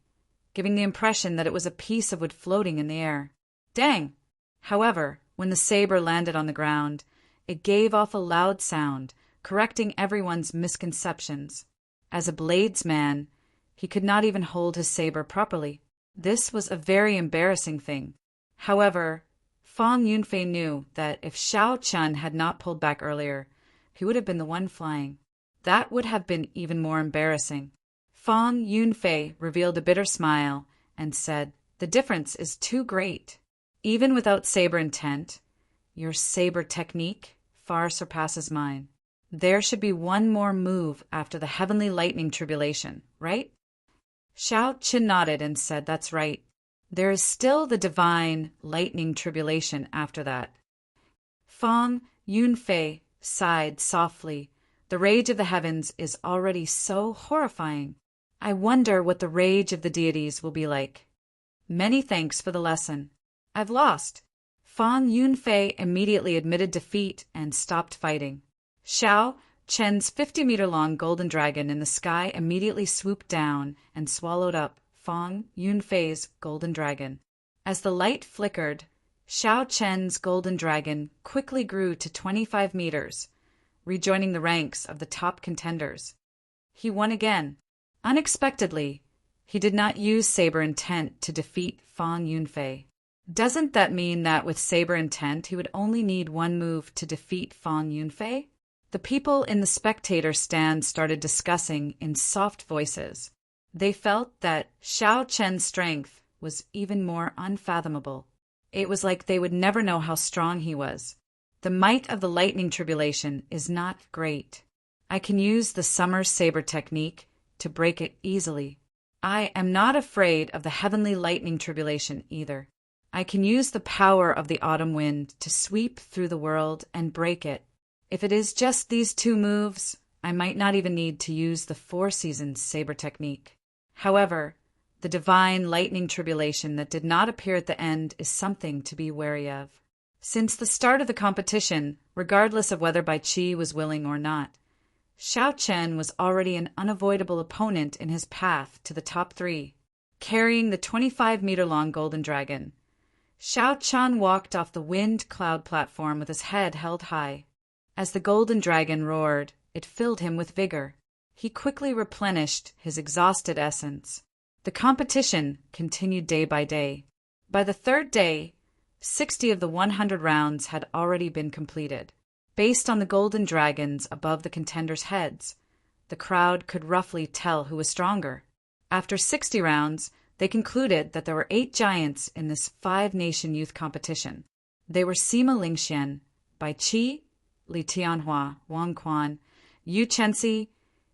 giving the impression that it was a piece of wood floating in the air. Dang! However, when the saber landed on the ground, it gave off a loud sound, correcting everyone's misconceptions. As a bladesman, he could not even hold his saber properly. This was a very embarrassing thing. However, Fang Yunfei knew that if Xiao Qin had not pulled back earlier, he would have been the one flying. That would have been even more embarrassing. Fang Yunfei revealed a bitter smile and said, "The difference is too great. Even without saber intent, your saber technique far surpasses mine. There should be one more move after the heavenly lightning tribulation, right?" Xiao Qin nodded and said, "That's right. There is still the divine lightning tribulation after that." Fang Yunfei sighed softly. The rage of the heavens is already so horrifying. I wonder what the rage of the deities will be like. Many thanks for the lesson. I've lost. Fang Yunfei immediately admitted defeat and stopped fighting. Xiao Chen's 50-meter-long golden dragon in the sky immediately swooped down and swallowed up Fang Yunfei's golden dragon. As the light flickered, Xiao Chen's golden dragon quickly grew to 25 meters, rejoining the ranks of the top contenders. He won again. Unexpectedly, he did not use saber intent to defeat Fang Yunfei. Doesn't that mean that with saber intent he would only need one move to defeat Fang Yunfei? The people in the spectator stand started discussing in soft voices. They felt that Xiao Chen's strength was even more unfathomable. It was like they would never know how strong he was. The might of the lightning tribulation is not great. I can use the summer saber technique to break it easily. I am not afraid of the heavenly lightning tribulation either. I can use the power of the autumn wind to sweep through the world and break it. If it is just these two moves, I might not even need to use the Four Seasons saber technique. However, The divine lightning tribulation that did not appear at the end is something to be wary of. Since the start of the competition, regardless of whether Bai Qi was willing or not, Xiao Chen was already an unavoidable opponent in his path to the top 3, carrying the 25-meter-long golden dragon. Xiao Chen walked off the wind cloud platform with his head held high. As the golden dragon roared, it filled him with vigor. He quickly replenished his exhausted essence. The competition continued day by day. By the 3rd day, 60 of the 100 rounds had already been completed. Based on the golden dragons above the contenders' heads, the crowd could roughly tell who was stronger. After 60 rounds, they concluded that there were 8 giants in this 5-nation youth competition. They were Sima Lingxian, Bai Qi, Li Tianhua, Wang Quan, Yu Chenxi,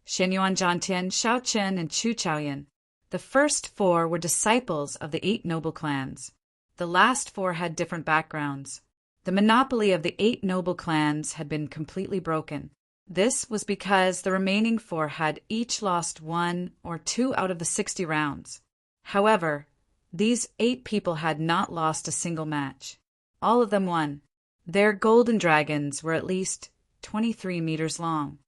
Shenyuan Zhantian, Xiao Chen, and Chu Chaoyan. The first 4 were disciples of the 8 noble clans. The last 4 had different backgrounds. The monopoly of the 8 noble clans had been completely broken. This was because the remaining 4 had each lost 1 or 2 out of the 60 rounds. However, these 8 people had not lost a single match. All of them won. Their golden dragons were at least 23 meters long.